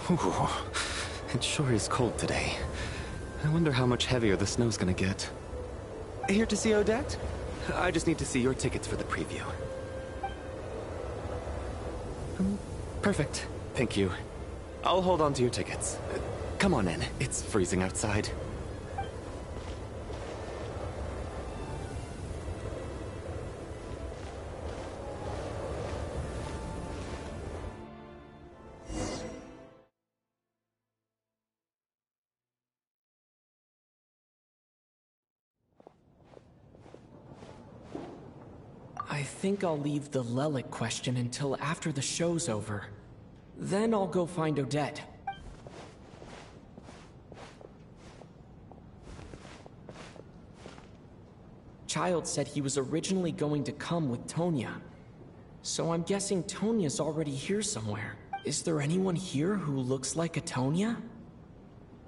Ooh, it sure is cold today. I wonder how much heavier the snow's gonna get. Here to see Odette? I just need to see your tickets for the preview. Perfect. Thank you. I'll hold on to your tickets. Come on in. It's freezing outside. I think I'll leave the Lelic question until after the show's over. Then I'll go find Odette. Child said he was originally going to come with Tonya. So I'm guessing Tonya's already here somewhere. Is there anyone here who looks like a Tonya?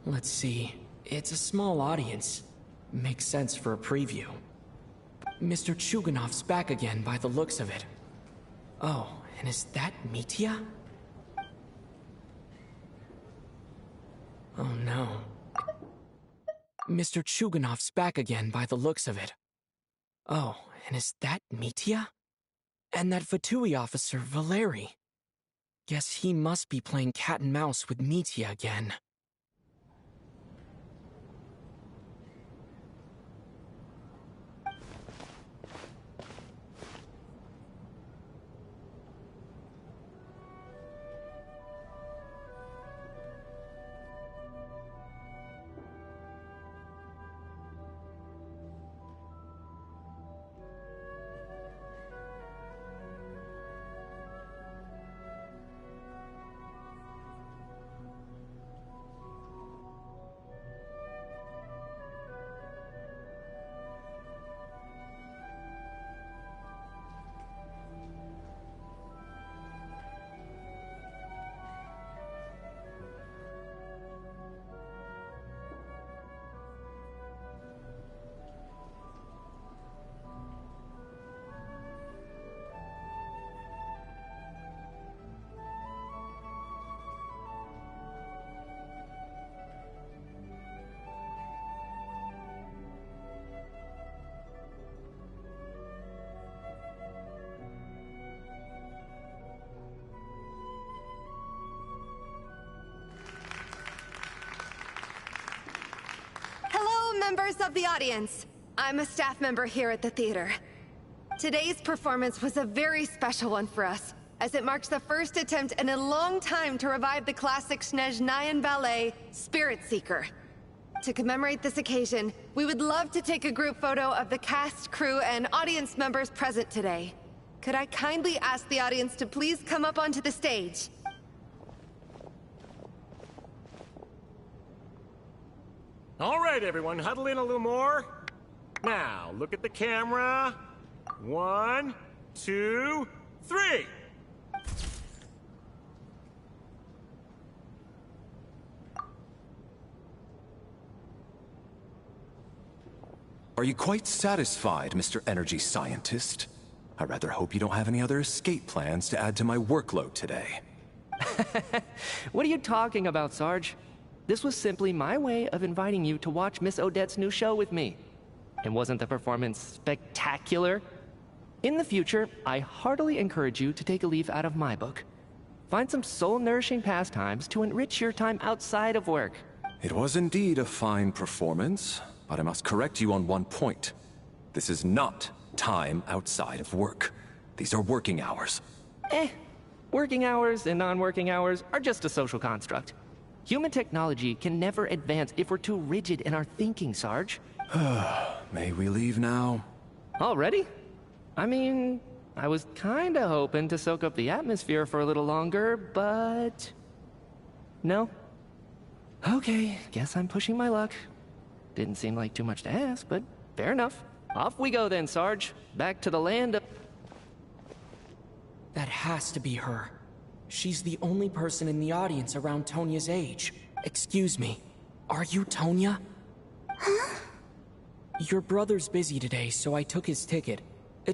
Let's see. It's a small audience. Makes sense for a preview. Mr. Chuganov's back again by the looks of it. Oh, and is that Mitya? Oh no. Mr. Chuganov's back again by the looks of it. Oh, and is that Mitya? And that Fatui officer, Valeri. Guess he must be playing cat and mouse with Mitya again. Members of the audience, I'm a staff member here at the theater. Today's performance was a very special one for us, as it marks the first attempt in a long time to revive the classic Snezhnayan ballet, Spirit Seeker. To commemorate this occasion, we would love to take a group photo of the cast, crew, and audience members present today. Could I kindly ask the audience to please come up onto the stage? All right, everyone, huddle in a little more. Now, look at the camera. 1, 2, 3. Are you quite satisfied, Mr. Energy Scientist? I rather hope you don't have any other escape plans to add to my workload today. What are you talking about, Sarge? This was simply my way of inviting you to watch Miss Odette's new show with me. And wasn't the performance spectacular? In the future, I heartily encourage you to take a leaf out of my book. Find some soul-nourishing pastimes to enrich your time outside of work. It was indeed a fine performance, but I must correct you on one point. This is not time outside of work. These are working hours. Working hours and non-working hours are just a social construct. Human technology can never advance if we're too rigid in our thinking, Sarge. May we leave now? Already? I mean, I was kinda hoping to soak up the atmosphere for a little longer, but... No? Okay, guess I'm pushing my luck. Didn't seem like too much to ask, but fair enough. Off we go then, Sarge. Back to the land of... That has to be her. She's the only person in the audience around Tonya's age. Excuse me, are you Tonya? Huh? Your brother's busy today, so I took his ticket.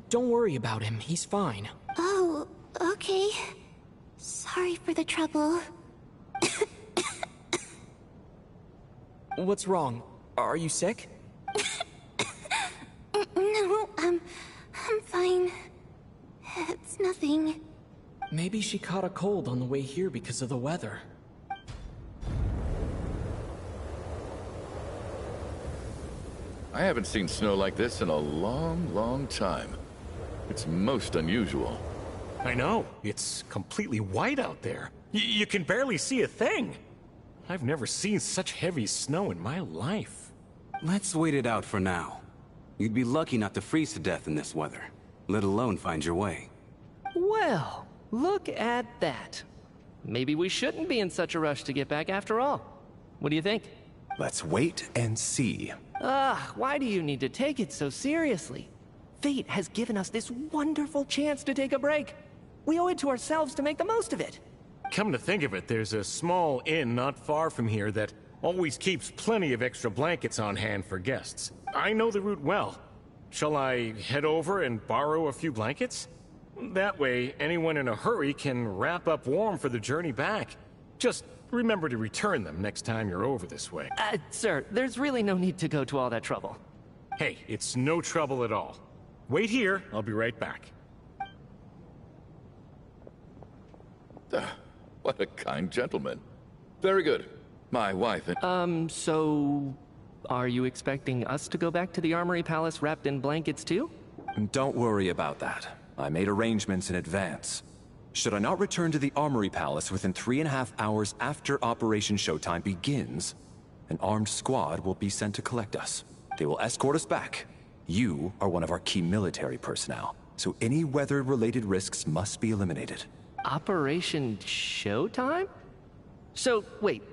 Don't worry about him, he's fine. Oh, okay. Sorry for the trouble. What's wrong? Are you sick? No, I'm fine. It's nothing. Maybe she caught a cold on the way here because of the weather. I haven't seen snow like this in a long, long time. It's most unusual. I know. It's completely white out there. You can barely see a thing. I've never seen such heavy snow in my life. Let's wait it out for now. You'd be lucky not to freeze to death in this weather, let alone find your way. Well, look at that. Maybe we shouldn't be in such a rush to get back after all. What do you think? Let's wait and see. Why do you need to take it so seriously? Fate has given us this wonderful chance to take a break. We owe it to ourselves to make the most of it. Come to think of it, there's a small inn not far from here that always keeps plenty of extra blankets on hand for guests. I know the route well. Shall I head over and borrow a few blankets? That way, anyone in a hurry can wrap up warm for the journey back. Just remember to return them next time you're over this way. Sir, there's really no need to go to all that trouble. Hey, it's no trouble at all. Wait here, I'll be right back. What a kind gentleman. Very good. My wife and... So... Are you expecting us to go back to the Armory Palace wrapped in blankets too? Don't worry about that. I made arrangements in advance. Should I not return to the Armory Palace within 3.5 hours after Operation Showtime begins, an armed squad will be sent to collect us. They will escort us back. You are one of our key military personnel, so any weather-related risks must be eliminated. Operation Showtime? So, wait.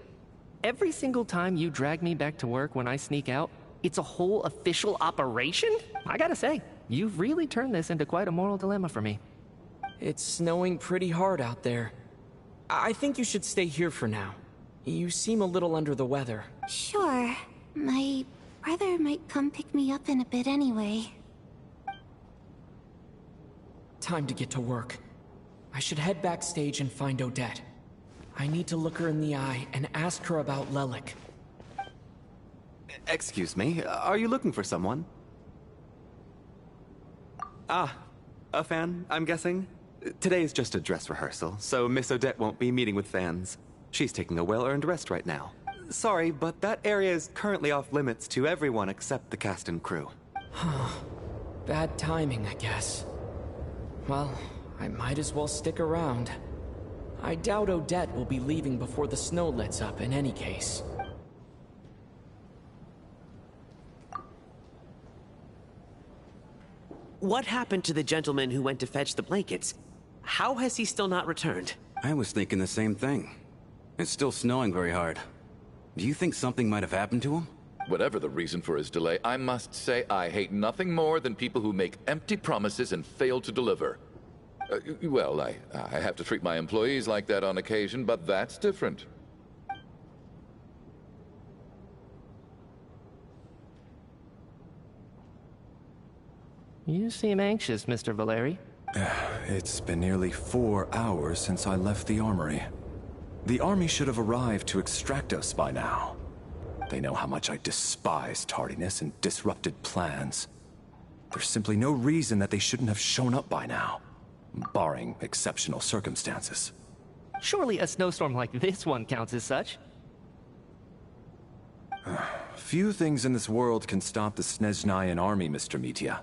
Every single time you drag me back to work when I sneak out, it's a whole official operation? I gotta say, you've really turned this into quite a moral dilemma for me. It's snowing pretty hard out there. I think you should stay here for now. You seem a little under the weather. Sure. My brother might come pick me up in a bit anyway. Time to get to work. I should head backstage and find Odette. I need to look her in the eye and ask her about Lelik. Excuse me, are you looking for someone? Ah, a fan, I'm guessing? Today is just a dress rehearsal, so Miss Odette won't be meeting with fans. She's taking a well-earned rest right now. Sorry, but that area is currently off limits to everyone except the cast and crew. Bad timing, I guess. Well, I might as well stick around. I doubt Odette will be leaving before the snow lets up in any case. What happened to the gentleman who went to fetch the blankets? How has he still not returned? I was thinking the same thing. It's still snowing very hard. Do you think something might have happened to him? Whatever the reason for his delay, I must say I hate nothing more than people who make empty promises and fail to deliver. Well, I have to treat my employees like that on occasion, but that's different. You seem anxious, Mr. Valeri. It's been nearly 4 hours since I left the armory. The army should have arrived to extract us by now. They know how much I despise tardiness and disrupted plans. There's simply no reason that they shouldn't have shown up by now, barring exceptional circumstances. Surely a snowstorm like this one counts as such. Few things in this world can stop the Snezhnayan army, Mr. Mitya.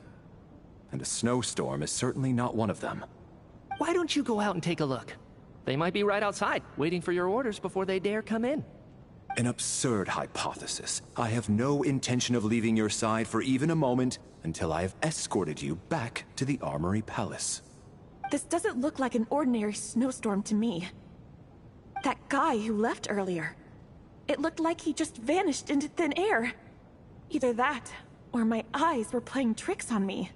And a snowstorm is certainly not one of them. Why don't you go out and take a look? They might be right outside, waiting for your orders before they dare come in. An absurd hypothesis. I have no intention of leaving your side for even a moment until I have escorted you back to the Armory Palace. This doesn't look like an ordinary snowstorm to me. That guy who left earlier. It looked like he just vanished into thin air. Either that, or my eyes were playing tricks on me.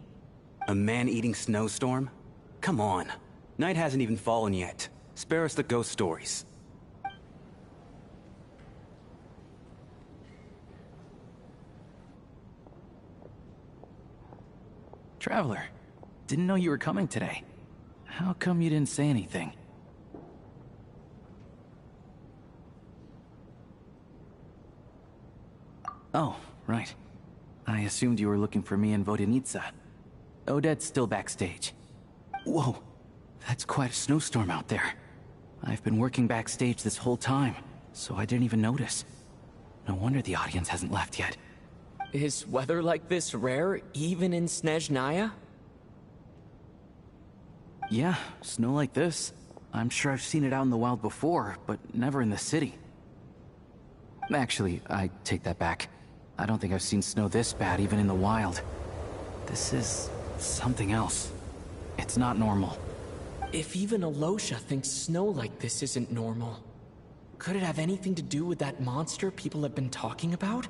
A man-eating snowstorm? Come on. Night hasn't even fallen yet. Spare us the ghost stories. Traveler, didn't know you were coming today. How come you didn't say anything? Oh, right. I assumed you were looking for me and Vodenitsa. Odette's still backstage. Whoa, that's quite a snowstorm out there. I've been working backstage this whole time, so I didn't even notice. No wonder the audience hasn't left yet. Is weather like this rare, even in Snezhnaya? Yeah, snow like this. I'm sure I've seen it out in the wild before, but never in the city. Actually, I take that back. I don't think I've seen snow this bad even in the wild. This is something else. It's not normal. If even Alosha thinks snow like this isn't normal, could it have anything to do with that monster people have been talking about?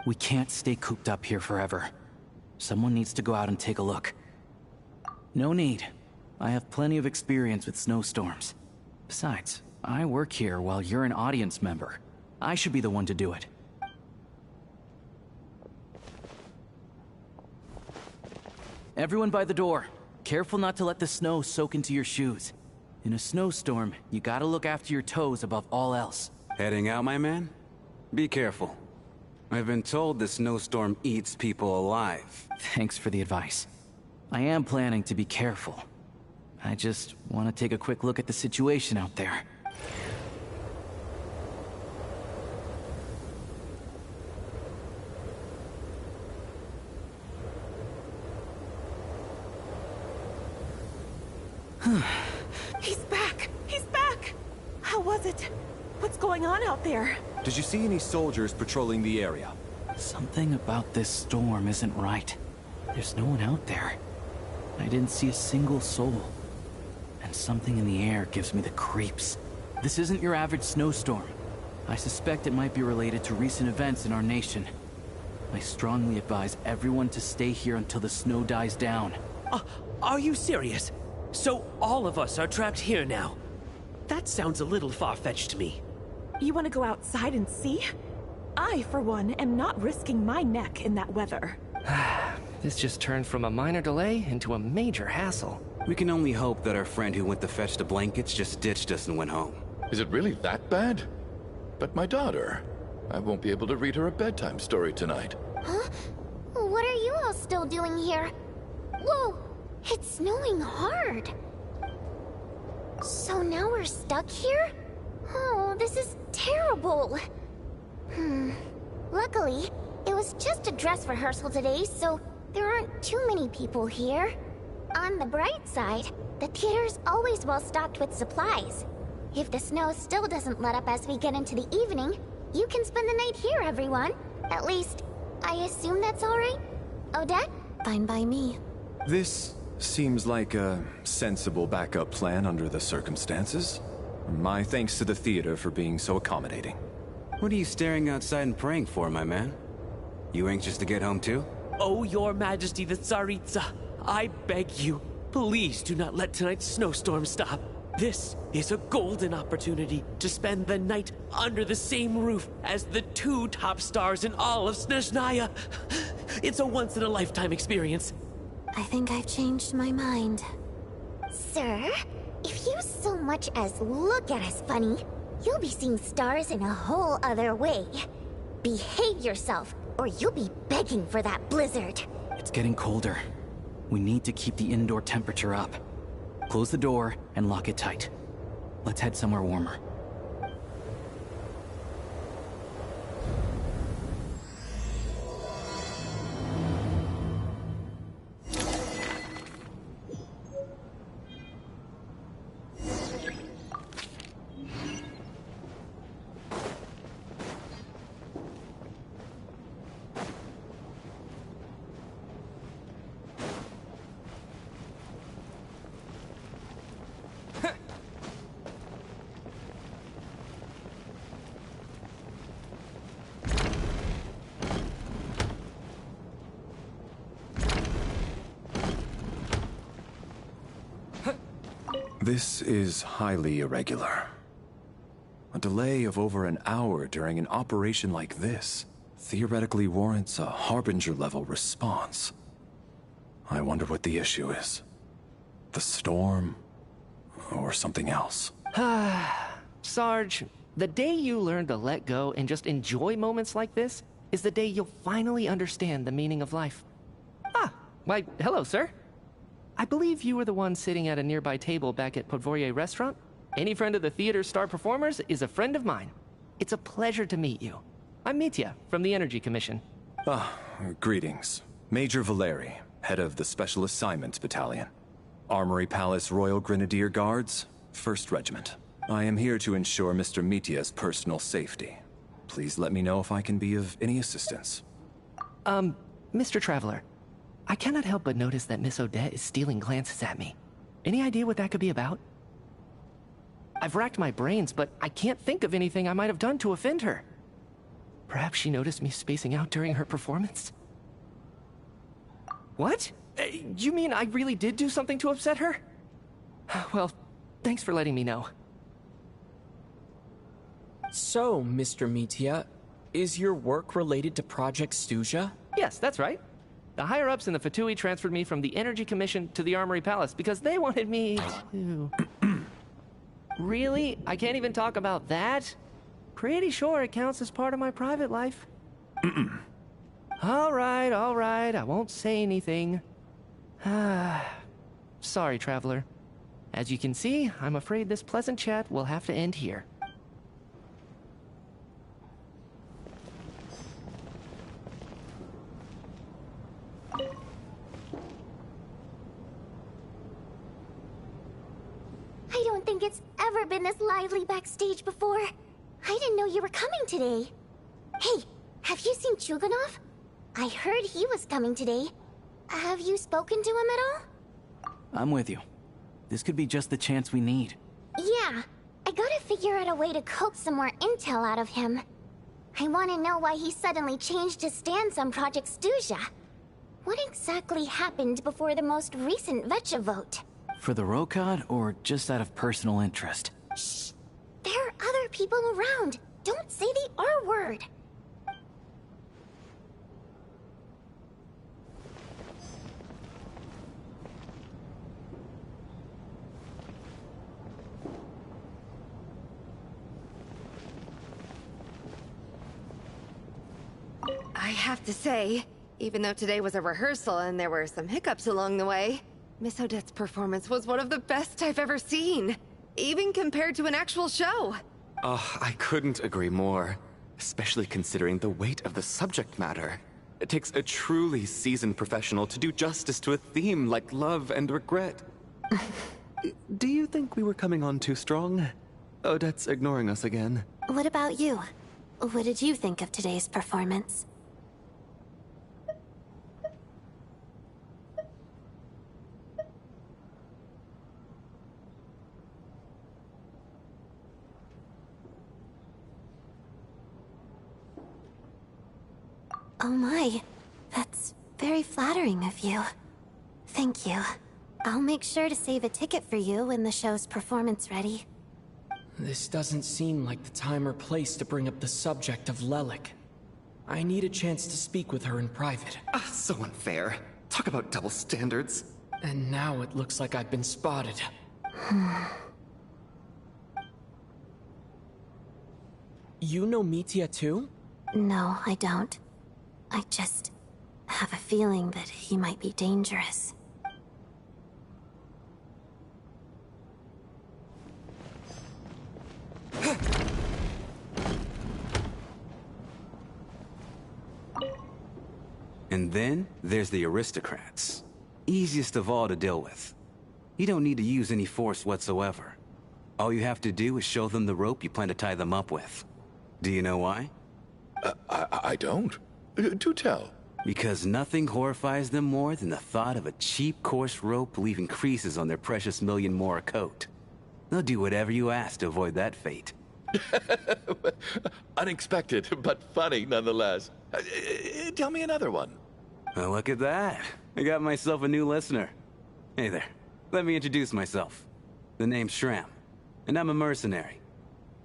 We can't stay cooped up here forever. Someone needs to go out and take a look. No need. I have plenty of experience with snowstorms. Besides, I work here while you're an audience member. I should be the one to do it. Everyone by the door. Careful not to let the snow soak into your shoes. In a snowstorm, you gotta look after your toes above all else. Heading out, my man? Be careful. I've been told the snowstorm eats people alive. Thanks for the advice. I am planning to be careful. I just want to take a quick look at the situation out there. He's back! He's back! How was it? What's going on out there? Did you see any soldiers patrolling the area? Something about this storm isn't right. There's no one out there. I didn't see a single soul. And something in the air gives me the creeps. This isn't your average snowstorm. I suspect it might be related to recent events in our nation. I strongly advise everyone to stay here until the snow dies down. Are you serious? So all of us are trapped here now? That sounds a little far-fetched to me. You want to go outside and see? I, for one, am not risking my neck in that weather. This just turned from a minor delay into a major hassle. We can only hope that our friend who went to fetch the blankets just ditched us and went home. Is it really that bad? But my daughter, I won't be able to read her a bedtime story tonight. Huh? What are you all still doing here? Whoa! It's snowing hard! So now we're stuck here? Oh, this is terrible! Luckily, it was just a dress rehearsal today, so there aren't too many people here. On the bright side, the theater's always well stocked with supplies. If the snow still doesn't let up as we get into the evening, you can spend the night here, everyone. At least, I assume that's alright? Odette? Fine by me. This seems like a sensible backup plan under the circumstances. My thanks to the theater for being so accommodating. What are you staring outside and praying for, my man? You anxious to get home too? Oh, your majesty the Tsaritsa, I beg you, please do not let tonight's snowstorm stop. This is a golden opportunity to spend the night under the same roof as the two top stars in all of Snezhnaya. It's a once-in-a-lifetime experience. I think I've changed my mind. Sir, if you so much as look at us funny, you'll be seeing stars in a whole other way. Behave yourself, or you'll be begging for that blizzard. It's getting colder. We need to keep the indoor temperature up. Close the door and lock it tight. Let's head somewhere warmer. This is highly irregular. A delay of over an hour during an operation like this theoretically warrants a Harbinger-level response. I wonder what the issue is. The storm, or something else. Sarge, the day you learn to let go and just enjoy moments like this, is the day you'll finally understand the meaning of life. Ah, why, hello, sir. I believe you were the one sitting at a nearby table back at Podvorye Restaurant. Any friend of the theater's star performers is a friend of mine. It's a pleasure to meet you. I'm Mitya, from the Energy Commission. Greetings. Major Valeri, head of the Special Assignments Battalion. Armory Palace Royal Grenadier Guards, 1st Regiment. I am here to ensure Mr. Mitya's personal safety. Please let me know if I can be of any assistance. Mr. Traveler, I cannot help but notice that Miss Odette is stealing glances at me. Any idea what that could be about? I've racked my brains, but I can't think of anything I might have done to offend her. Perhaps she noticed me spacing out during her performance? What? You mean I really did do something to upset her? Well, thanks for letting me know. So, Mr. Mitya, is your work related to Project Stuja? Yes, that's right. The higher-ups in the Fatui transferred me from the Energy Commission to the Armory Palace because they wanted me to... Really? I can't even talk about that? Pretty sure it counts as part of my private life. All right, I won't say anything. Sorry, Traveler. As you can see, I'm afraid this pleasant chat will have to end here. I don't think it's ever been this lively backstage before. I didn't know you were coming today. Hey, have you seen Chuganov? I heard he was coming today. Have you spoken to him at all? I'm with you. This could be just the chance we need. Yeah, I gotta figure out a way to coax some more intel out of him. I want to know why he suddenly changed his stance on Project Stuja. What exactly happened before the most recent Vecha vote? For the Rokad, or just out of personal interest? Shh! There are other people around. Don't say the R word. I have to say, even though today was a rehearsal and there were some hiccups along the way, Miss Odette's performance was one of the best I've ever seen. Even compared to an actual show. Oh, I couldn't agree more. Especially considering the weight of the subject matter. It takes a truly seasoned professional to do justice to a theme like love and regret. Do you think we were coming on too strong? Odette's ignoring us again. What about you? What did you think of today's performance? Oh my, that's very flattering of you. Thank you. I'll make sure to save a ticket for you when the show's performance ready. This doesn't seem like the time or place to bring up the subject of Lelik. I need a chance to speak with her in private. So unfair. Talk about double standards. And now it looks like I've been spotted. You know Mitya too? No, I don't. I just have a feeling that he might be dangerous. And then there's the aristocrats. Easiest of all to deal with. You don't need to use any force whatsoever. All you have to do is show them the rope you plan to tie them up with. Do you know why? I don't. Do tell. Because nothing horrifies them more than the thought of a cheap, coarse rope leaving creases on their precious million Mora coat. They'll do whatever you ask to avoid that fate. Unexpected, but funny nonetheless. Tell me another one. Well, look at that. I got myself a new listener. Hey there. Let me introduce myself. The name's Shram, and I'm a mercenary.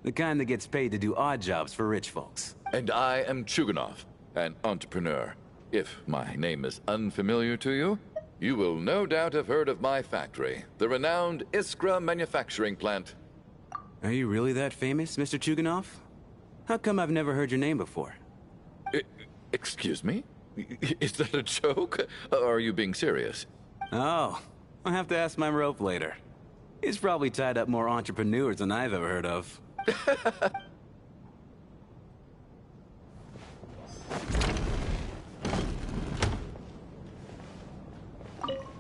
The kind that gets paid to do odd jobs for rich folks. And I am Chuganov, an entrepreneur. If my name is unfamiliar to you, you will no doubt have heard of my factory, the renowned Iskra manufacturing plant. Are you really that famous, Mr. Chuganov? How come I've never heard your name before? Excuse me? Is that a joke? Or are you being serious? Oh, I'll have to ask my rope later. He's probably tied up more entrepreneurs than I've ever heard of.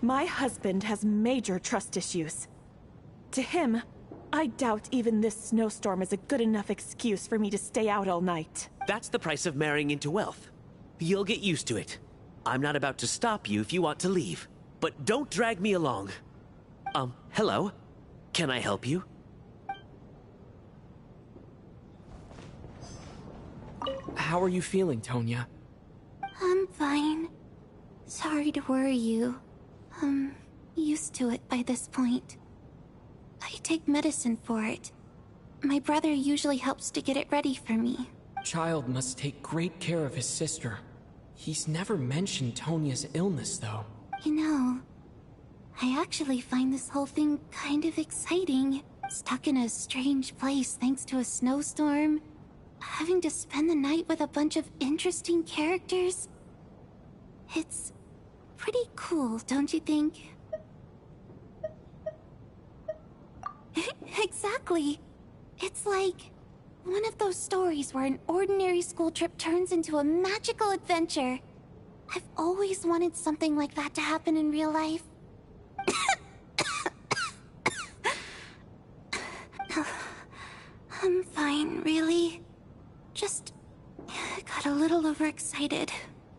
My husband has major trust issues. To him, I doubt even this snowstorm is a good enough excuse for me to stay out all night. That's the price of marrying into wealth. You'll get used to it. I'm not about to stop you if you want to leave. But don't drag me along. Hello? Can I help you? How are you feeling, Tonya? I'm fine. Sorry to worry you. I'm used to it by this point. I take medicine for it. My brother usually helps to get it ready for me. Child must take great care of his sister. He's never mentioned Tonya's illness, though. You know, I actually find this whole thing kind of exciting. Stuck in a strange place thanks to a snowstorm. Having to spend the night with a bunch of interesting characters. It's pretty cool, don't you think? Exactly. It's like one of those stories where an ordinary school trip turns into a magical adventure. I've always wanted something like that to happen in real life. I'm fine, really. Just got a little overexcited.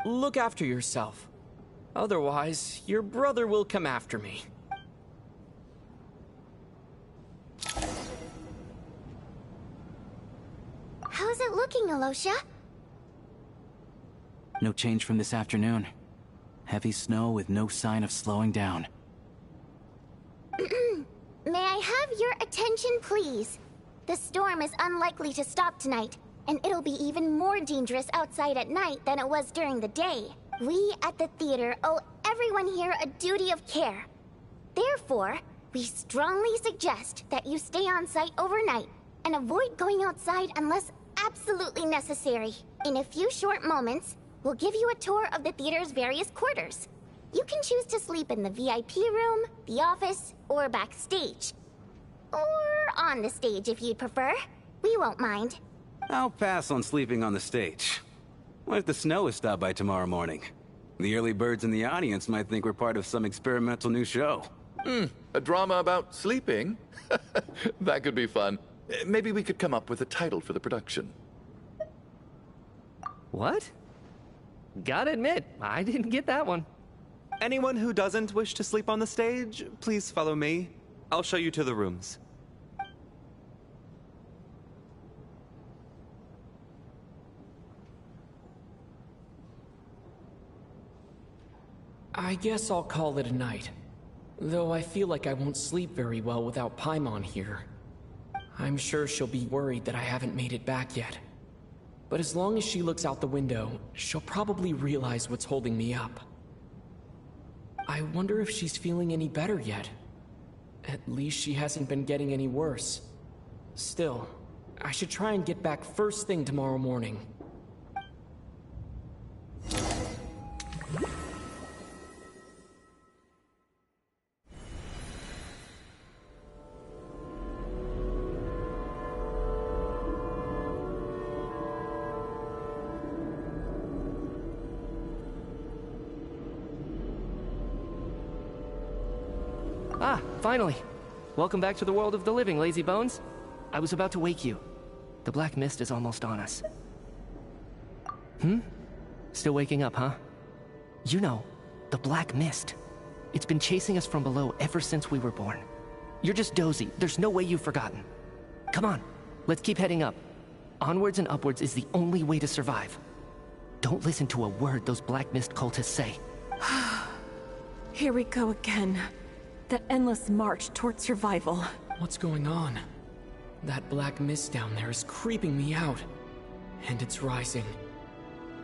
Look after yourself. Otherwise, your brother will come after me. How's it looking, Alosha? No change from this afternoon. Heavy snow with no sign of slowing down. May I have your attention, please? The storm is unlikely to stop tonight, and it'll be even more dangerous outside at night than it was during the day. We at the theater owe everyone here a duty of care. Therefore, we strongly suggest that you stay on site overnight and avoid going outside unless absolutely necessary. In a few short moments, we'll give you a tour of the theater's various quarters. You can choose to sleep in the VIP room, the office, or backstage. Or on the stage if you'd prefer. We won't mind. I'll pass on sleeping on the stage. What if the snow is stopped by tomorrow morning? The early birds in the audience might think we're part of some experimental new show. A drama about sleeping? That could be fun. Maybe we could come up with a title for the production. What? Gotta admit, I didn't get that one. Anyone who doesn't wish to sleep on the stage, please follow me. I'll show you to the rooms. I guess I'll call it a night. Though I feel like I won't sleep very well without Paimon here. I'm sure she'll be worried that I haven't made it back yet. But as long as she looks out the window, she'll probably realize what's holding me up. I wonder if she's feeling any better yet. At least she hasn't been getting any worse. Still, I should try and get back first thing tomorrow morning. Ah, finally. Welcome back to the world of the living, lazy bones. I was about to wake you. The black mist is almost on us. Still waking up, huh? You know, the black mist. It's been chasing us from below ever since we were born. You're just dozy. There's no way you've forgotten. Come on, let's keep heading up. Onwards and upwards is the only way to survive. Don't listen to a word those black mist cultists say. Here we go again. The endless march toward survival. What's going on? That black mist down there is creeping me out. And it's rising.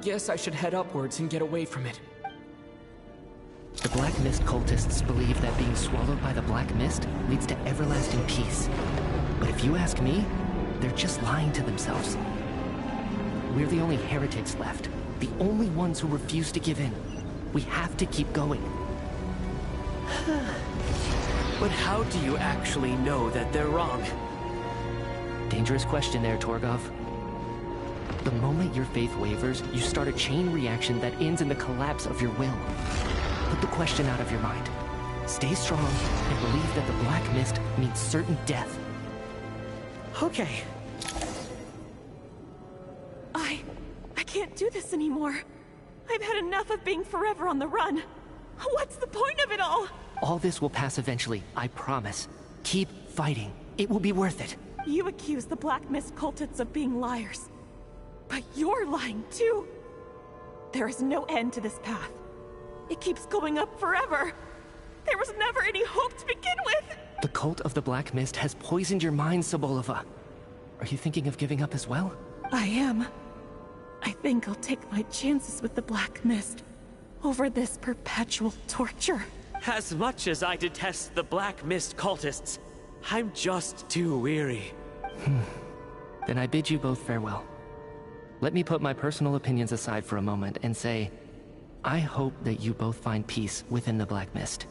Guess I should head upwards and get away from it. The black mist cultists believe that being swallowed by the black mist leads to everlasting peace. But if you ask me, they're just lying to themselves. We're the only heretics left, The only ones who refuse to give in. We have to keep going. But how do you actually know that they're wrong? Dangerous question there, Torgov. The moment your faith wavers, you start a chain reaction that ends in the collapse of your will. Put the question out of your mind. Stay strong and believe that the black mist means certain death. Okay. I can't do this anymore. I've had enough of being forever on the run. What's the point of it all? All this will pass eventually, I promise. Keep fighting. It will be worth it. You accuse the Black Mist cultists of being liars. But you're lying too. There is no end to this path. It keeps going up forever. There was never any hope to begin with. The cult of the Black Mist has poisoned your mind, Sobolova. Are you thinking of giving up as well? I am. I think I'll take my chances with the Black Mist over this perpetual torture. As much as I detest the Black Mist cultists, I'm just too weary. Then I bid you both farewell. Let me put my personal opinions aside for a moment and say, I hope that you both find peace within the Black Mist.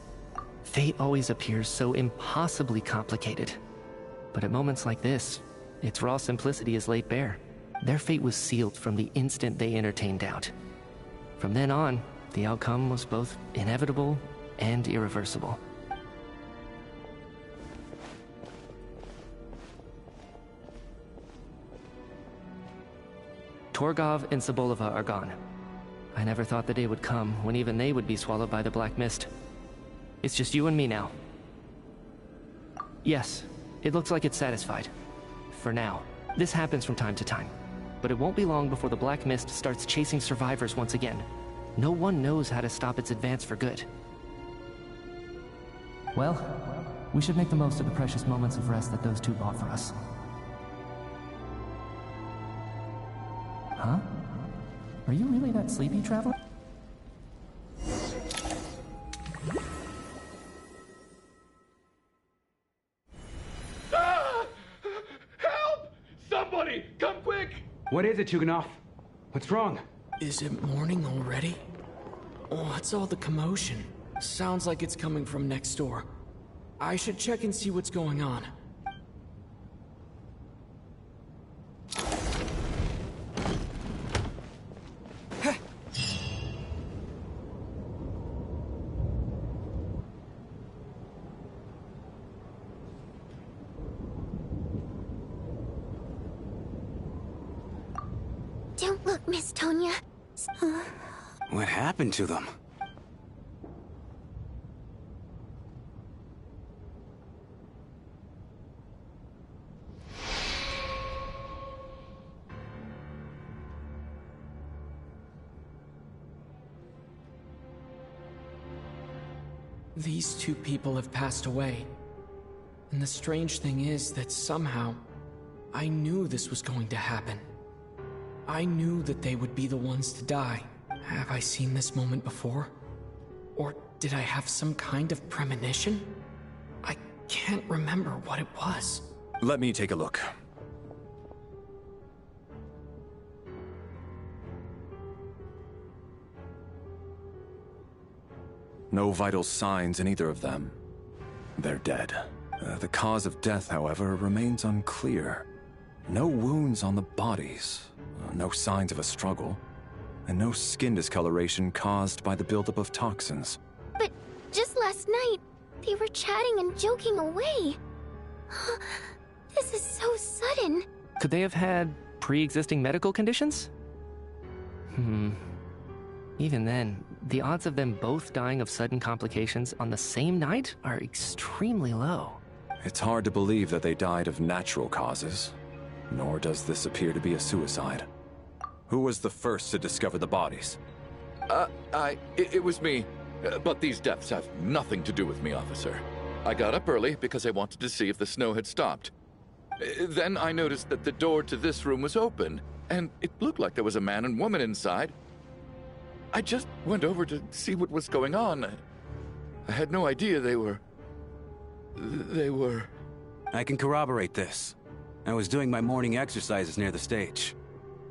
Fate always appears so impossibly complicated. But at moments like this, its raw simplicity is laid bare. Their fate was sealed from the instant they entertained doubt. From then on, the outcome was both inevitable and irreversible. Torgov and Sobolova are gone. I never thought the day would come when even they would be swallowed by the Black Mist. It's just you and me now. Yes, it looks like it's satisfied. For now. This happens from time to time. But it won't be long before the Black Mist starts chasing survivors once again. No one knows how to stop its advance for good. Well, we should make the most of the precious moments of rest that those two bought for us. Huh? Are you really that sleepy, Traveler? Ah! Help! Somebody, come quick! What is it, Chuganov? What's wrong? Is it morning already? What's all the commotion? Sounds like it's coming from next door. I should check and see what's going on. Don't look, Miss Tonya. What happened to them? These two people have passed away. And the strange thing is that somehow, I knew this was going to happen. I knew that they would be the ones to die. Have I seen this moment before? Or did I have some kind of premonition? I can't remember what it was. Let me take a look. No vital signs in either of them. They're dead. The cause of death, however, remains unclear. No wounds on the bodies, no signs of a struggle, and no skin discoloration caused by the buildup of toxins. But just last night, they were chatting and joking away. This is so sudden. Could they have had pre-existing medical conditions? Even then, the odds of them both dying of sudden complications on the same night are extremely low. It's hard to believe that they died of natural causes, nor does this appear to be a suicide. Who was the first to discover the bodies? It was me. But these deaths have nothing to do with me, officer. I got up early because I wanted to see if the snow had stopped. Then I noticed that the door to this room was open, and it looked like there was a man and woman inside. I just went over to see what was going on. I had no idea they were... I can corroborate this. I was doing my morning exercises near the stage.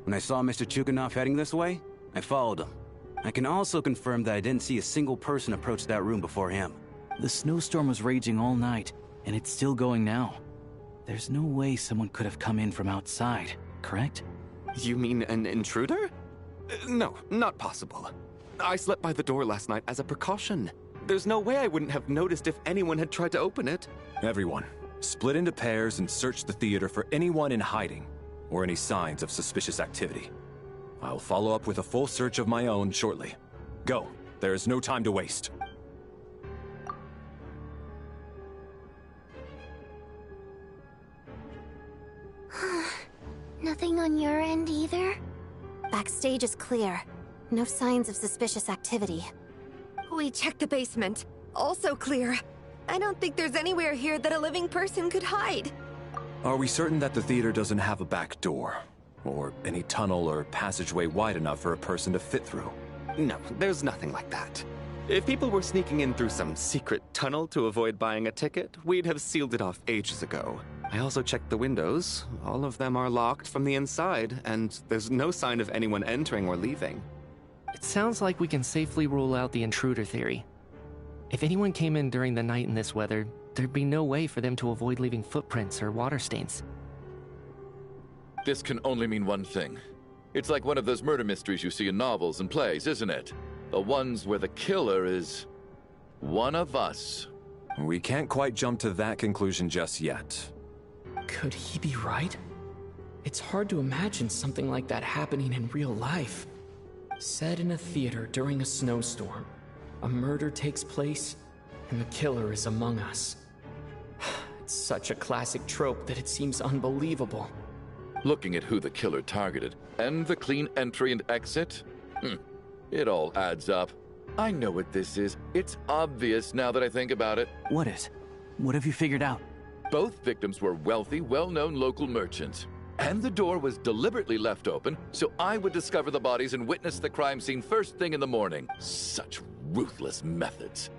When I saw Mr. Chuganov heading this way, I followed him. I can also confirm that I didn't see a single person approach that room before him. The snowstorm was raging all night, and it's still going now. There's no way someone could have come in from outside, correct? You mean an intruder? No, not possible. I slept by the door last night as a precaution. There's no way I wouldn't have noticed if anyone had tried to open it. Everyone, split into pairs and search the theater for anyone in hiding or any signs of suspicious activity. I'll follow up with a full search of my own shortly. Go. There is no time to waste. Nothing on your end either? Backstage is clear. No signs of suspicious activity. We checked the basement. Also clear. I don't think there's anywhere here that a living person could hide. Are we certain that the theater doesn't have a back door? Or any tunnel or passageway wide enough for a person to fit through? No, there's nothing like that. If people were sneaking in through some secret tunnel to avoid buying a ticket, we'd have sealed it off ages ago. I also checked the windows. All of them are locked from the inside, and there's no sign of anyone entering or leaving. It sounds like we can safely rule out the intruder theory. If anyone came in during the night in this weather, there'd be no way for them to avoid leaving footprints or water stains. This can only mean one thing. It's like one of those murder mysteries you see in novels and plays, isn't it? The ones where the killer is one of us. We can't quite jump to that conclusion just yet. Could he be right? It's hard to imagine something like that happening in real life. Set in a theater during a snowstorm, a murder takes place, and the killer is among us. It's such a classic trope that it seems unbelievable. Looking at who the killer targeted, and the clean entry and exit, it all adds up. I know what this is. It's obvious now that I think about it. What is? What have you figured out? Both victims were wealthy, well-known local merchants. And the door was deliberately left open so I would discover the bodies and witness the crime scene first thing in the morning. Such ruthless methods.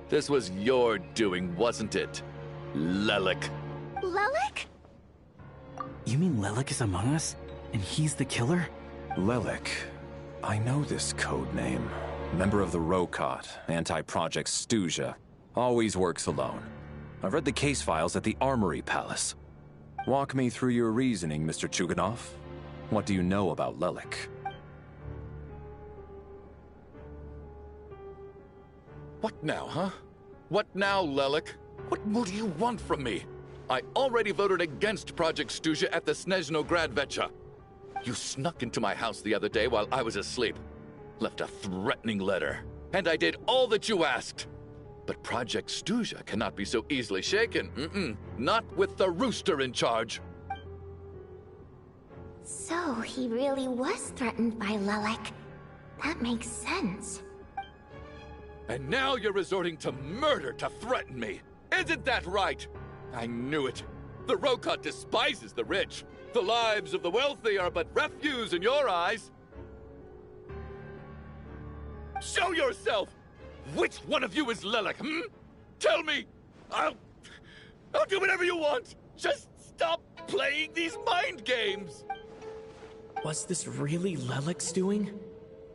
This was your doing, wasn't it, Lelik? Lelik? You mean Lelik is among us? And he's the killer? Lelik. I know this code name. Member of the Rokot, anti-Project Stuja. Always works alone. I've read the case files at the Armory Palace. Walk me through your reasoning, Mr. Chuganov. What do you know about Lelik? What now, huh? What now, Lelik? What more do you want from me? I already voted against Project Stuja at the Snezhnograd Vecha. You snuck into my house the other day while I was asleep. Left a threatening letter. And I did all that you asked. But Project Stuja cannot be so easily shaken. Not with the rooster in charge. So he really was threatened by Lelik. That makes sense. And now you're resorting to murder to threaten me. Isn't that right? I knew it. The Rokot despises the rich. The lives of the wealthy are but refuse in your eyes. Show yourself! Which one of you is Lelik, Tell me! I'll do whatever you want! Just stop playing these mind games! Was this really Lelik's doing?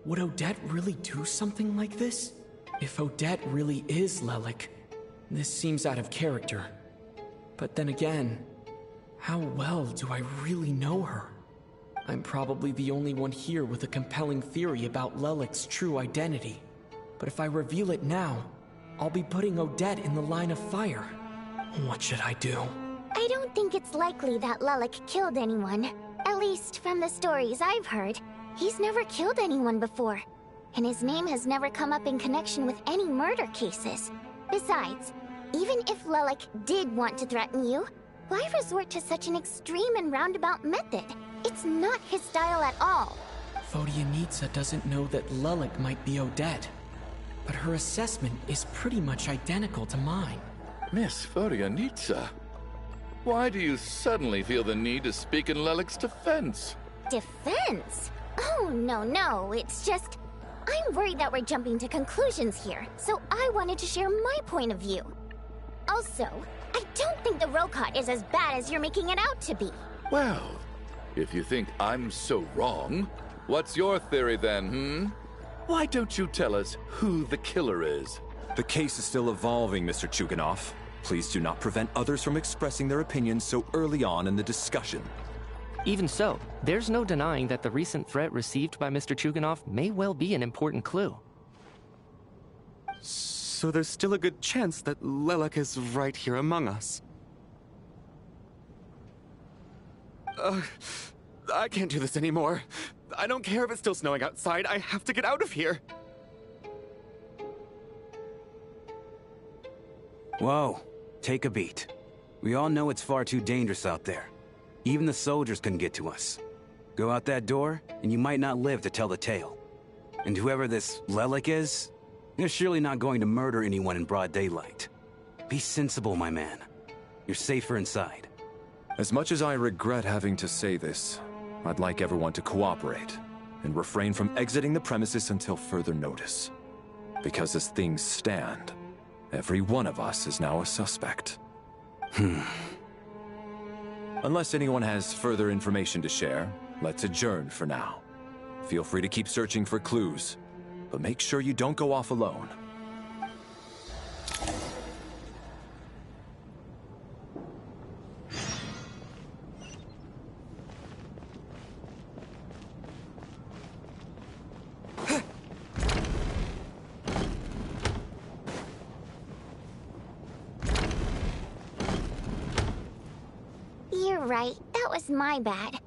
Would Odette really do something like this? If Odette really is Lelik, this seems out of character. But then again, how well do I really know her? I'm probably the only one here with a compelling theory about Lelik's true identity. But if I reveal it now, I'll be putting Odette in the line of fire. What should I do? I don't think it's likely that Lelik killed anyone. At least from the stories I've heard. He's never killed anyone before. And his name has never come up in connection with any murder cases. Besides, even if Lelik did want to threaten you, why resort to such an extreme and roundabout method? It's not his style at all. Vodyanitsa doesn't know that Lelik might be Odette. But her assessment is pretty much identical to mine. Miss Vodyanitsa, why do you suddenly feel the need to speak in Lelik's defense? Defense? Oh, no, it's just... I'm worried that we're jumping to conclusions here, so I wanted to share my point of view. Also, I don't think the Rokot is as bad as you're making it out to be. Well, if you think I'm so wrong, What's your theory then, Why don't you tell us who the killer is? The case is still evolving, Mr. Chuganov. Please do not prevent others from expressing their opinions so early on in the discussion. Even so, there's no denying that the recent threat received by Mr. Chuganov may well be an important clue. So there's still a good chance that Lelek is right here among us. I can't do this anymore. I don't care if it's still snowing outside. I have to get out of here. Whoa, take a beat. We all know it's far too dangerous out there. Even the soldiers couldn't get to us. Go out that door, and you might not live to tell the tale. And whoever this Lelek is, they're surely not going to murder anyone in broad daylight. Be sensible, my man. You're safer inside. As much as I regret having to say this, I'd like everyone to cooperate and refrain from exiting the premises until further notice. Because as things stand, every one of us is now a suspect. Unless anyone has further information to share, let's adjourn for now. Feel free to keep searching for clues, but make sure you don't go off alone. You're right, that was my bad.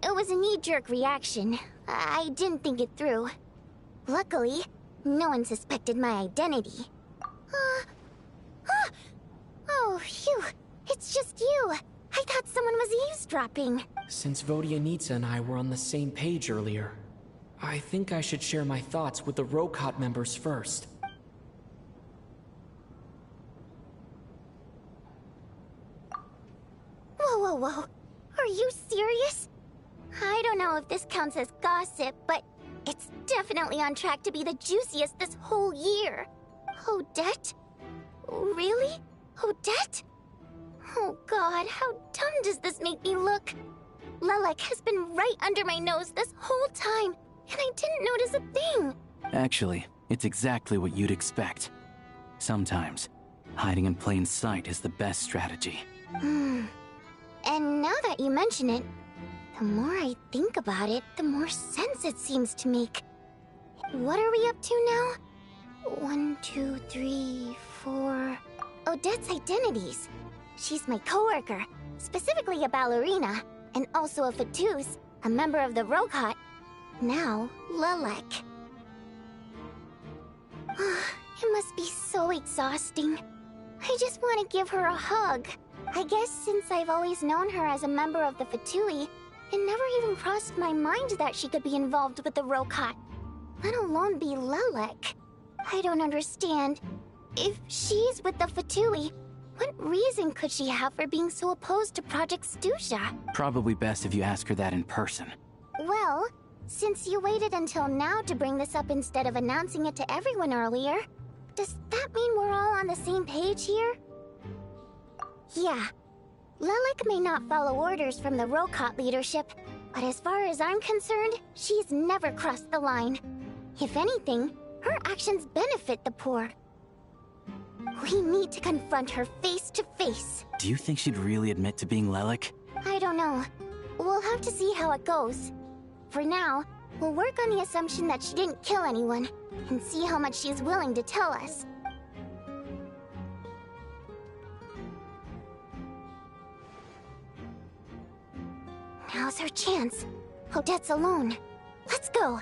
It was a knee-jerk reaction. I didn't think it through. Luckily, no one suspected my identity. Oh, phew. It's just you. I thought someone was eavesdropping. Since Vodianitsa and I were on the same page earlier, I think I should share my thoughts with the Rokot members first. Whoa. Are you serious? I don't know if this counts as gossip, but it's definitely on track to be the juiciest this whole year. Odette? Really? Odette? Oh god, how dumb does this make me look? Lelek has been right under my nose this whole time, and I didn't notice a thing. Actually, it's exactly what you'd expect. Sometimes, hiding in plain sight is the best strategy. And now that you mention it, the more I think about it, the more sense it seems to make. What are we up to now? 1, 2, 3, 4... Odette's identities. She's my coworker, specifically a ballerina, and also a Fatous, a member of the Rokot. Now, Lelek. It must be so exhausting. I just want to give her a hug. I guess since I've always known her as a member of the Fatui, it never even crossed my mind that she could be involved with the Rokot, let alone be Lelek. I don't understand. If she's with the Fatui, what reason could she have for being so opposed to Project Stusha? Probably best if you ask her that in person. Well, since you waited until now to bring this up instead of announcing it to everyone earlier, does that mean we're all on the same page here? Yeah. Lelek may not follow orders from the Rokot leadership, but as far as I'm concerned, she's never crossed the line. If anything, her actions benefit the poor. We need to confront her face to face. Do you think she'd really admit to being Lelek? I don't know. We'll have to see how it goes. For now, we'll work on the assumption that she didn't kill anyone, and see how much she's willing to tell us. Now's her chance. Odette's alone. Let's go.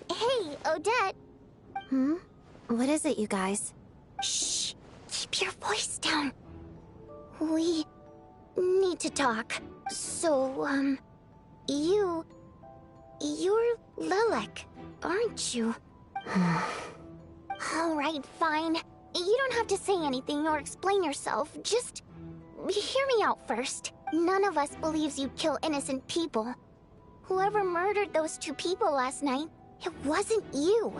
Hey, Odette. What is it, you guys? Shh. Keep your voice down. We need to talk. So, you're Lelek, aren't you? Alright, fine. You don't have to say anything or explain yourself. Just hear me out first. None of us believes you'd kill innocent people. Whoever murdered those 2 people last night, it wasn't you.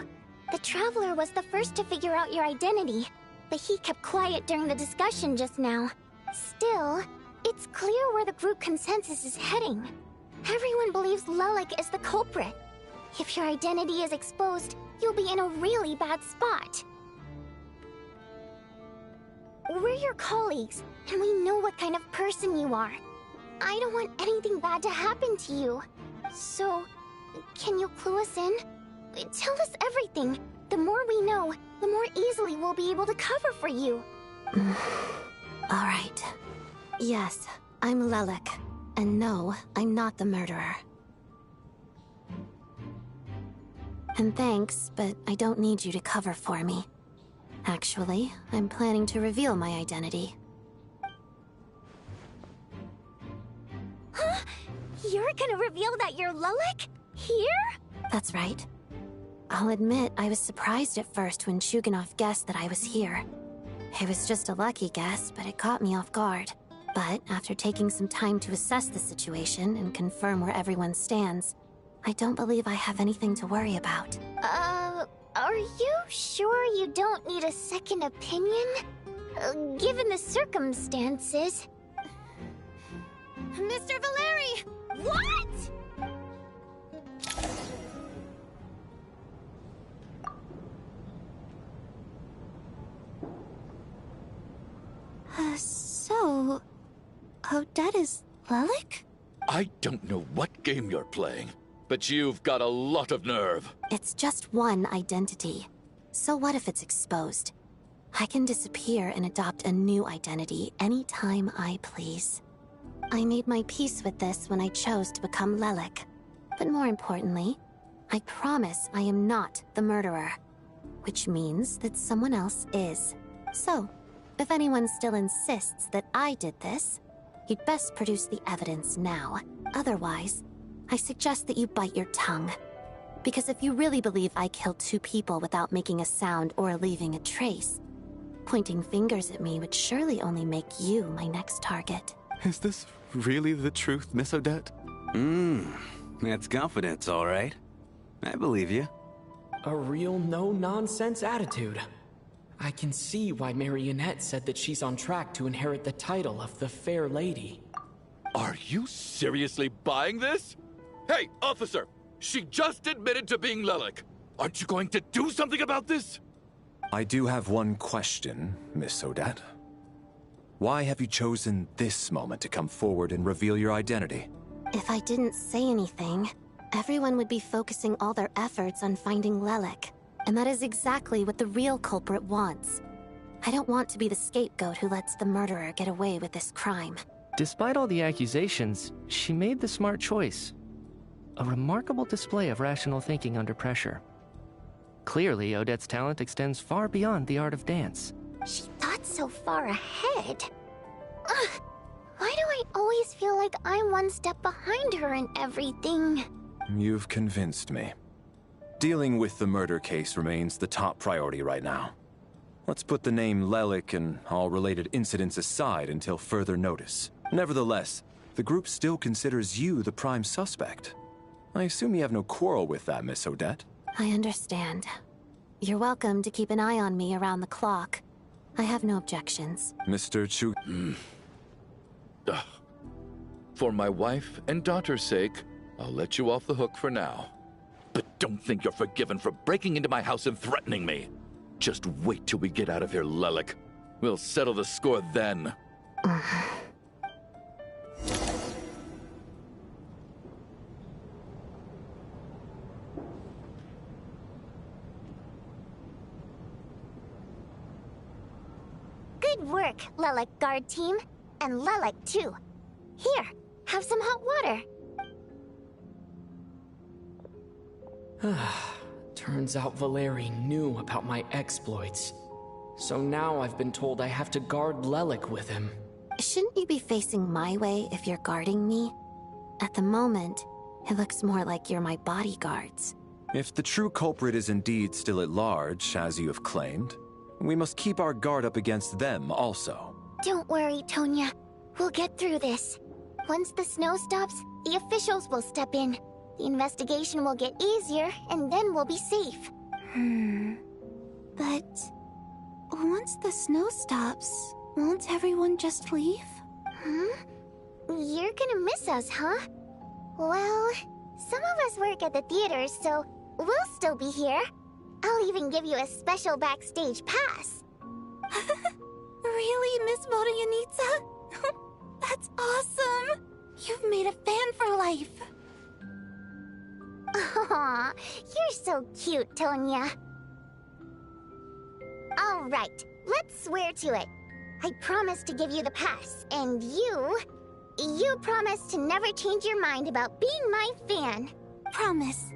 The Traveler was the first to figure out your identity, but he kept quiet during the discussion just now. Still, it It's clear where the group consensus is heading. Everyone believes Lelik is the culprit. If your identity is exposed, you'll be in a really bad spot. We're your colleagues, and we know what kind of person you are. I don't want anything bad to happen to you. So, can you clue us in? Tell us everything. The more we know, the more easily we'll be able to cover for you. All right. Yes, I'm Lelik. And no, I'm not the murderer. And thanks, but I don't need you to cover for me. Actually, I'm planning to reveal my identity. Huh? You're gonna reveal that you're Lelik? Here? That's right. I'll admit I was surprised at first when Chuganov guessed that I was here. It was just a lucky guess, but it caught me off guard. But after taking some time to assess the situation and confirm where everyone stands, I don't believe I have anything to worry about. Are you sure you don't need a second opinion? Given the circumstances... Mr. Valeri! What?! So... Odette is Lelik? I don't know what game you're playing, but you've got a lot of nerve. It's just one identity. So what if it's exposed? I can disappear and adopt a new identity anytime I please. I made my peace with this when I chose to become Lelik. But more importantly, I promise I am not the murderer. Which means that someone else is. So, if anyone still insists that I did this, you'd best produce the evidence now. Otherwise, I suggest that you bite your tongue. Because if you really believe I killed 2 people without making a sound or leaving a trace, pointing fingers at me would surely only make you my next target. Is this really the truth, Miss Odette? That's confidence, all right. I believe you. A real no-nonsense attitude. I can see why Marionette said that she's on track to inherit the title of the Fair Lady. Are you seriously buying this? Hey, officer! She just admitted to being Lelik. Aren't you going to do something about this? I do have one question, Miss Odette. Why have you chosen this moment to come forward and reveal your identity? If I didn't say anything, everyone would be focusing all their efforts on finding Lelik. And that is exactly what the real culprit wants. I don't want to be the scapegoat who lets the murderer get away with this crime. Despite all the accusations, she made the smart choice. A remarkable display of rational thinking under pressure. Clearly, Odette's talent extends far beyond the art of dance. She thought so far ahead. Ugh, why do I always feel like I'm one step behind her in everything? You've convinced me. Dealing with the murder case remains the top priority right now. Let's put the name Lelik and all related incidents aside until further notice. Nevertheless, the group still considers you the prime suspect. I assume you have no quarrel with that, Miss Odette? I understand. You're welcome to keep an eye on me around the clock. I have no objections. Mr. Chu... For my wife and daughter's sake, I'll let you off the hook for now. But don't think you're forgiven for breaking into my house and threatening me. Just wait till we get out of here, Lelik. We'll settle the score then. Good work, Lelik guard team. And Lelik, too. Here, have some hot water. Turns out Valeri knew about my exploits. So now I've been told I have to guard Lelik with him. Shouldn't you be facing my way if you're guarding me? At the moment, it looks more like you're my bodyguards. If the true culprit is indeed still at large, as you have claimed, we must keep our guard up against them also. Don't worry, Tonya. We'll get through this. Once the snow stops, the officials will step in. The investigation will get easier, and then we'll be safe. But... once the snow stops, won't everyone just leave? You're gonna miss us, huh? Well, some of us work at the theater, so we'll still be here. I'll even give you a special backstage pass. Really, Miss Vodyanitsa? That's awesome! You've made a fan for life. Aw, you're so cute, Tonya. All right, let's swear to it. I promise to give you the pass, and you promise to never change your mind about being my fan. Promise.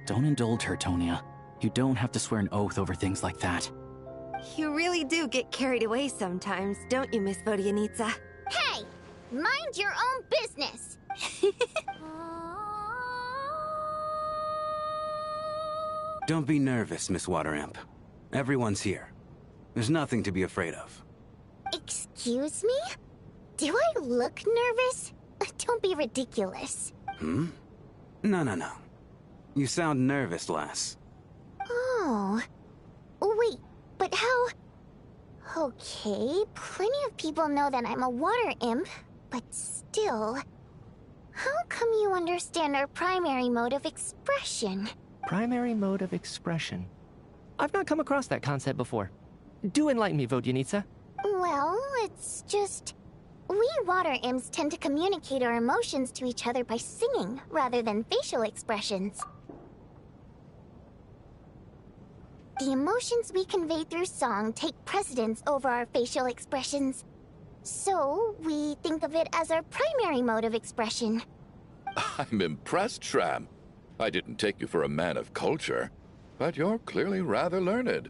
Don't indulge her, Tonya. You don't have to swear an oath over things like that. You really do get carried away sometimes, don't you, Miss Vodyanitsa? Hey! Mind your own business! Don't be nervous, Miss Water Imp. Everyone's here. There's nothing to be afraid of. Excuse me? Do I look nervous? Don't be ridiculous. Hmm? No. You sound nervous, lass. Oh. Wait, but how... Okay, plenty of people know that I'm a water imp, but still... How come you understand our primary mode of expression? Primary mode of expression. I've not come across that concept before. Do enlighten me, Vodyanitsa. Well, it's just... We water imps tend to communicate our emotions to each other by singing, rather than facial expressions. The emotions we convey through song take precedence over our facial expressions. So, we think of it as our primary mode of expression. I'm impressed, Shram. I didn't take you for a man of culture, but you're clearly rather learned.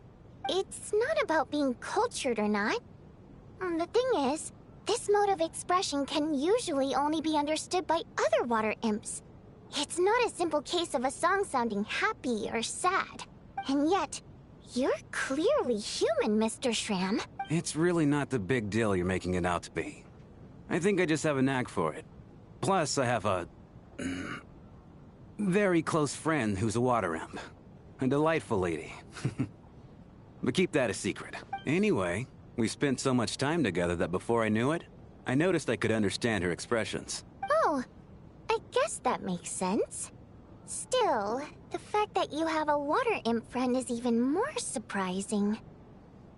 It's not about being cultured or not. The thing is, this mode of expression can usually only be understood by other water imps. It's not a simple case of a song sounding happy or sad. And yet, you're clearly human, Mr. Shram. It's really not the big deal you're making it out to be. I think I just have a knack for it. Plus, I have a... very close friend who's a water imp. A delightful lady. But keep that a secret. Anyway, we spent so much time together that before I knew it, I noticed I could understand her expressions. Oh, I guess that makes sense. Still, the fact that you have a water imp friend is even more surprising.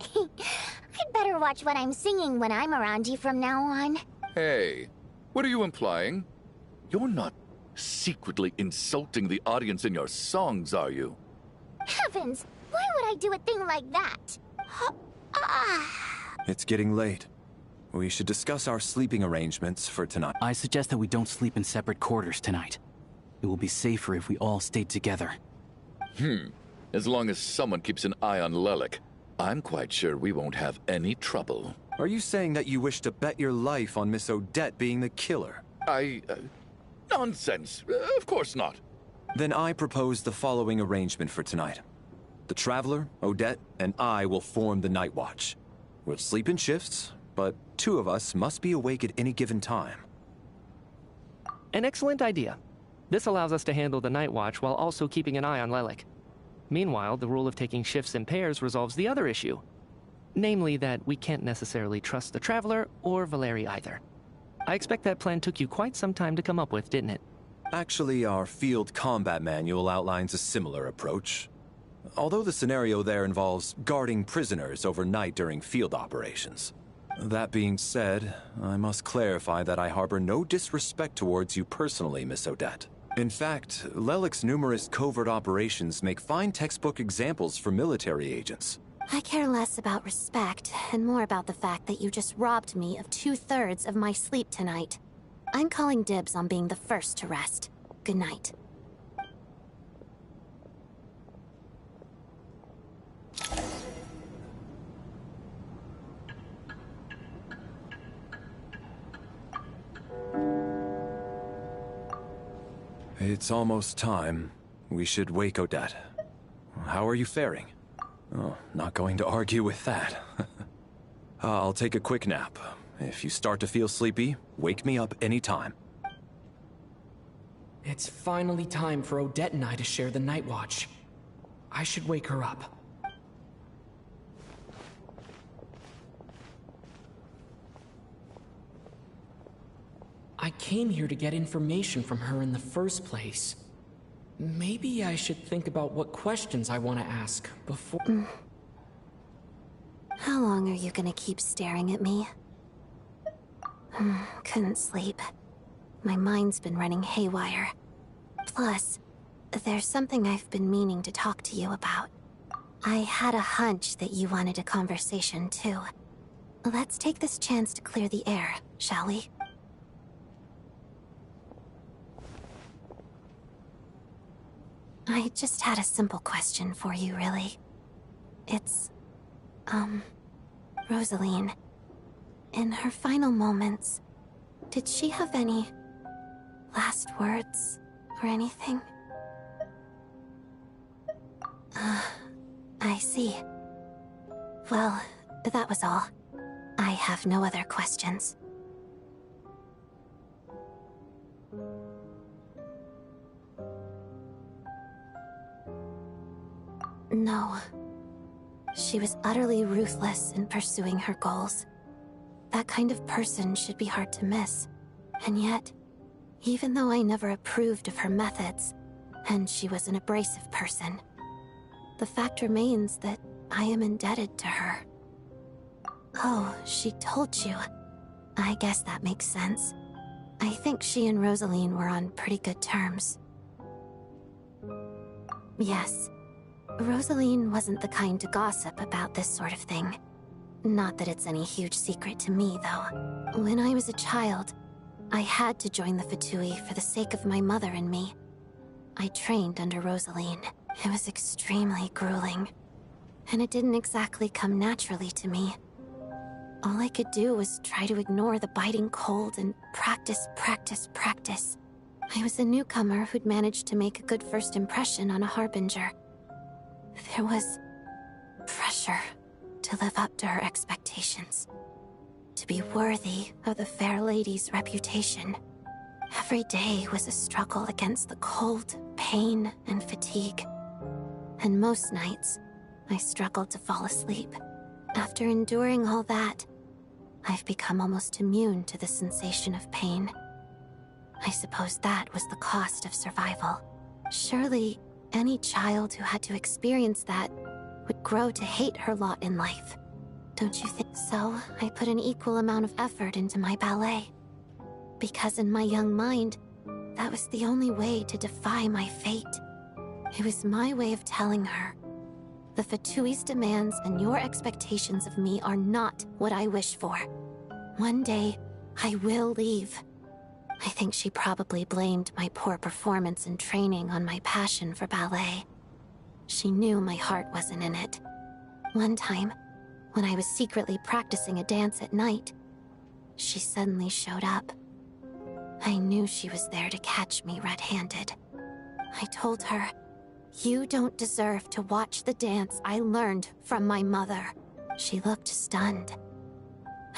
I'd better watch what I'm singing when I'm around you from now on. Hey, what are you implying? You're not secretly insulting the audience in your songs, are you? Heavens! Why would I do a thing like that? It's getting late. We should discuss our sleeping arrangements for tonight. I suggest that we don't sleep in separate quarters tonight. It will be safer if we all stayed together. As long as someone keeps an eye on Lelik, I'm quite sure we won't have any trouble. Are you saying that you wish to bet your life on Miss Odette being the killer? Nonsense. Of course not. Then I propose the following arrangement for tonight. The Traveler, Odette, and I will form the Night Watch. We'll sleep in shifts, but two of us must be awake at any given time. An excellent idea. This allows us to handle the Night Watch while also keeping an eye on Lelik. Meanwhile, the rule of taking shifts in pairs resolves the other issue. Namely that we can't necessarily trust the Traveler or Valeri either. I expect that plan took you quite some time to come up with, didn't it? Actually, our field combat manual outlines a similar approach. Although the scenario there involves guarding prisoners overnight during field operations. That being said, I must clarify that I harbor no disrespect towards you personally, Miss Odette. In fact, Lelik's numerous covert operations make fine textbook examples for military agents. I care less about respect and more about the fact that you just robbed me of 2/3 of my sleep tonight. I'm calling dibs on being the first to rest. Good night. It's almost time. We should wake Odette. How are you faring? Oh, not going to argue with that. I'll take a quick nap. If you start to feel sleepy, wake me up anytime. It's finally time for Odette and I to share the Night Watch. I should wake her up. I came here to get information from her in the first place. Maybe I should think about what questions I want to ask before... How long are you gonna keep staring at me? Couldn't sleep. My mind's been running haywire. Plus, there's something I've been meaning to talk to you about. I had a hunch that you wanted a conversation too. Let's take this chance to clear the air, shall we? I just had a simple question for you, really. It's... Rosaline. In her final moments, did she have any... last words or anything? I see. Well, that was all. I have no other questions. No. She was utterly ruthless in pursuing her goals. That kind of person should be hard to miss. And yet, even though I never approved of her methods, and she was an abrasive person, the fact remains that I am indebted to her. Oh, she told you. I guess that makes sense. I think she and Rosaline were on pretty good terms. Yes. Rosaline wasn't the kind to gossip about this sort of thing. Not that it's any huge secret to me, though. When I was a child, I had to join the Fatui for the sake of my mother and me. I trained under Rosaline. It was extremely grueling, and it didn't exactly come naturally to me. All I could do was try to ignore the biting cold and practice, practice, practice. I was a newcomer who'd managed to make a good first impression on a harbinger. There was pressure to live up to her expectations, to be worthy of the fair lady's reputation. Every day was a struggle against the cold, pain, and fatigue. And most nights, I struggled to fall asleep. After enduring all that, I've become almost immune to the sensation of pain. I suppose that was the cost of survival. Surely, any child who had to experience that would grow to hate her lot in life. Don't you think so? I put an equal amount of effort into my ballet. Because in my young mind, that was the only way to defy my fate. It was my way of telling her, the Fatui's demands and your expectations of me are not what I wish for. One day, I will leave. I think she probably blamed my poor performance in training on my passion for ballet. She knew my heart wasn't in it. One time, when I was secretly practicing a dance at night, she suddenly showed up. I knew she was there to catch me red-handed. I told her, "You don't deserve to watch the dance I learned from my mother." She looked stunned.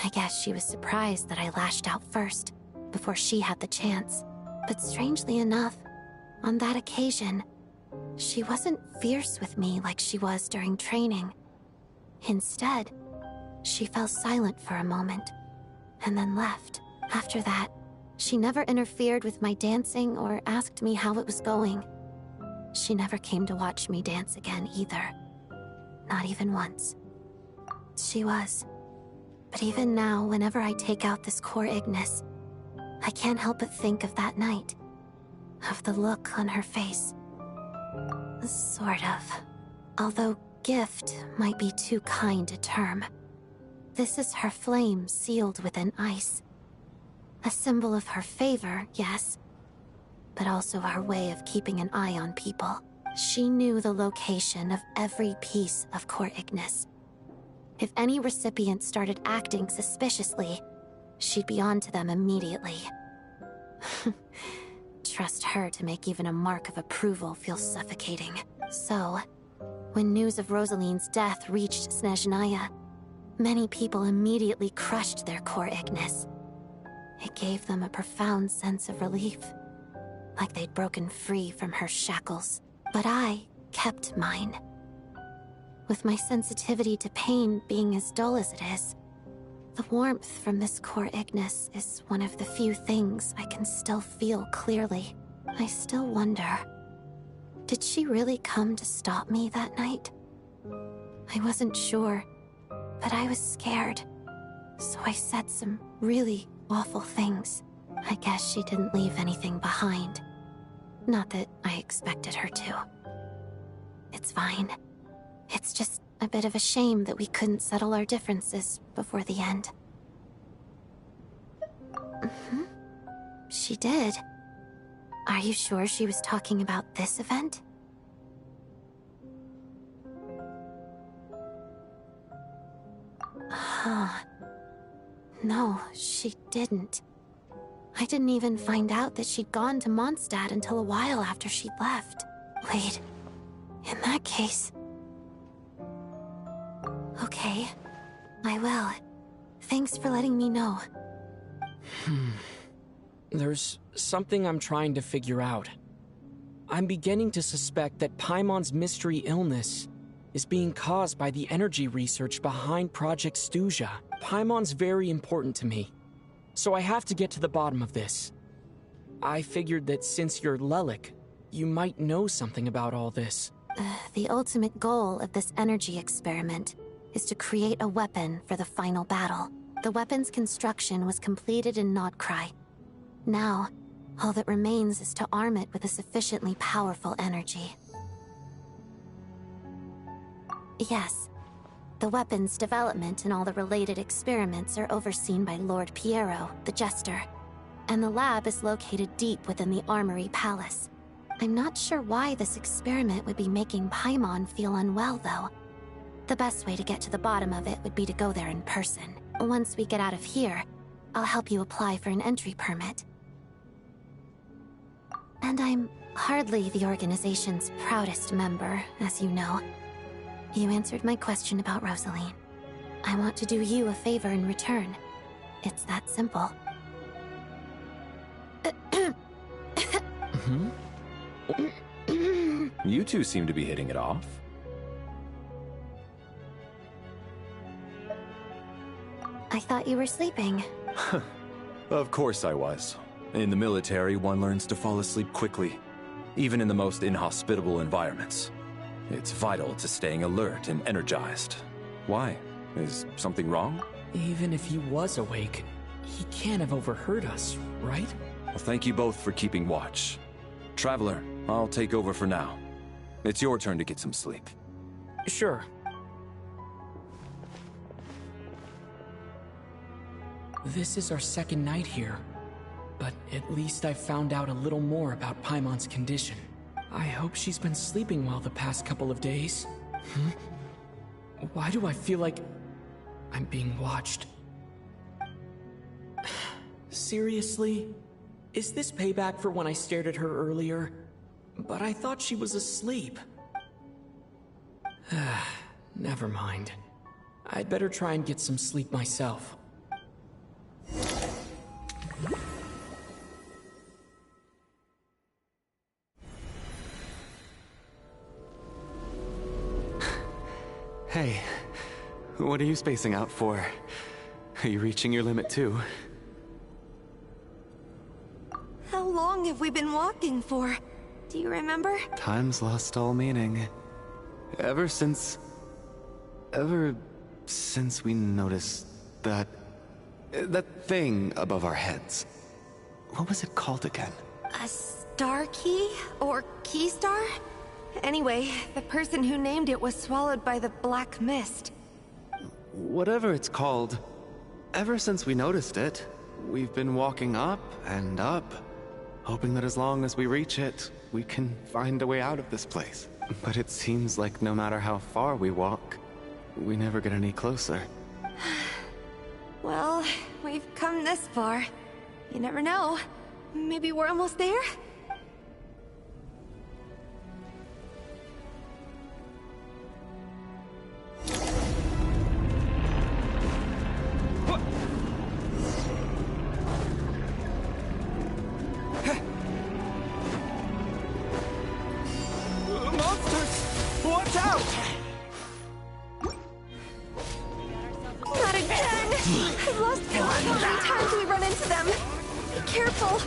I guess she was surprised that I lashed out first, before she had the chance. But strangely enough, on that occasion, she wasn't fierce with me like she was during training. Instead, she fell silent for a moment, and then left. After that, she never interfered with my dancing or asked me how it was going. She never came to watch me dance again either. Not even once. She was. But even now, whenever I take out this core Ignis, I can't help but think of that night. Of the look on her face. Sort of. Although gift might be too kind a term. This is her flame sealed within ice. A symbol of her favor, yes, but also her way of keeping an eye on people. She knew the location of every piece of core Ignis. If any recipient started acting suspiciously, she'd be on to them immediately. Trust her to make even a mark of approval feel suffocating. So, when news of Rosaline's death reached Snezhnaya, many people immediately crushed their core Ignis. It gave them a profound sense of relief, like they'd broken free from her shackles. But I kept mine. With my sensitivity to pain being as dull as it is, The warmth from this core Ignis is one of the few things I can still feel clearly. I still wonder, did she really come to stop me that night? I wasn't sure, but I was scared. So I said some really awful things. I guess she didn't leave anything behind. Not that I expected her to. It's fine. It's just a bit of a shame that we couldn't settle our differences before the end. She did. Are you sure she was talking about this event? No, she didn't. I didn't even find out that she'd gone to Mondstadt until a while after she'd left. Wait, in that case... Okay, I will. Thanks for letting me know. There's something I'm trying to figure out. I'm beginning to suspect that Paimon's mystery illness is being caused by the energy research behind Project Stuja. Paimon's very important to me, so I have to get to the bottom of this. I figured that since you're Lelik, you might know something about all this. The ultimate goal of this energy experiment is to create a weapon for the final battle. The weapon's construction was completed in Nodkrai. Now, all that remains is to arm it with a sufficiently powerful energy. Yes, the weapon's development and all the related experiments are overseen by Lord Piero, the Jester, and the lab is located deep within the Armory Palace. I'm not sure why this experiment would be making Paimon feel unwell, though. The best way to get to the bottom of it would be to go there in person. Once we get out of here, I'll help you apply for an entry permit. And I'm hardly the organization's proudest member, as you know. You answered my question about Rosaline. I want to do you a favor in return. It's that simple. You two seem to be hitting it off. I thought you were sleeping. Of course I was. In the military, one learns to fall asleep quickly, even in the most inhospitable environments. It's vital to staying alert and energized. Why? Is something wrong? Even if he was awake, he can't have overheard us, right? Well, thank you both for keeping watch. Traveler, I'll take over for now. It's your turn to get some sleep. Sure. This is our second night here, but at least I found out a little more about Paimon's condition. I hope she's been sleeping well the past couple of days. Why do I feel like I'm being watched? Seriously? Is this payback for when I stared at her earlier? But I thought she was asleep. Never mind. I'd better try and get some sleep myself. Hey, what are you spacing out for? Are you reaching your limit too? How long have we been walking for? Do you remember? Time's lost all meaning. Ever since we noticed that thing above our heads. What was it called again? A star key? Or key star? Anyway, the person who named it was swallowed by the black mist. Whatever it's called, ever since we noticed it, we've been walking up and up, hoping that as long as we reach it, we can find a way out of this place. But it seems like no matter how far we walk, we never get any closer. Well, we've come this far. You never know. Maybe we're almost there? to them! Be careful!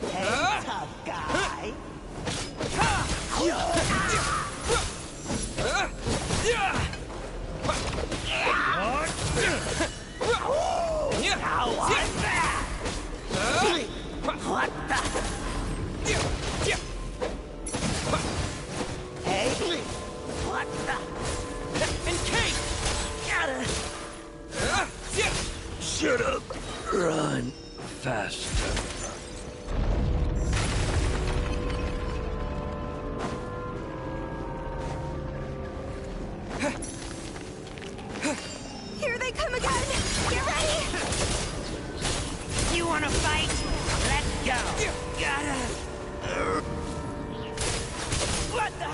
Hey, tough guy. How was that? What the? Hey, what the? Shut up. Run faster. Here they come again! Get ready! You wanna fight? Let's go. Gotta. What the?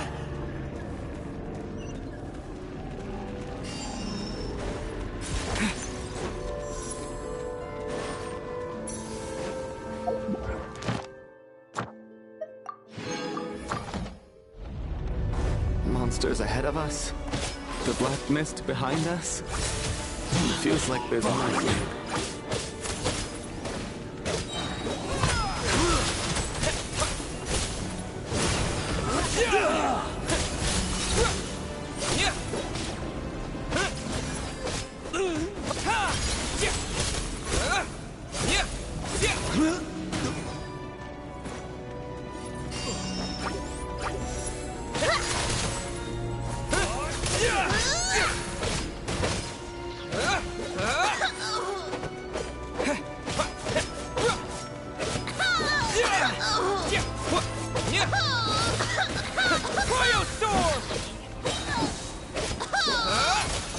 Monsters ahead of us. The black mist behind us. Feels like there's no escape.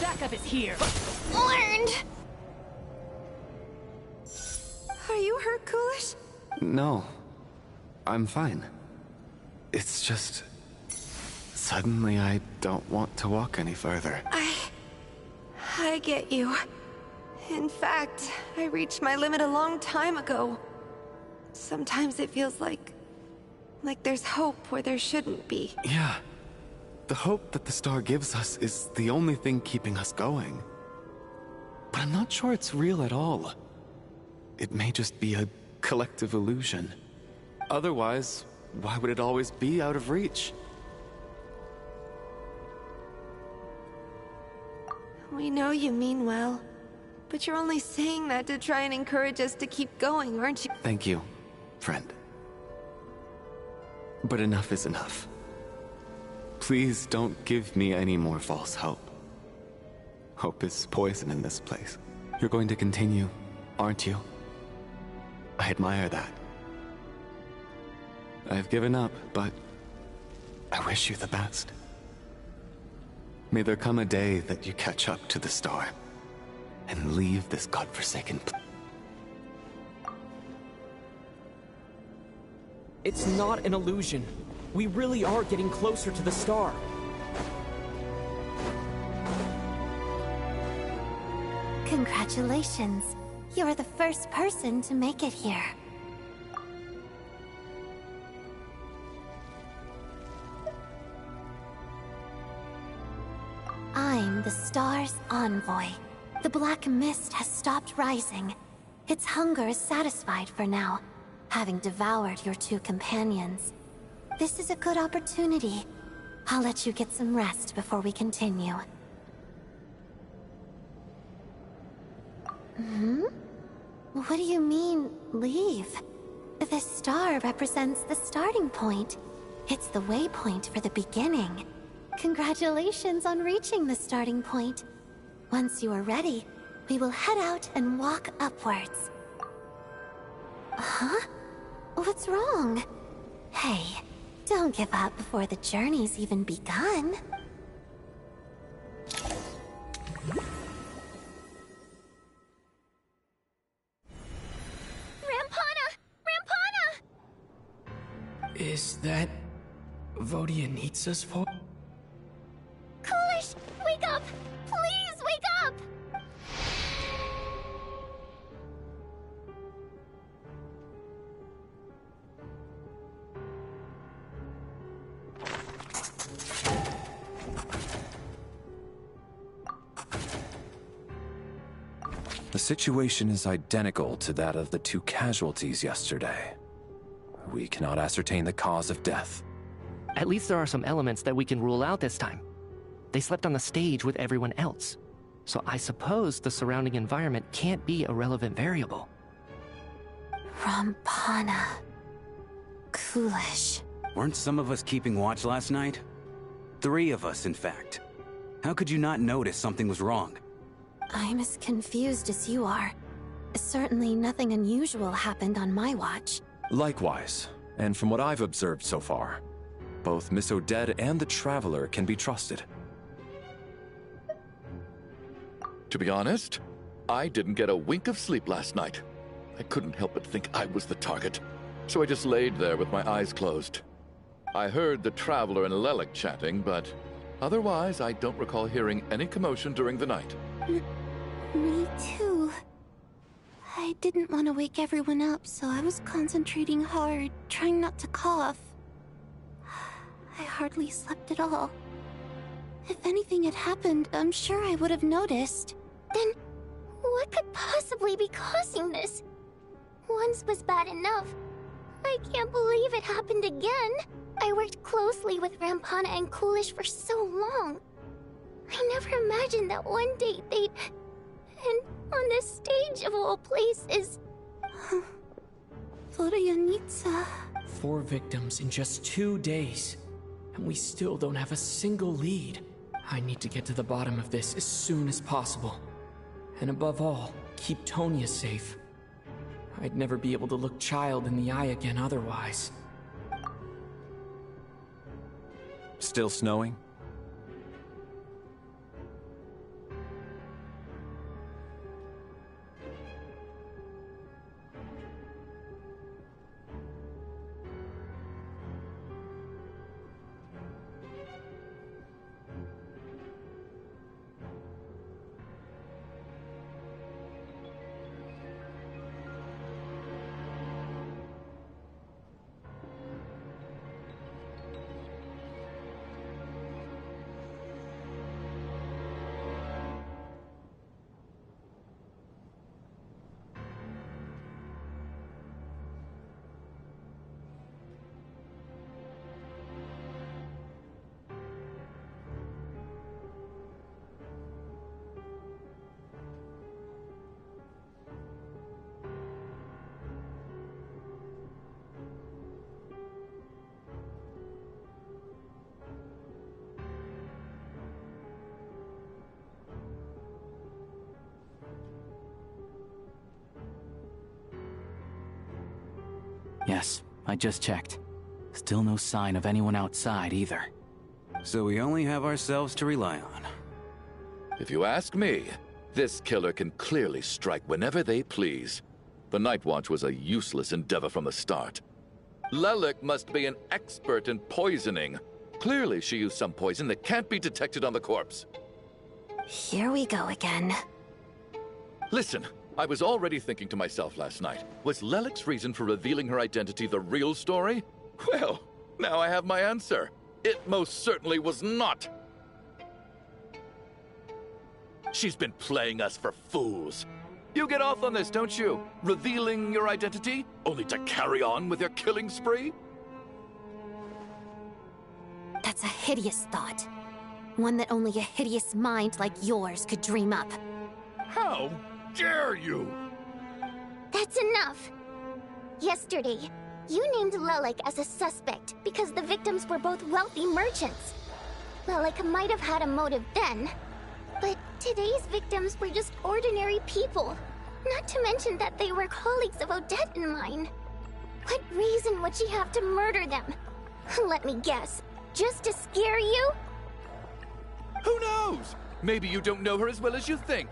Backup is here. Learned! Are you hurt, Coolish? No. I'm fine. It's just... Suddenly I don't want to walk any further. I get you. In fact, I reached my limit a long time ago. Sometimes it feels like there's hope where there shouldn't be. Yeah. The hope that the star gives us is the only thing keeping us going. But I'm not sure it's real at all. It may just be a collective illusion. Otherwise, why would it always be out of reach? We know you mean well, but you're only saying that to try and encourage us to keep going, aren't you? Thank you, friend. But enough is enough. Please don't give me any more false hope. Hope is poison in this place. You're going to continue, aren't you? I admire that. I've given up, but I wish you the best. May there come a day that you catch up to the star and leave this godforsaken place. It's not an illusion. We really are getting closer to the star. Congratulations. You're the first person to make it here. I'm the star's envoy. The black mist has stopped rising. Its hunger is satisfied for now, having devoured your two companions. This is a good opportunity. I'll let you get some rest before we continue. What do you mean, leave? The star represents the starting point. It's the waypoint for the beginning. Congratulations on reaching the starting point. Once you are ready, we will head out and walk upwards. Huh? What's wrong? Hey, don't give up before the journey's even begun. Is that Vodianitsa's voice? Coolish, wake up! Please wake up! The situation is identical to that of the 2 casualties yesterday. We cannot ascertain the cause of death. At least there are some elements that we can rule out this time. They slept on the stage with everyone else, so I suppose the surrounding environment can't be a relevant variable. Rampana. Coolish. Weren't some of us keeping watch last night? 3 of us, in fact. How could you not notice something was wrong? I'm as confused as you are. Certainly nothing unusual happened on my watch. Likewise, and from what I've observed so far, both Miss Odette and the Traveler can be trusted. To be honest, I didn't get a wink of sleep last night. I couldn't help but think I was the target, so I just laid there with my eyes closed. I heard the Traveler and Lelik chatting, but otherwise I don't recall hearing any commotion during the night. Me too. I didn't want to wake everyone up, so I was concentrating hard, trying not to cough. I hardly slept at all. If anything had happened, I'm sure I would have noticed. Then, what could possibly be causing this? Once was bad enough. I can't believe it happened again. I worked closely with Rampana and Coolish for so long. I never imagined that one day they'd... And on the stage of all places... Florianitsa... 4 victims in just 2 days. And we still don't have a single lead. I need to get to the bottom of this as soon as possible. And above all, keep Tonya safe. I'd never be able to look Child in the eye again otherwise. Still snowing? Yes, I just checked. Still no sign of anyone outside either. So we only have ourselves to rely on. If you ask me, this killer can clearly strike whenever they please. The Night Watch was a useless endeavor from the start. Lelik must be an expert in poisoning. Clearly she used some poison that can't be detected on the corpse. Here we go again. Listen, I was already thinking to myself last night, was Lelik's reason for revealing her identity the real story? Well, now I have my answer. It most certainly was not. She's been playing us for fools. You get off on this, don't you? Revealing your identity, only to carry on with your killing spree? That's a hideous thought. One that only a hideous mind like yours could dream up. How dare you? That's enough! Yesterday, you named Lelik as a suspect because the victims were both wealthy merchants. Lelik might have had a motive then, but today's victims were just ordinary people. Not to mention that they were colleagues of Odette and mine. What reason would she have to murder them? Let me guess. Just to scare you? Who knows? Maybe you don't know her as well as you think.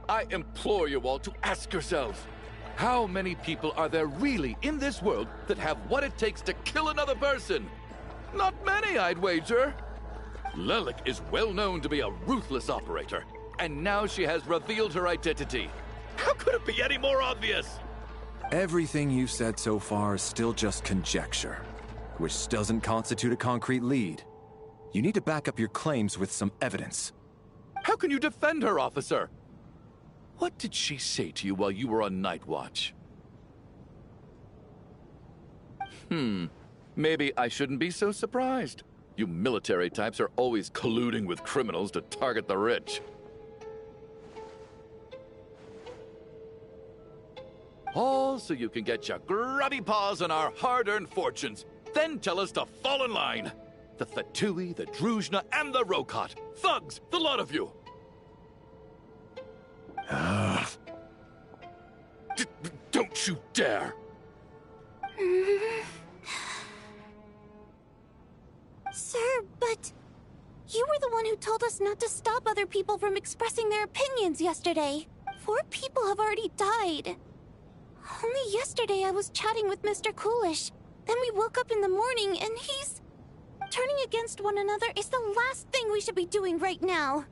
I implore you all to ask yourselves, how many people are there really in this world that have what it takes to kill another person? Not many, I'd wager. Lelik is well known to be a ruthless operator, and now she has revealed her identity. How could it be any more obvious? Everything you've said so far is still just conjecture, which doesn't constitute a concrete lead. You need to back up your claims with some evidence. How can you defend her, officer? What did she say to you while you were on night watch? Maybe I shouldn't be so surprised. You military types are always colluding with criminals to target the rich. All so you can get your grubby paws on our hard-earned fortunes. Then tell us to fall in line. The Fatui, the Druzhna, and the Rokot. Thugs, the lot of you. Don't you dare! Sir, but you were the one who told us not to stop other people from expressing their opinions yesterday. 4 people have already died. Only yesterday I was chatting with Mr. Coolish. Then we woke up in the morning and he's... Turning against one another is the last thing we should be doing right now.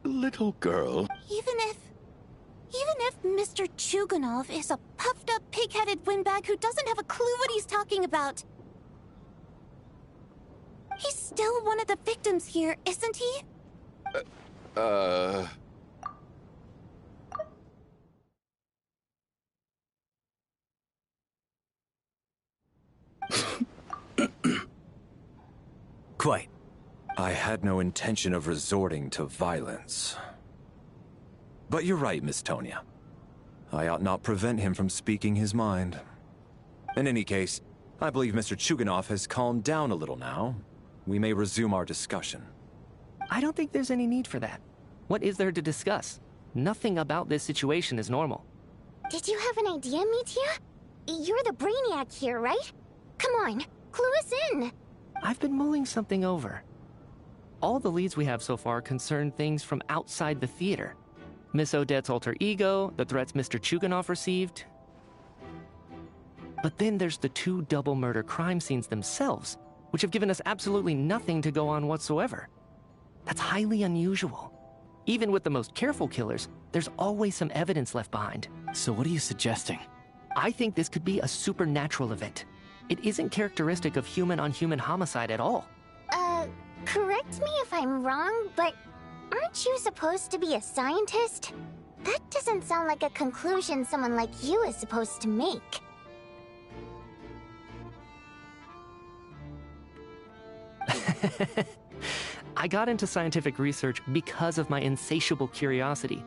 Little girl. Even if Mr. Chuganov is a puffed-up, pig-headed windbag who doesn't have a clue what he's talking about, he's still one of the victims here, isn't he? Quite. I had no intention of resorting to violence. But you're right, Miss Tonya. I ought not prevent him from speaking his mind. In any case, I believe Mr. Chuganov has calmed down a little now. We may resume our discussion. I don't think there's any need for that. What is there to discuss? Nothing about this situation is normal. Did you have an idea, Mitya? You're the brainiac here, right? Come on, clue us in. I've been mulling something over. All the leads we have so far concern things from outside the theater. Miss Odette's alter ego, the threats Mr. Chuganov received. But then there's the 2 double murder crime scenes themselves, which have given us absolutely nothing to go on whatsoever. That's highly unusual. Even with the most careful killers, there's always some evidence left behind. So what are you suggesting? I think this could be a supernatural event. It isn't characteristic of human-on-human homicide at all. Correct me if I'm wrong, but aren't you supposed to be a scientist? That doesn't sound like a conclusion someone like you is supposed to make. I got into scientific research because of my insatiable curiosity.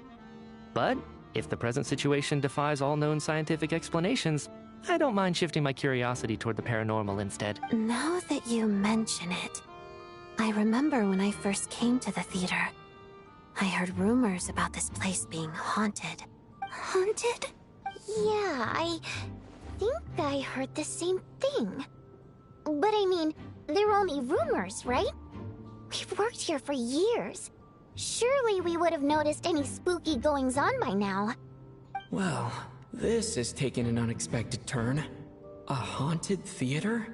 But if the present situation defies all known scientific explanations, I don't mind shifting my curiosity toward the paranormal instead. Now that you mention it, I remember when I first came to the theater, I heard rumors about this place being haunted. Haunted? Yeah, I think I heard the same thing. But I mean, they're only rumors, right? We've worked here for years. Surely we would have noticed any spooky goings-on by now. Well, this has taken an unexpected turn. A haunted theater?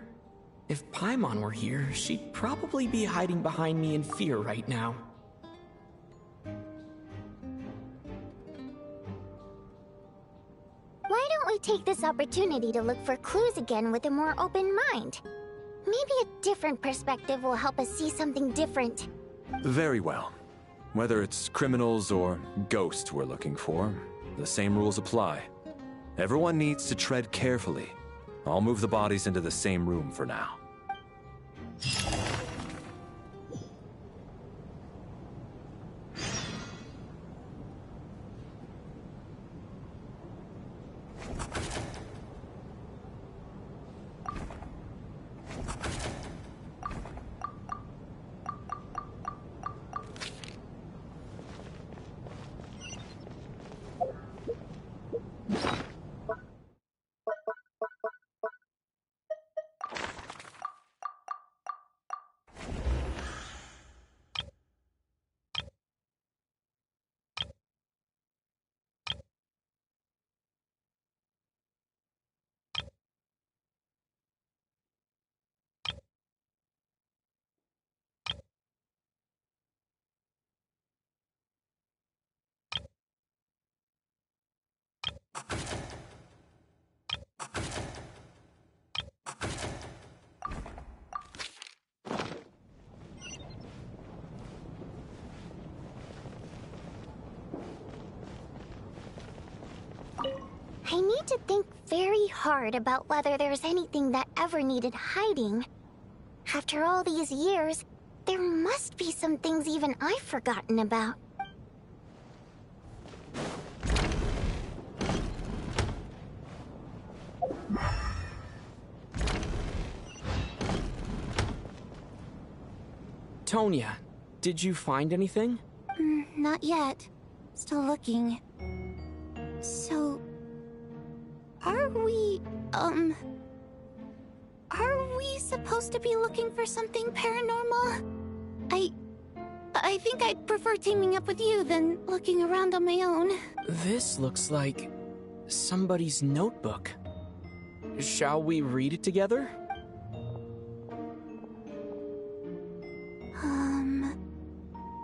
If Paimon were here, she'd probably be hiding behind me in fear right now. Why don't we take this opportunity to look for clues again with a more open mind? Maybe a different perspective will help us see something different. Very well. Whether it's criminals or ghosts we're looking for, the same rules apply. Everyone needs to tread carefully. I'll move the bodies into the same room for now. I need to think very hard about whether there's anything that ever needed hiding. After all these years, there must be some things even I've forgotten about. Tonya, did you find anything? Not yet. Still looking. So... Are we supposed to be looking for something paranormal? I think I'd prefer teaming up with you than looking around on my own. This looks like somebody's notebook. Shall we read it together?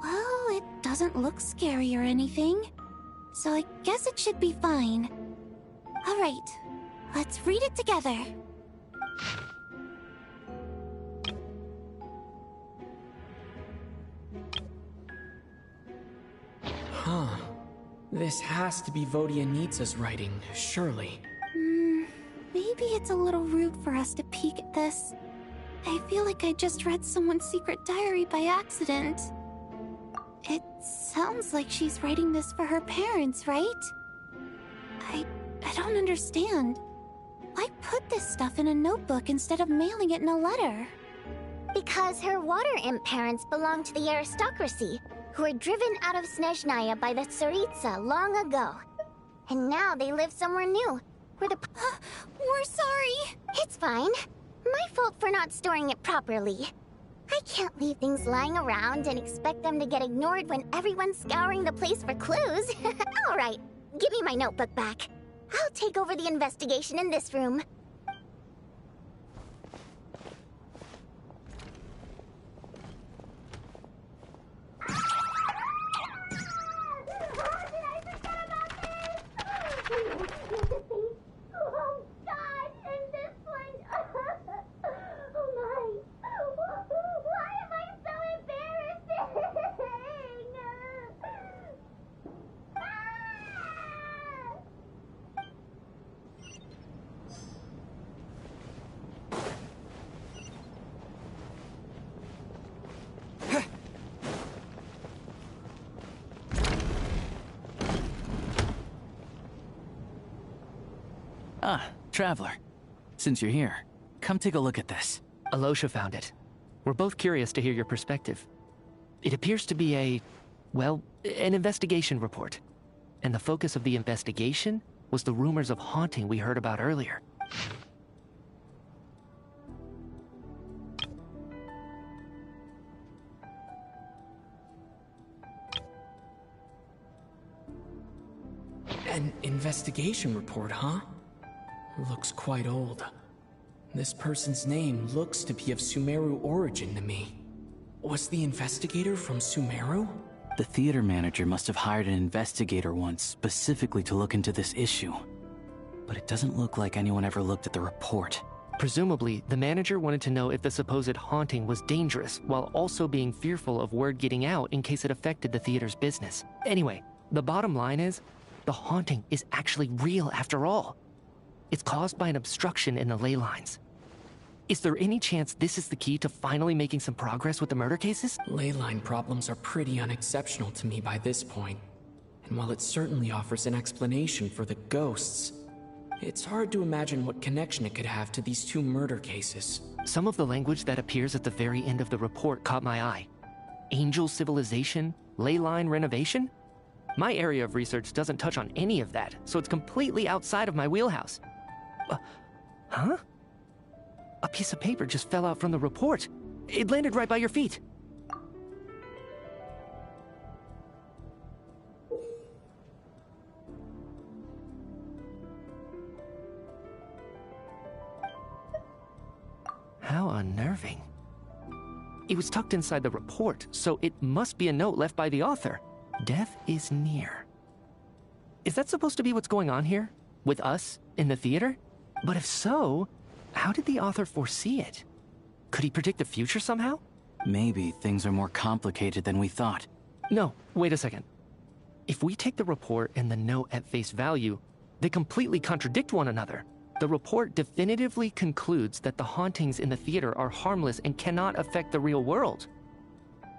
Well, it doesn't look scary or anything, so I guess it should be fine. All right, let's read it together. Huh. This has to be Vodyanitsa's writing, surely. Maybe it's a little rude for us to peek at this. I feel like I just read someone's secret diary by accident. It sounds like she's writing this for her parents, right? I don't understand. Why put this stuff in a notebook instead of mailing it in a letter? Because her water imp parents belonged to the aristocracy, who were driven out of Snezhnaya by the Tsaritsa long ago. And now they live somewhere new, where the... We're sorry! It's fine. My fault for not storing it properly. I can't leave things lying around and expect them to get ignored when everyone's scouring the place for clues. All right, give me my notebook back. I'll take over the investigation in this room. Ah, Traveler. Since you're here, come take a look at this. Alosha found it. We're both curious to hear your perspective. It appears to be an investigation report. And the focus of the investigation was the rumors of haunting we heard about earlier. An investigation report, huh? Looks quite old. This person's name looks to be of Sumeru origin to me. Was the investigator from Sumeru? The theater manager must have hired an investigator once specifically to look into this issue. But it doesn't look like anyone ever looked at the report. Presumably, the manager wanted to know if the supposed haunting was dangerous, while also being fearful of word getting out in case it affected the theater's business. Anyway, the bottom line is, the haunting is actually real after all. It's caused by an obstruction in the ley lines. Is there any chance this is the key to finally making some progress with the murder cases? Ley line problems are pretty unexceptional to me by this point. And while it certainly offers an explanation for the ghosts, it's hard to imagine what connection it could have to these two murder cases. Some of the language that appears at the very end of the report caught my eye. Angel civilization, ley line renovation? My area of research doesn't touch on any of that, so it's completely outside of my wheelhouse. Huh? A piece of paper just fell out from the report. It landed right by your feet. How unnerving. It was tucked inside the report, so it must be a note left by the author. Death is near. Is that supposed to be what's going on here? With us, in the theater? But if so, how did the author foresee it? Could he predict the future somehow? Maybe things are more complicated than we thought. No, wait a second. If we take the report and the note at face value, They completely contradict one another. The report definitively concludes that the hauntings in the theater are harmless and cannot affect the real world.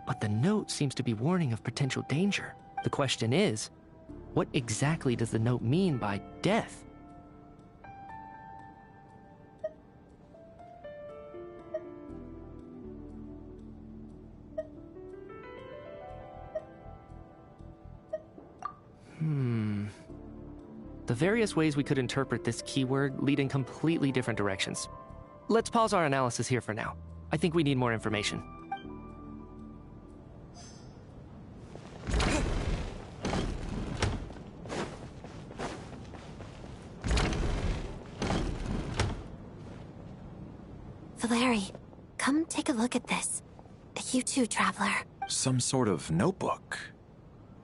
But the note seems to be warning of potential danger. The question is, what exactly does the note mean by death? The various ways we could interpret this keyword lead in completely different directions. Let's pause our analysis here for now. I think we need more information. Valeri, come take a look at this. You too, Traveler. Some sort of notebook.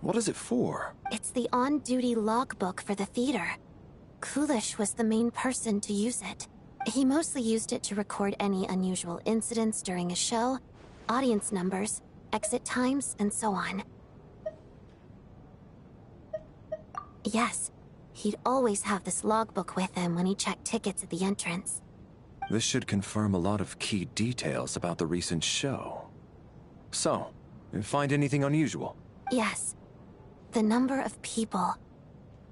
What is it for? It's the on-duty logbook for the theater. Kulish was the main person to use it. He mostly used it to record any unusual incidents during a show, audience numbers, exit times, and so on. Yes, he'd always have this logbook with him when he checked tickets at the entrance. This should confirm a lot of key details about the recent show. So, you find anything unusual? Yes. The number of people.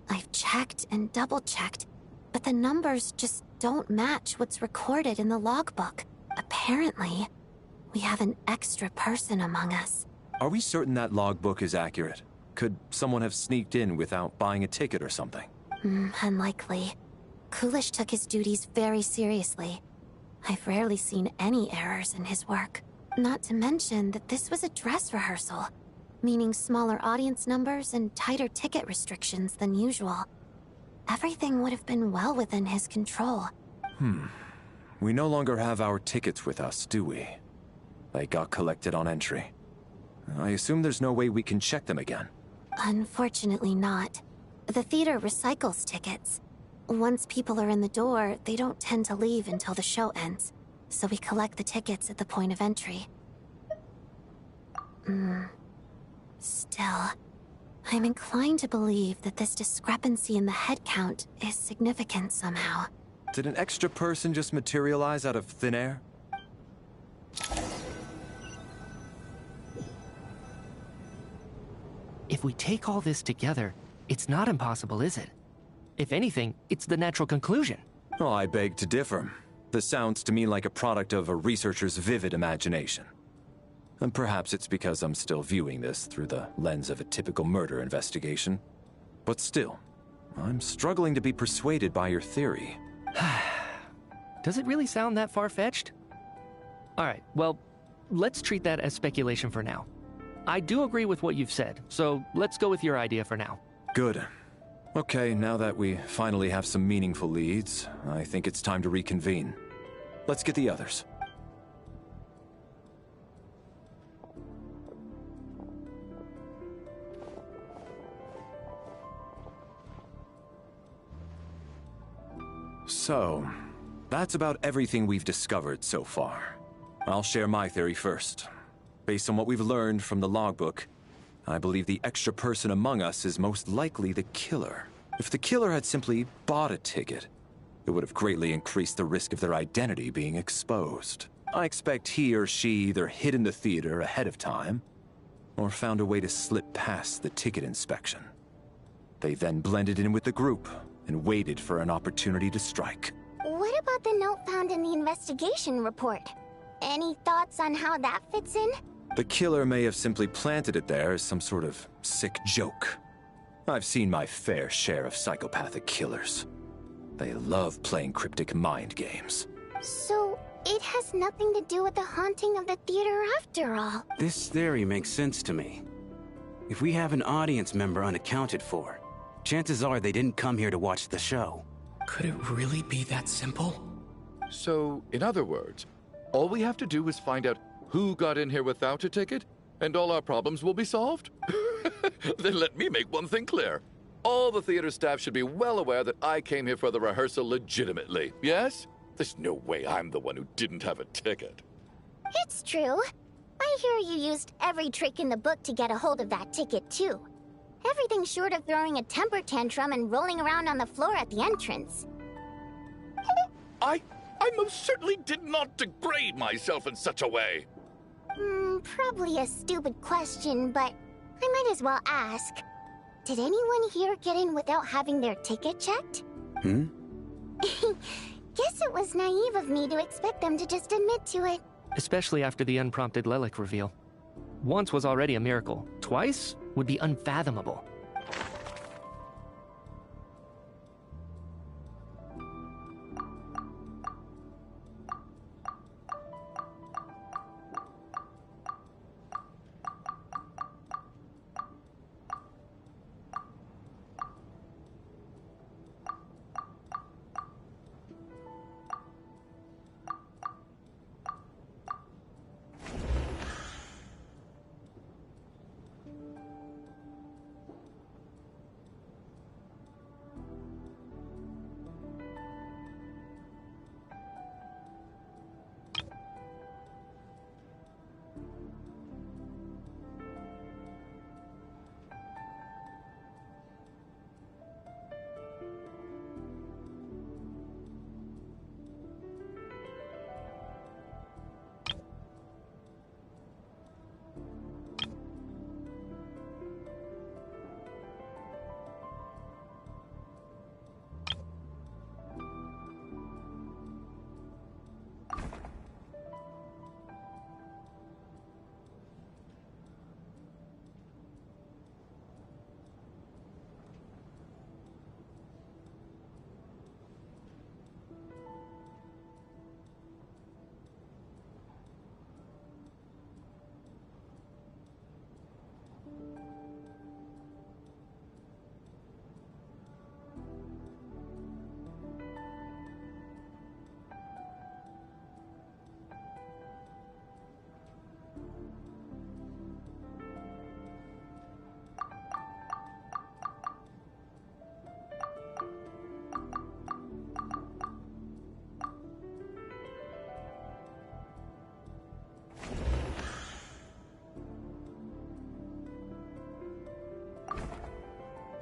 I've checked and double-checked, but the numbers just don't match what's recorded in the logbook. Apparently, we have an extra person among us. Are we certain that logbook is accurate? Could someone have sneaked in without buying a ticket or something? Unlikely. Kulish took his duties very seriously. I've rarely seen any errors in his work. Not to mention that this was a dress rehearsal, meaning smaller audience numbers and tighter ticket restrictions than usual. Everything would have been well within his control. We no longer have our tickets with us, do we? They got collected on entry. I assume there's no way we can check them again. Unfortunately not. The theater recycles tickets. Once people are in the door, they don't tend to leave until the show ends, so we collect the tickets at the point of entry. Still, I'm inclined to believe that this discrepancy in the head count is significant somehow. Did an extra person just materialize out of thin air? If we take all this together, it's not impossible, is it? If anything, it's the natural conclusion. Oh, I beg to differ. This sounds to me like a product of a researcher's vivid imagination. And perhaps it's because I'm still viewing this through the lens of a typical murder investigation. But still, I'm struggling to be persuaded by your theory. Does it really sound that far-fetched? Alright, well, let's treat that as speculation for now. I do agree with what you've said, so let's go with your idea for now. Good. Okay, now that we finally have some meaningful leads, I think it's time to reconvene. Let's get the others. So, that's about everything we've discovered so far. I'll share my theory first. Based on what we've learned from the logbook, I believe the extra person among us is most likely the killer. If the killer had simply bought a ticket, it would have greatly increased the risk of their identity being exposed. I expect he or she either hid in the theater ahead of time, or found a way to slip past the ticket inspection. They then blended in with the group and waited for an opportunity to strike. What about the note found in the investigation report? Any thoughts on how that fits in? The killer may have simply planted it there as some sort of sick joke. I've seen my fair share of psychopathic killers. They love playing cryptic mind games. So, it has nothing to do with the haunting of the theater after all. This theory makes sense to me. If we have an audience member unaccounted for, chances are they didn't come here to watch the show. Could it really be that simple? So, in other words, all we have to do is find out who got in here without a ticket, and all our problems will be solved? Then let me make one thing clear. All the theater staff should be well aware that I came here for the rehearsal legitimately, yes? There's no way I'm the one who didn't have a ticket. It's true. I hear you used every trick in the book to get a hold of that ticket, too. Everything short of throwing a temper tantrum and rolling around on the floor at the entrance. I most certainly did not degrade myself in such a way. Probably a stupid question, but I might as well ask. Did anyone here get in without having their ticket checked? Guess it was naive of me to expect them to just admit to it. Especially after the unprompted Lelic reveal. Once was already a miracle. Twice would be unfathomable.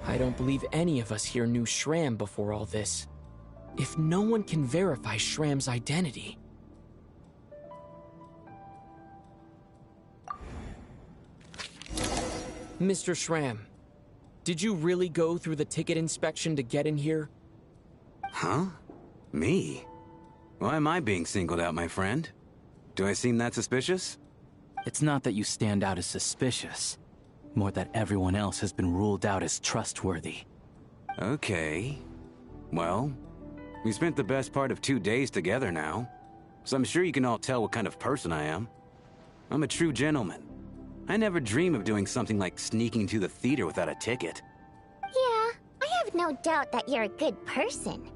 I don't believe any of us here knew Shram before all this. If no one can verify Shram's identity... Mr. Shram, did you really go through the ticket inspection to get in here? Huh? Me? Why am I being singled out, my friend? Do I seem that suspicious? It's not that you stand out as suspicious. More that everyone else has been ruled out as trustworthy. Okay. Well, we spent the best part of 2 days together now, so I'm sure you can all tell what kind of person I am. I'm a true gentleman. I never dream of doing something like sneaking to the theater without a ticket. Yeah, I have no doubt that you're a good person.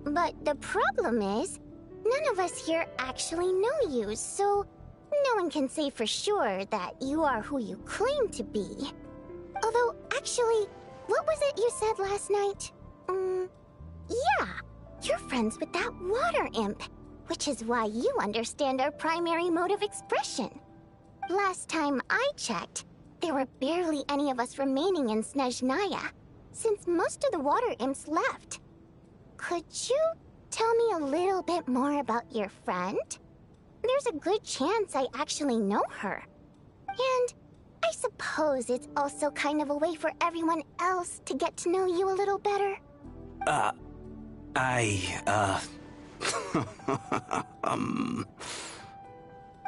But the problem is, none of us here actually know you, so no one can say for sure that you are who you claim to be. Although, actually, what was it you said last night? Yeah, you're friends with that water imp, which is why you understand our primary mode of expression. Last time I checked, there were barely any of us remaining in Snezhnaya, since most of the water imps left. Could you tell me a little bit more about your friend? There's a good chance I actually know her. And I suppose it's also kind of a way for everyone else to get to know you a little better.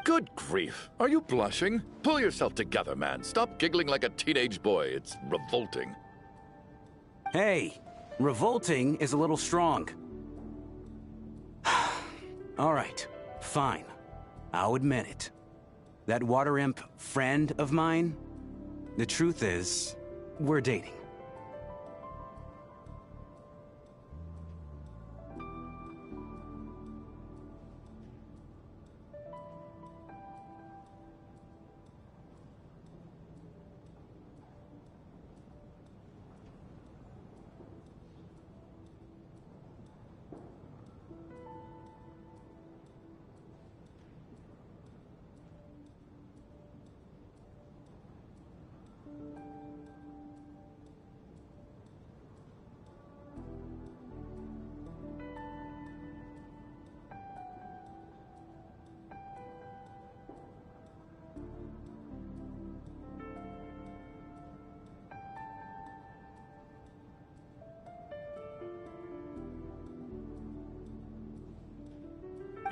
Good grief. Are you blushing? Pull yourself together, man. Stop giggling like a teenage boy. It's revolting. Hey, revolting is a little strong. All right, fine. I'll admit it. That water imp friend of mine, the truth is, we're dating.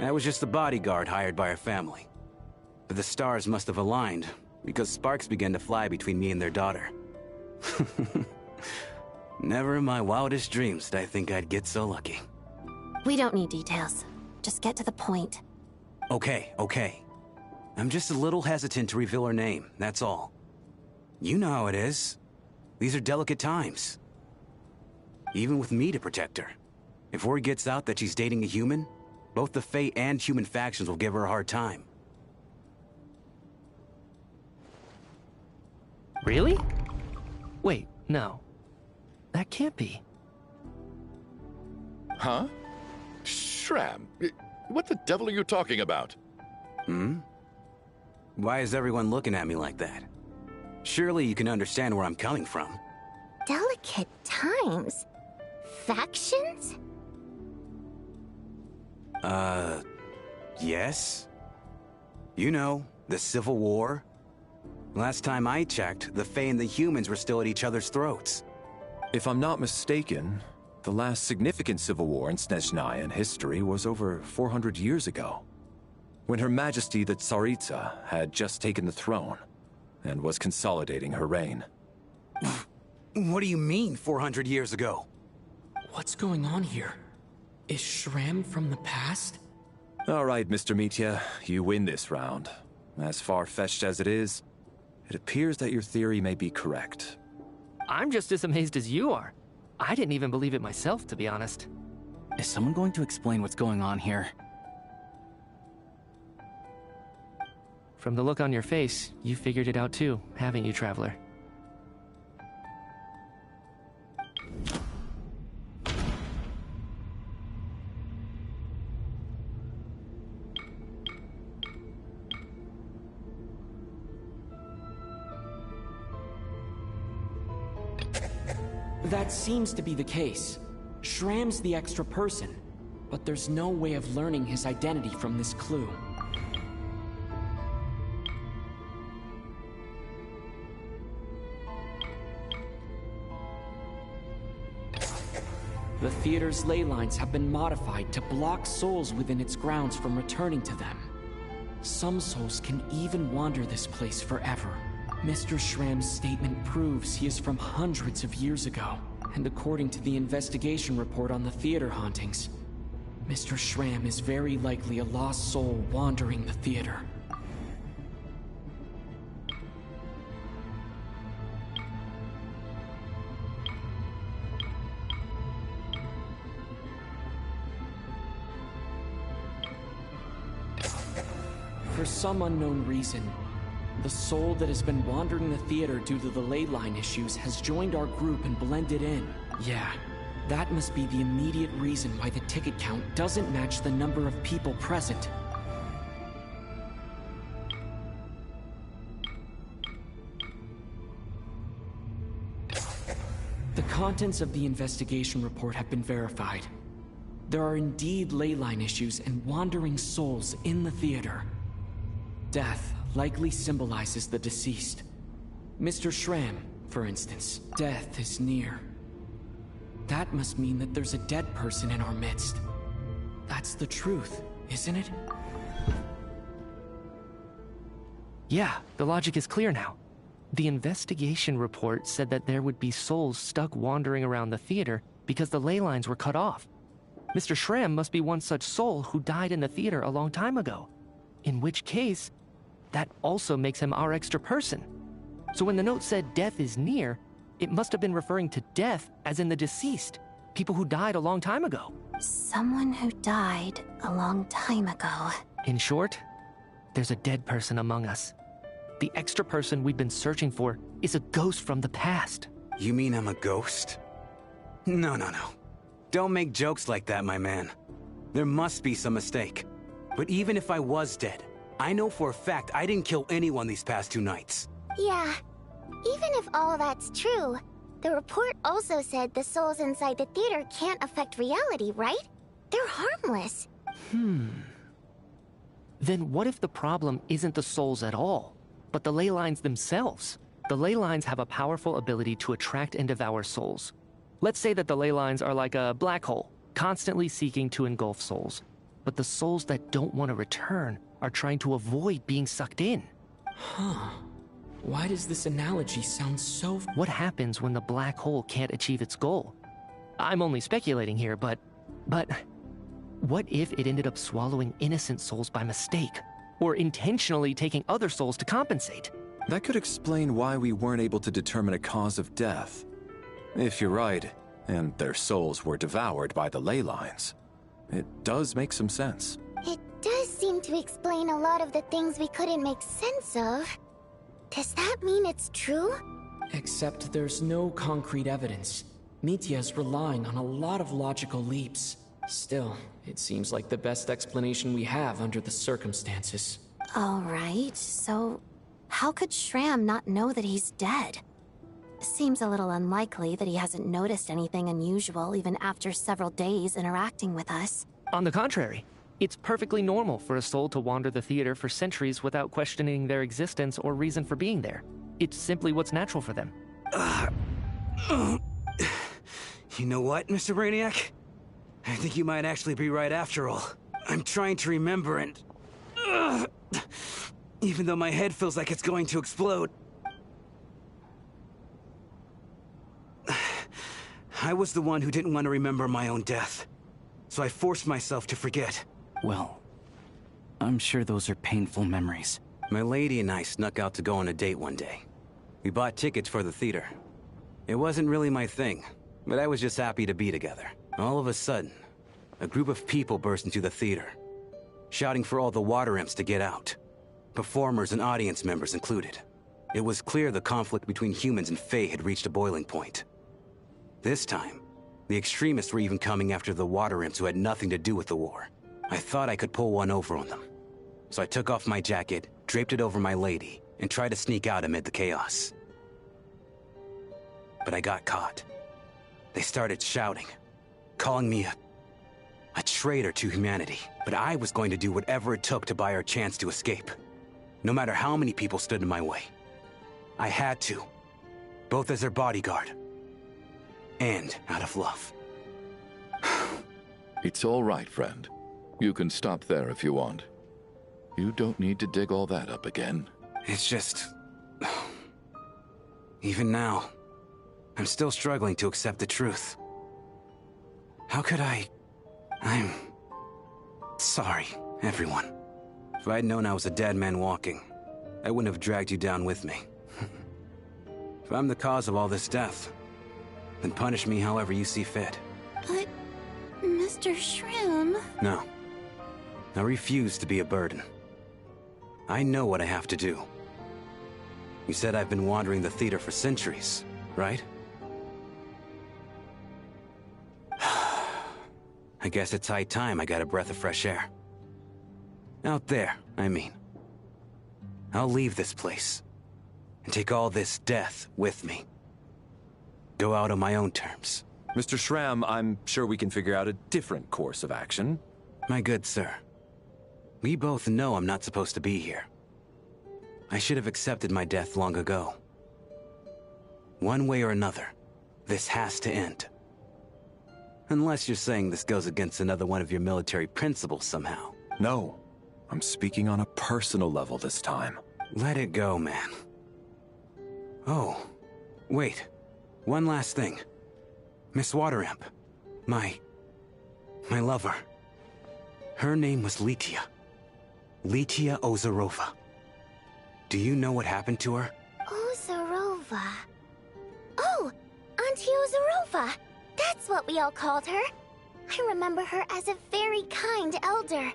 That was just a bodyguard hired by our family. But the stars must have aligned, because sparks began to fly between me and their daughter. Never in my wildest dreams did I think I'd get so lucky. We don't need details. Just get to the point. Okay. I'm just a little hesitant to reveal her name, that's all. You know how it is. These are delicate times. Even with me to protect her. If word gets out that she's dating a human, both the Fae and human factions will give her a hard time. Really? Wait, no. That can't be. Huh? Shram, what the devil are you talking about? Why is everyone looking at me like that? Surely you can understand where I'm coming from. Delicate times? Factions? Yes? You know, the Civil War? Last time I checked, the Fae and the humans were still at each other's throats. If I'm not mistaken, the last significant civil war in Snezhnayan history was over 400 years ago, when Her Majesty the Tsaritsa had just taken the throne and was consolidating her reign. What do you mean, 400 years ago? What's going on here? Is Shram from the past? All right, Mr. Mitya, you win this round. As far-fetched as it is, it appears that your theory may be correct. I'm just as amazed as you are. I didn't even believe it myself, to be honest. Is someone going to explain what's going on here? From the look on your face, you figured it out too, haven't you, Traveler? That seems to be the case. Shram's the extra person, but there's no way of learning his identity from this clue. The theater's ley lines have been modified to block souls within its grounds from returning to them. Some souls can even wander this place forever. Mr. Shram's statement proves he is from hundreds of years ago, and according to the investigation report on the theater hauntings, Mr. Shram is very likely a lost soul wandering the theater. For some unknown reason, the soul that has been wandering the theater due to the ley line issues has joined our group and blended in. Yeah, that must be the immediate reason why the ticket count doesn't match the number of people present. The contents of the investigation report have been verified. There are indeed ley line issues and wandering souls in the theater. Death likely symbolizes the deceased. Mr. Shram, for instance, death is near. That must mean that there's a dead person in our midst. That's the truth, isn't it? Yeah, the logic is clear now. The investigation report said that there would be souls stuck wandering around the theater because the ley lines were cut off. Mr. Shram must be one such soul who died in the theater a long time ago. In which case, that also makes him our extra person. So when the note said death is near, it must have been referring to death as in the deceased, people who died a long time ago. Someone who died a long time ago. In short, there's a dead person among us. The extra person we've been searching for is a ghost from the past. You mean I'm a ghost? No. Don't make jokes like that, my man. There must be some mistake. But even if I was dead, I know for a fact I didn't kill anyone these past 2 nights. Yeah. Even if all that's true, the report also said the souls inside the theater can't affect reality, right? They're harmless. Then what if the problem isn't the souls at all, but the ley lines themselves? The ley lines have a powerful ability to attract and devour souls. Let's say that the ley lines are like a black hole, constantly seeking to engulf souls. but the souls that don't want to return are trying to avoid being sucked in. Huh. Why does this analogy sound so... What happens when the black hole can't achieve its goal? I'm only speculating here, but what if it ended up swallowing innocent souls by mistake? Or intentionally taking other souls to compensate? That could explain why we weren't able to determine a cause of death. If you're right, and their souls were devoured by the ley lines, it does make some sense. It does seem to explain a lot of the things we couldn't make sense of. Does that mean it's true? Except there's no concrete evidence. Mitya's relying on a lot of logical leaps. Still, it seems like the best explanation we have under the circumstances. Alright, so how could Shram not know that he's dead? Seems a little unlikely that he hasn't noticed anything unusual even after several days interacting with us. On the contrary, it's perfectly normal for a soul to wander the theater for centuries without questioning their existence or reason for being there. It's simply what's natural for them. You know what, Mr. Brainiac? I think you might actually be right after all. I'm trying to remember and... even though my head feels like it's going to explode. I was the one who didn't want to remember my own death. So I forced myself to forget. Well, I'm sure those are painful memories. My lady and I snuck out to go on a date one day. We bought tickets for the theater. It wasn't really my thing, but I was just happy to be together. All of a sudden, a group of people burst into the theater, shouting for all the water imps to get out. Performers and audience members included. It was clear the conflict between humans and Fae had reached a boiling point. This time, the extremists were even coming after the water imps who had nothing to do with the war. I thought I could pull one over on them. So I took off my jacket, draped it over my lady, and tried to sneak out amid the chaos. But I got caught. They started shouting, calling me a traitor to humanity. But I was going to do whatever it took to buy our chance to escape. No matter how many people stood in my way. I had to. Both as their bodyguard. And out of love. It's all right, friend. You can stop there if you want. You don't need to dig all that up again. It's just... even now, I'm still struggling to accept the truth. How could I'm... sorry, everyone. If I'd known I was a dead man walking, I wouldn't have dragged you down with me. If I'm the cause of all this death, then punish me however you see fit. But, Mr. Shrim... No. I refuse to be a burden. I know what I have to do. You said I've been wandering the theater for centuries, right? I guess it's high time I got a breath of fresh air. Out there, I mean. I'll leave this place, and take all this death with me. Go out on my own terms. Mr. Shram, I'm sure we can figure out a different course of action. My good sir, we both know I'm not supposed to be here. I should have accepted my death long ago. One way or another, this has to end. Unless you're saying this goes against another one of your military principles somehow. No, I'm speaking on a personal level this time. Let it go, man. Oh, wait. One last thing. Miss Water Imp. My lover. Her name was Litia. Litia Ozarova. Do you know what happened to her? Ozarova. Oh, Auntie Ozarova. That's what we all called her. I remember her as a very kind elder.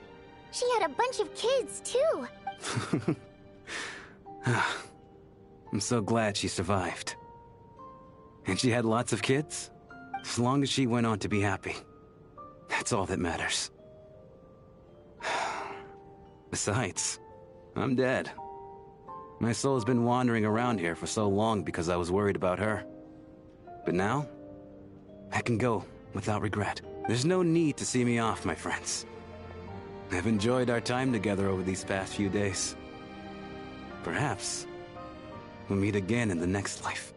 She had a bunch of kids, too. I'm so glad she survived. And she had lots of kids? As long as she went on to be happy. That's all that matters. Besides, I'm dead. My soul's been wandering around here for so long because I was worried about her. But now, I can go without regret. There's no need to see me off, my friends. I've enjoyed our time together over these past few days. Perhaps we'll meet again in the next life.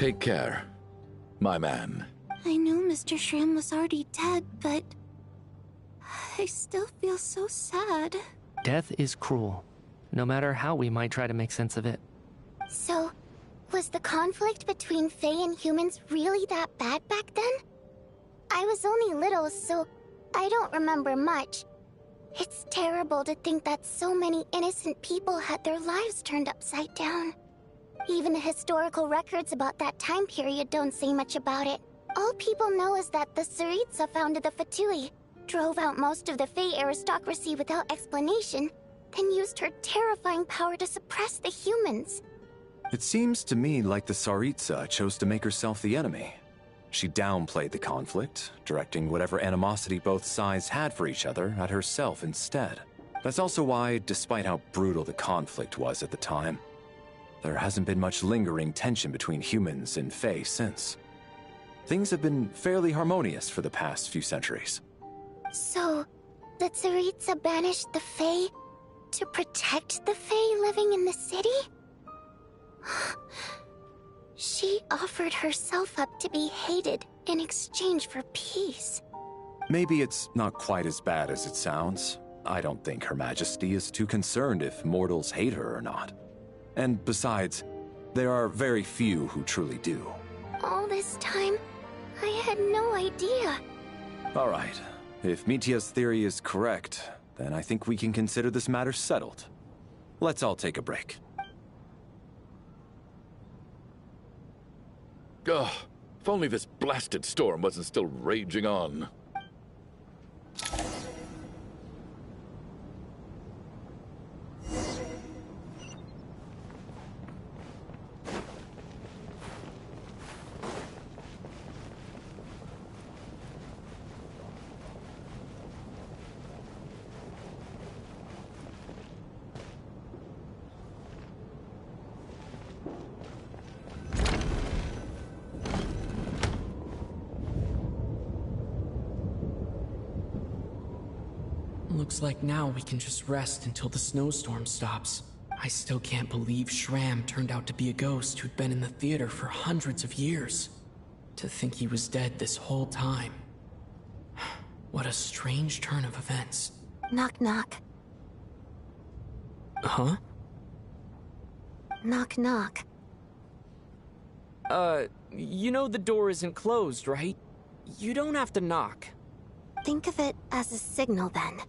Take care, my man. I knew Mr. Shram was already dead, but I still feel so sad. Death is cruel, no matter how we might try to make sense of it. So, was the conflict between Fae and humans really that bad back then? I was only little, so I don't remember much. It's terrible to think that so many innocent people had their lives turned upside down. Even the historical records about that time period don't say much about it. All people know is that the Tsaritsa founded the Fatui, drove out most of the Fae aristocracy without explanation, then used her terrifying power to suppress the humans. It seems to me like the Tsaritsa chose to make herself the enemy. She downplayed the conflict, directing whatever animosity both sides had for each other at herself instead. That's also why, despite how brutal the conflict was at the time, there hasn't been much lingering tension between humans and Fae since. Things have been fairly harmonious for the past few centuries. So, the Tsaritsa banished the Fae to protect the Fae living in the city? She offered herself up to be hated in exchange for peace. Maybe it's not quite as bad as it sounds. I don't think Her Majesty is too concerned if mortals hate her or not. And besides, there are very few who truly do. All this time, I had no idea. All right. If Mitia's theory is correct, then I think we can consider this matter settled. Let's all take a break. Ugh, if only this blasted storm wasn't still raging on. Looks like now we can just rest until the snowstorm stops. I still can't believe Shram turned out to be a ghost who'd been in the theater for hundreds of years. To think he was dead this whole time. What a strange turn of events. Knock knock. Huh? Knock knock. You know the door isn't closed, right? You don't have to knock. Think of it as a signal then.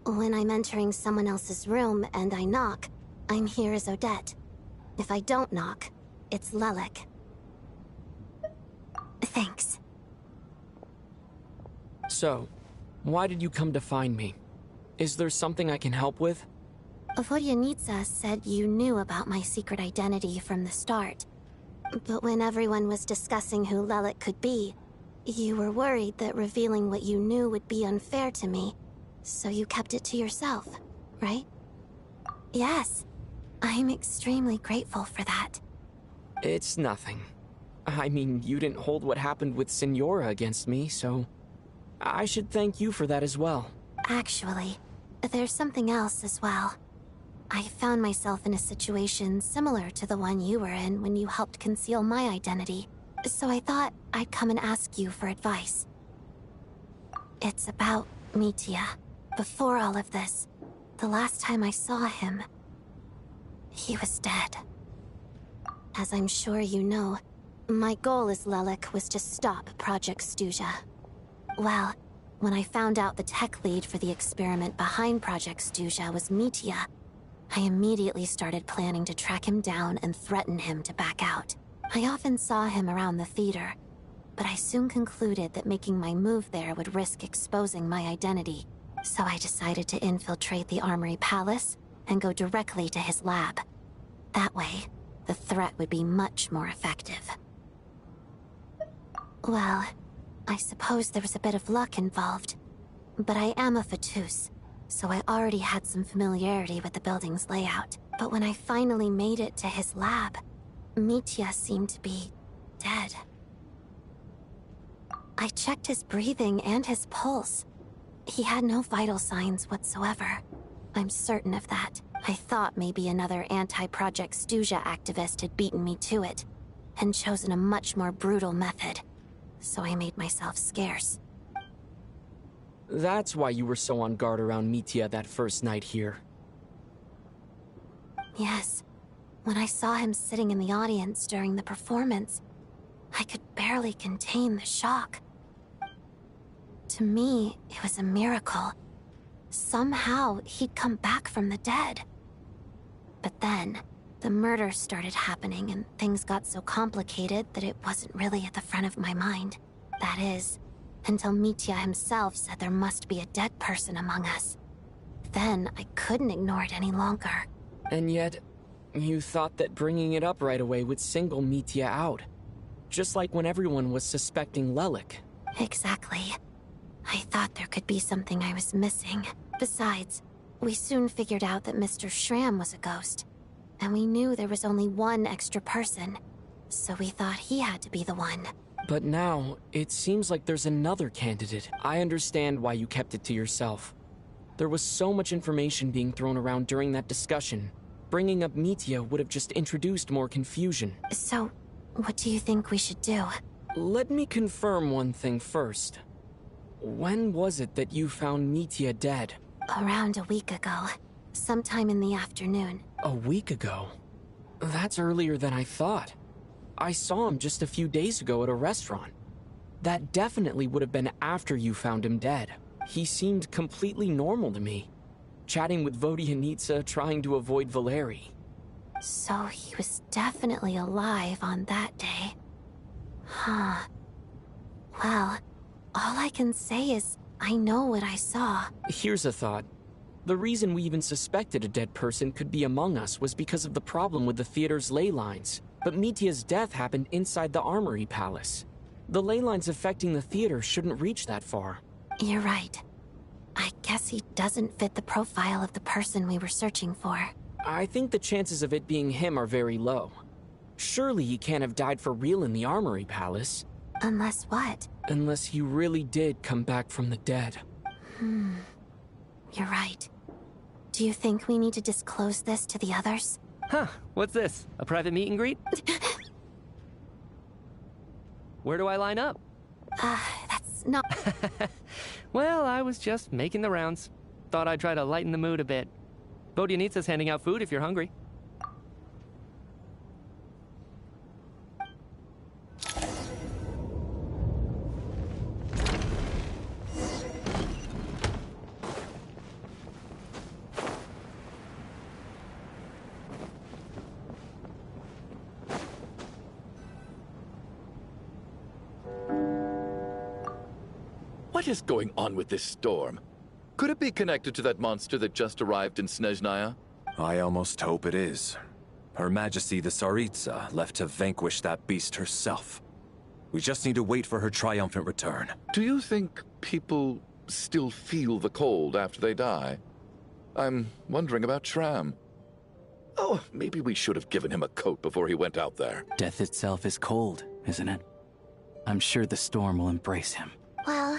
When I'm entering someone else's room and I knock, I'm here as Odette. If I don't knock, it's Lelik. Thanks. So, why did you come to find me? Is there something I can help with? Vodyanitsa said you knew about my secret identity from the start. But when everyone was discussing who Lelik could be, you were worried that revealing what you knew would be unfair to me, so you kept it to yourself, right? Yes. I'm extremely grateful for that. It's nothing. I mean, you didn't hold what happened with Signora against me, so I should thank you for that as well. Actually, there's something else as well. I found myself in a situation similar to the one you were in when you helped conceal my identity, so I thought I'd come and ask you for advice. It's about Mitia. Before all of this, the last time I saw him, he was dead. As I'm sure you know, my goal as Lelik was to stop Project Stuja. Well, when I found out the tech lead for the experiment behind Project Stuja was Mitia, I immediately started planning to track him down and threaten him to back out. I often saw him around the theater, but I soon concluded that making my move there would risk exposing my identity. So I decided to infiltrate the Armory Palace and go directly to his lab. That way, the threat would be much more effective. Well, I suppose there was a bit of luck involved. But I am a Fatus, so I already had some familiarity with the building's layout. But when I finally made it to his lab, Mitia seemed to be dead. I checked his breathing and his pulse. He had no vital signs whatsoever. I'm certain of that. I thought maybe another anti-Project Stuja activist had beaten me to it. and chosen a much more brutal method. So I made myself scarce. That's why you were so on guard around Mitya that first night here. Yes. When I saw him sitting in the audience during the performance, I could barely contain the shock. To me, it was a miracle. Somehow, he'd come back from the dead. But then, the murders started happening and things got so complicated that it wasn't really at the front of my mind. That is, until Mitya himself said there must be a dead person among us. Then, I couldn't ignore it any longer. And yet, you thought that bringing it up right away would single Mitya out. Just like when everyone was suspecting Lelik. Exactly. I thought there could be something I was missing. Besides, we soon figured out that Mr. Schramm was a ghost. And we knew there was only one extra person. So we thought he had to be the one. But now, it seems like there's another candidate. I understand why you kept it to yourself. There was so much information being thrown around during that discussion. Bringing up Mitya would have just introduced more confusion. So, what do you think we should do? Let me confirm one thing first. When was it that you found Mitya dead? Around a week ago. Sometime in the afternoon. A week ago? That's earlier than I thought. I saw him just a few days ago at a restaurant. That definitely would have been after you found him dead. He seemed completely normal to me. Chatting with Vodyanitsa, trying to avoid Valeri. So he was definitely alive on that day. Huh. Well, all I can say is I know what I saw. Here's a thought. The reason we even suspected a dead person could be among us was because of the problem with the theater's ley lines. But Mitya's death happened inside the Armory Palace. The ley lines affecting the theater shouldn't reach that far. You're right. I guess he doesn't fit the profile of the person we were searching for. I think the chances of it being him are very low. Surely he can't have died for real in the Armory Palace. Unless what? Unless he really did come back from the dead. You're right. Do you think we need to disclose this to the others? Huh, what's this? A private meet and greet? Where do I line up? That's not... Well, I was just making the rounds. Thought I'd try to lighten the mood a bit. Vodyanitsa's handing out food if you're hungry. What is going on with this storm? Could it be connected to that monster that just arrived in Snezhnaya? I almost hope it is. Her Majesty the Tsaritsa left to vanquish that beast herself. We just need to wait for her triumphant return. Do you think people still feel the cold after they die? I'm wondering about Schramm. Oh, maybe we should have given him a coat before he went out there. Death itself is cold, isn't it? I'm sure the storm will embrace him. Well,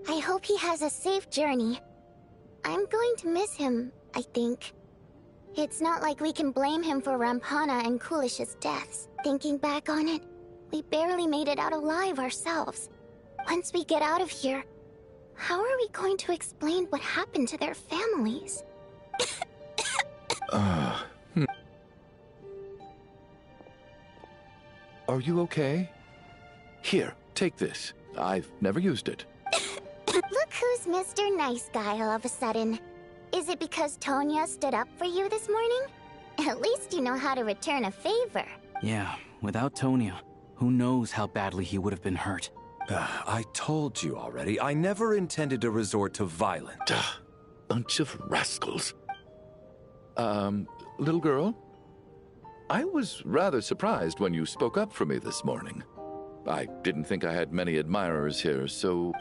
I hope he has a safe journey. I'm going to miss him, I think. It's not like we can blame him for Rampana and Kulish's deaths. Thinking back on it, we barely made it out alive ourselves. Once we get out of here, how are we going to explain what happened to their families? Are you okay? Here, take this. I've never used it. Look who's Mr. Nice Guy all of a sudden. Is it because Tonya stood up for you this morning? At least you know how to return a favor. Yeah, without Tonya, who knows how badly he would have been hurt. I told you already, I never intended to resort to violence. Bunch of rascals. Little girl? I was rather surprised when you spoke up for me this morning. I didn't think I had many admirers here, so...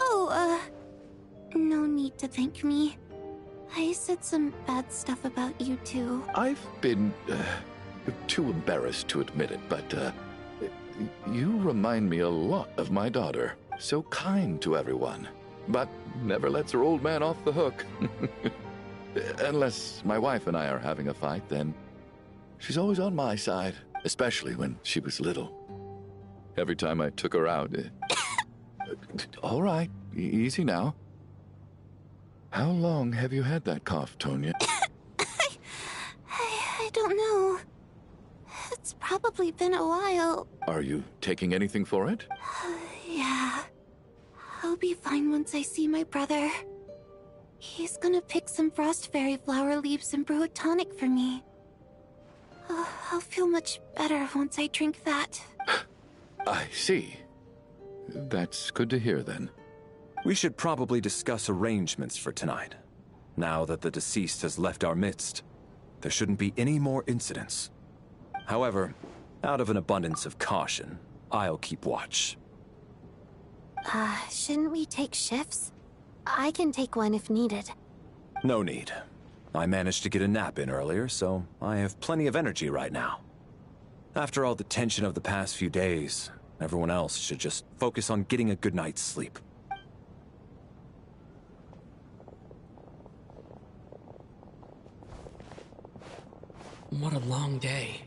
No need to thank me. I said some bad stuff about you too. I've been, too embarrassed to admit it, but, you remind me a lot of my daughter. So kind to everyone, but never lets her old man off the hook. Unless my wife and I are having a fight, then she's always on my side, especially when she was little. every time I took her out. All right, easy now. How long have you had that cough, Tonya? I don't know. It's probably been a while. Are you taking anything for it? Yeah. I'll be fine once I see my brother. He's gonna pick some frost fairy flower leaves and brew a tonic for me. I'll feel much better once I drink that. I see. That's good to hear, then. We should probably discuss arrangements for tonight. Now that the deceased has left our midst, there shouldn't be any more incidents. However, out of an abundance of caution, I'll keep watch. Shouldn't we take shifts? I can take one if needed. No need. I managed to get a nap in earlier, so I have plenty of energy right now. After all the tension of the past few days, everyone else should just focus on getting a good night's sleep. What a long day.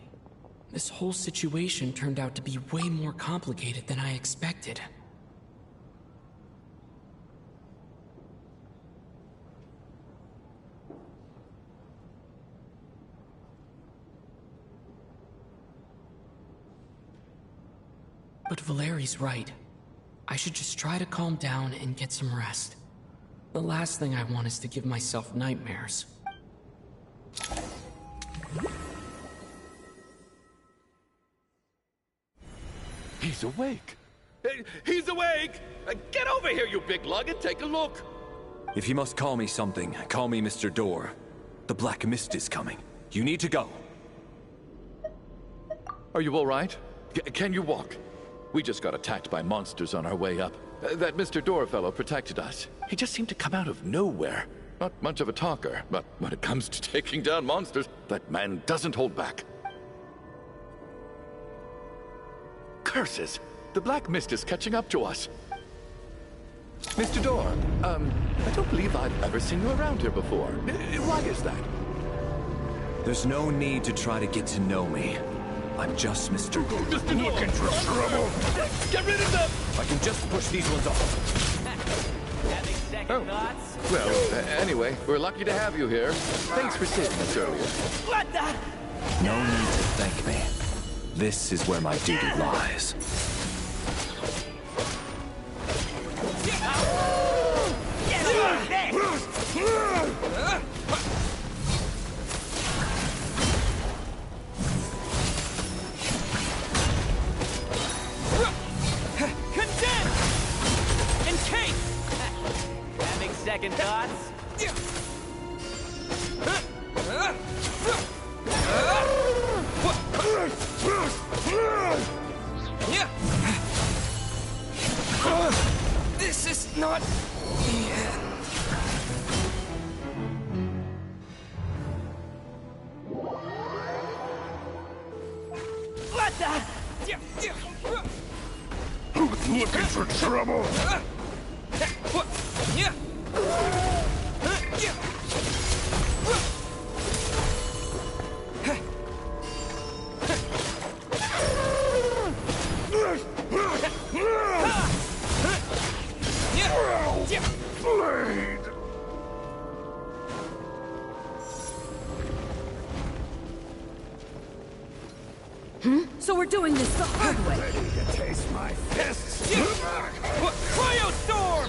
This whole situation turned out to be way more complicated than I expected. But Valeri's right. I should just try to calm down and get some rest. The last thing I want is to give myself nightmares. He's awake! He's awake! Get over here, you big lug, and take a look! If you must call me something, call me Mr. Door. The Black Mist is coming. You need to go. Are you all right? Can you walk? We just got attacked by monsters on our way up. That Mr. Door fellow protected us. He just seemed to come out of nowhere. Not much of a talker, but when it comes to taking down monsters, that man doesn't hold back. Curses! The Black Mist is catching up to us. Mr. Door, I don't believe I've ever seen you around here before. Why is that? There's no need to try to get to know me. I'm just Mr. Door. Mr. Looking for trouble! Get rid of them! I can just push these ones off. Having second thoughts? Well, anyway, we're lucky to have you here. Thanks for saving us earlier. What the? No need to thank me. This is where my duty lies. Get over there! Condemn! Encase! Having second thoughts? This is not the end. What the? Who's looking for trouble? Blade! So we're doing this the hard way. Ready to taste my fists? Cryostorm!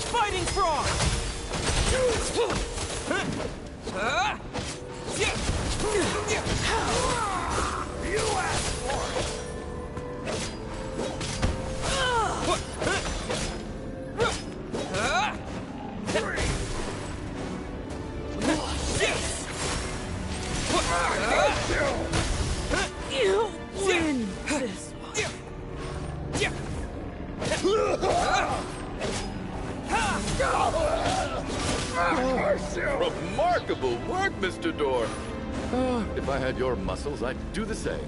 Fighting frog! You asked for it! You win this one. Remarkable work, Mr. Door. If I had your muscles, I'd do the same.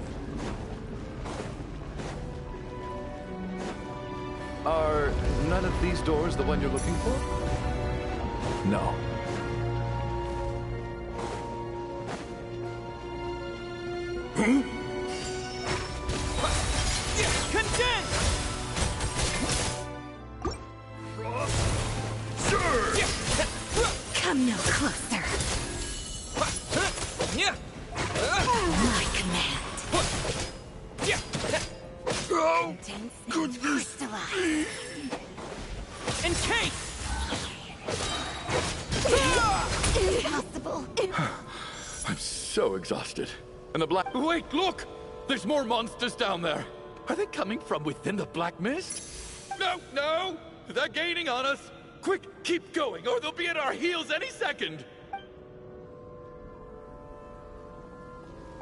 Are none of these doors the one you're looking for? No. Goodness me! And Kate! Impossible. I'm so exhausted. And the black... Wait, look! There's more monsters down there. Are they coming from within the black mist? No, no! They're gaining on us! Quick, keep going, or they'll be at our heels any second!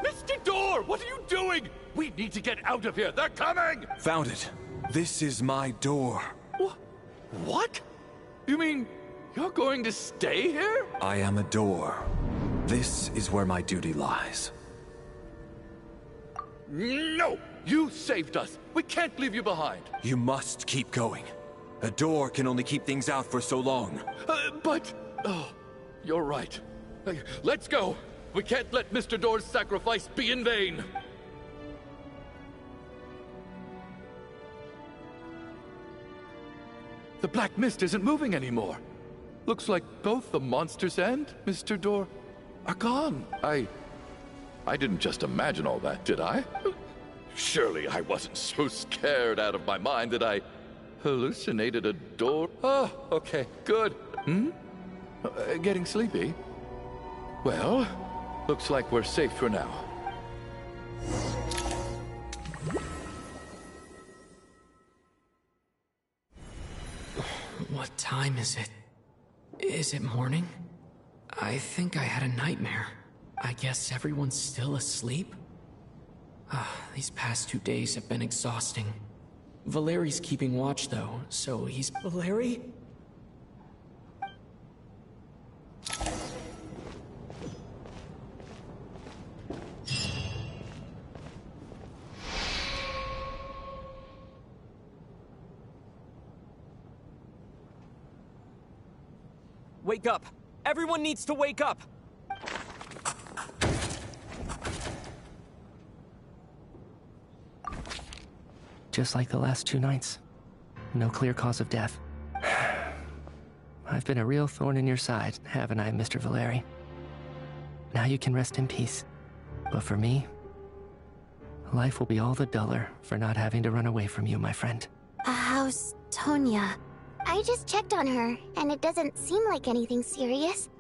Mr. Door, what are you doing? We need to get out of here. They're coming! Found it. This is my door. What? You mean you're going to stay here? I am a door. This is where my duty lies. No! You saved us. We can't leave you behind. You must keep going. A door can only keep things out for so long. Oh, you're right. Let's go. We can't let Mr. Door's sacrifice be in vain. The black mist isn't moving anymore. Looks like both the monsters and Mr. Door are gone. I didn't just imagine all that, did I? Surely I wasn't so scared out of my mind that I hallucinated a door. Oh, okay, good. Getting sleepy? Well, looks like we're safe for now. What time is it? Is it morning? I think I had a nightmare. I guess everyone's still asleep? These past 2 days have been exhausting. Valeri's keeping watch though, so he's... Valeri? Wake up! Everyone needs to wake up! Just like the last 2 nights. No clear cause of death. I've been a real thorn in your side, haven't I, Mr. Valeri? Now you can rest in peace. But for me, life will be all the duller for not having to run away from you, my friend. How's Tonya? I just checked on her, and it doesn't seem like anything serious.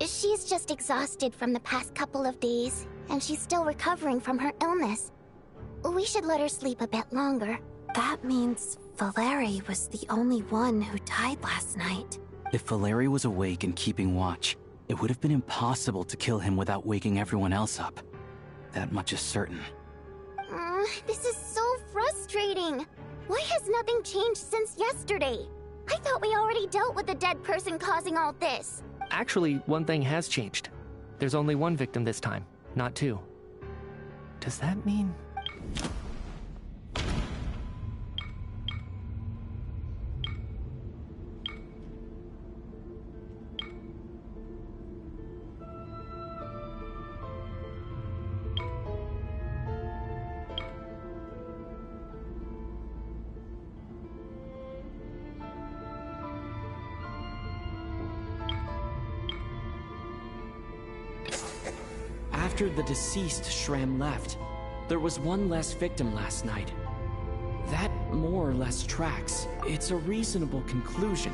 She's just exhausted from the past couple of days, and she's still recovering from her illness. We should let her sleep a bit longer. That means Valeri was the only one who died last night. If Valeri was awake and keeping watch, it would have been impossible to kill him without waking everyone else up. That much is certain. This is so frustrating. Why has nothing changed since yesterday? I thought we already dealt with the dead person causing all this. Actually, one thing has changed. There's only 1 victim this time, not 2. Does that mean... After the deceased Shram left, there was 1 less victim last night. That more or less tracks. It's a reasonable conclusion,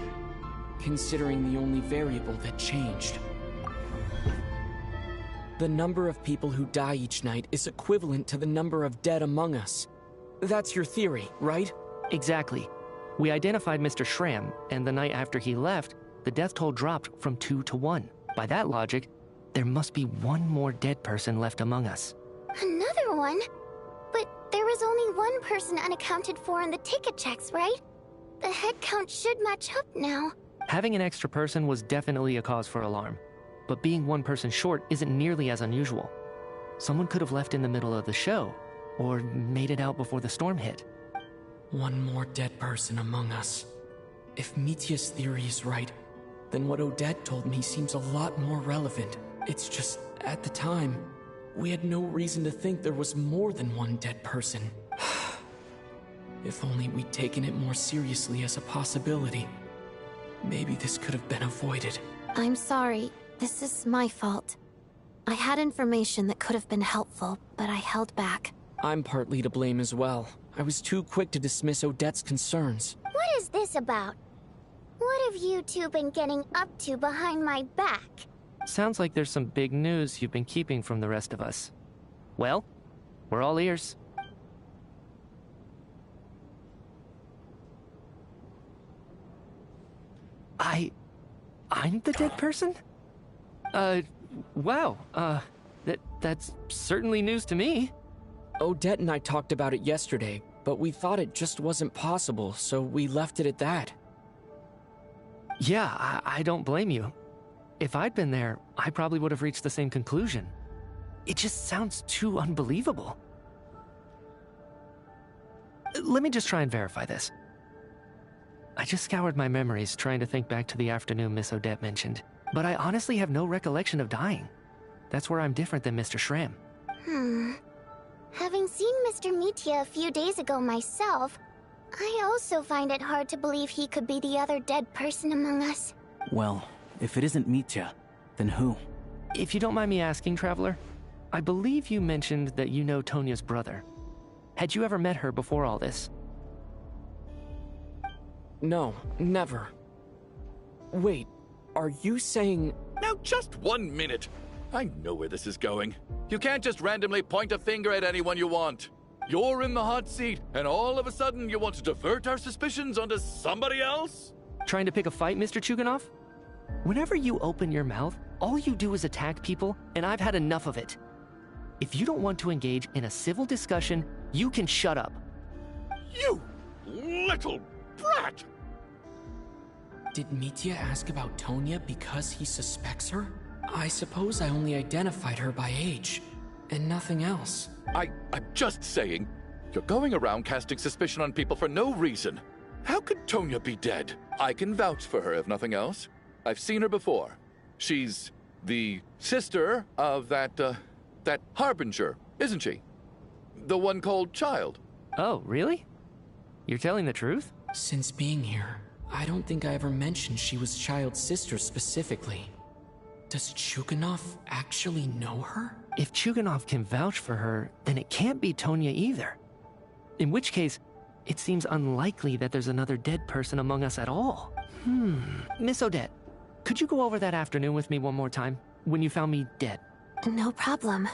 considering the only variable that changed. The number of people who die each night is equivalent to the number of dead among us. That's your theory, right? Exactly. We identified Mr. Shram, and the night after he left, the death toll dropped from 2 to 1. By that logic, there must be 1 more dead person left among us. Another one? But there was only 1 person unaccounted for in the ticket checks, right? The head count should match up now. Having an extra person was definitely a cause for alarm, but being 1 person short isn't nearly as unusual. Someone could have left in the middle of the show, or made it out before the storm hit. 1 more dead person among us. If Mitya's theory is right, then what Odette told me seems a lot more relevant. It's just, at the time, we had no reason to think there was more than 1 dead person. If only we'd taken it more seriously as a possibility. Maybe this could have been avoided. I'm sorry. This is my fault. I had information that could have been helpful, but I held back. I'm partly to blame as well. I was too quick to dismiss Odette's concerns. What is this about? What have you two been getting up to behind my back? Sounds like there's some big news you've been keeping from the rest of us. Well, we're all ears. I'm the dead person? Wow, that's certainly news to me. Odette and I talked about it yesterday, but we thought it just wasn't possible, so we left it at that. Yeah, I don't blame you. If I'd been there, I probably would have reached the same conclusion. It just sounds too unbelievable. Let me just try and verify this. I just scoured my memories trying to think back to the afternoon Miss Odette mentioned, but I honestly have no recollection of dying. That's where I'm different than Mr. Schramm. Having seen Mr. Mitya a few days ago myself, I also find it hard to believe he could be the other dead person among us. Well, if it isn't Mitya, then who? If you don't mind me asking, Traveler, I believe you mentioned that you know Tonya's brother. Had you ever met her before all this? No, never. Wait, are you saying... Now just 1 minute. I know where this is going. You can't just randomly point a finger at anyone you want. You're in the hot seat, and all of a sudden you want to divert our suspicions onto somebody else? Trying to pick a fight, Mr. Chuganov? Whenever you open your mouth, all you do is attack people, and I've had enough of it. If you don't want to engage in a civil discussion, you can shut up. You little brat! Did Mitya ask about Tonya because he suspects her? I suppose I only identified her by age, and nothing else. I'm just saying, you're going around casting suspicion on people for no reason. How could Tonya be dead? I can vouch for her, if nothing else. I've seen her before. She's the sister of that Harbinger, isn't she? The one called Child. Oh, really? You're telling the truth? Since being here, I don't think I ever mentioned she was Child's sister specifically. Does Chuganov actually know her? If Chuganov can vouch for her, then it can't be Tonya either. In which case, it seems unlikely that there's another dead person among us at all. Miss Odette, could you go over that afternoon with me one more time, when you found me dead? No problem.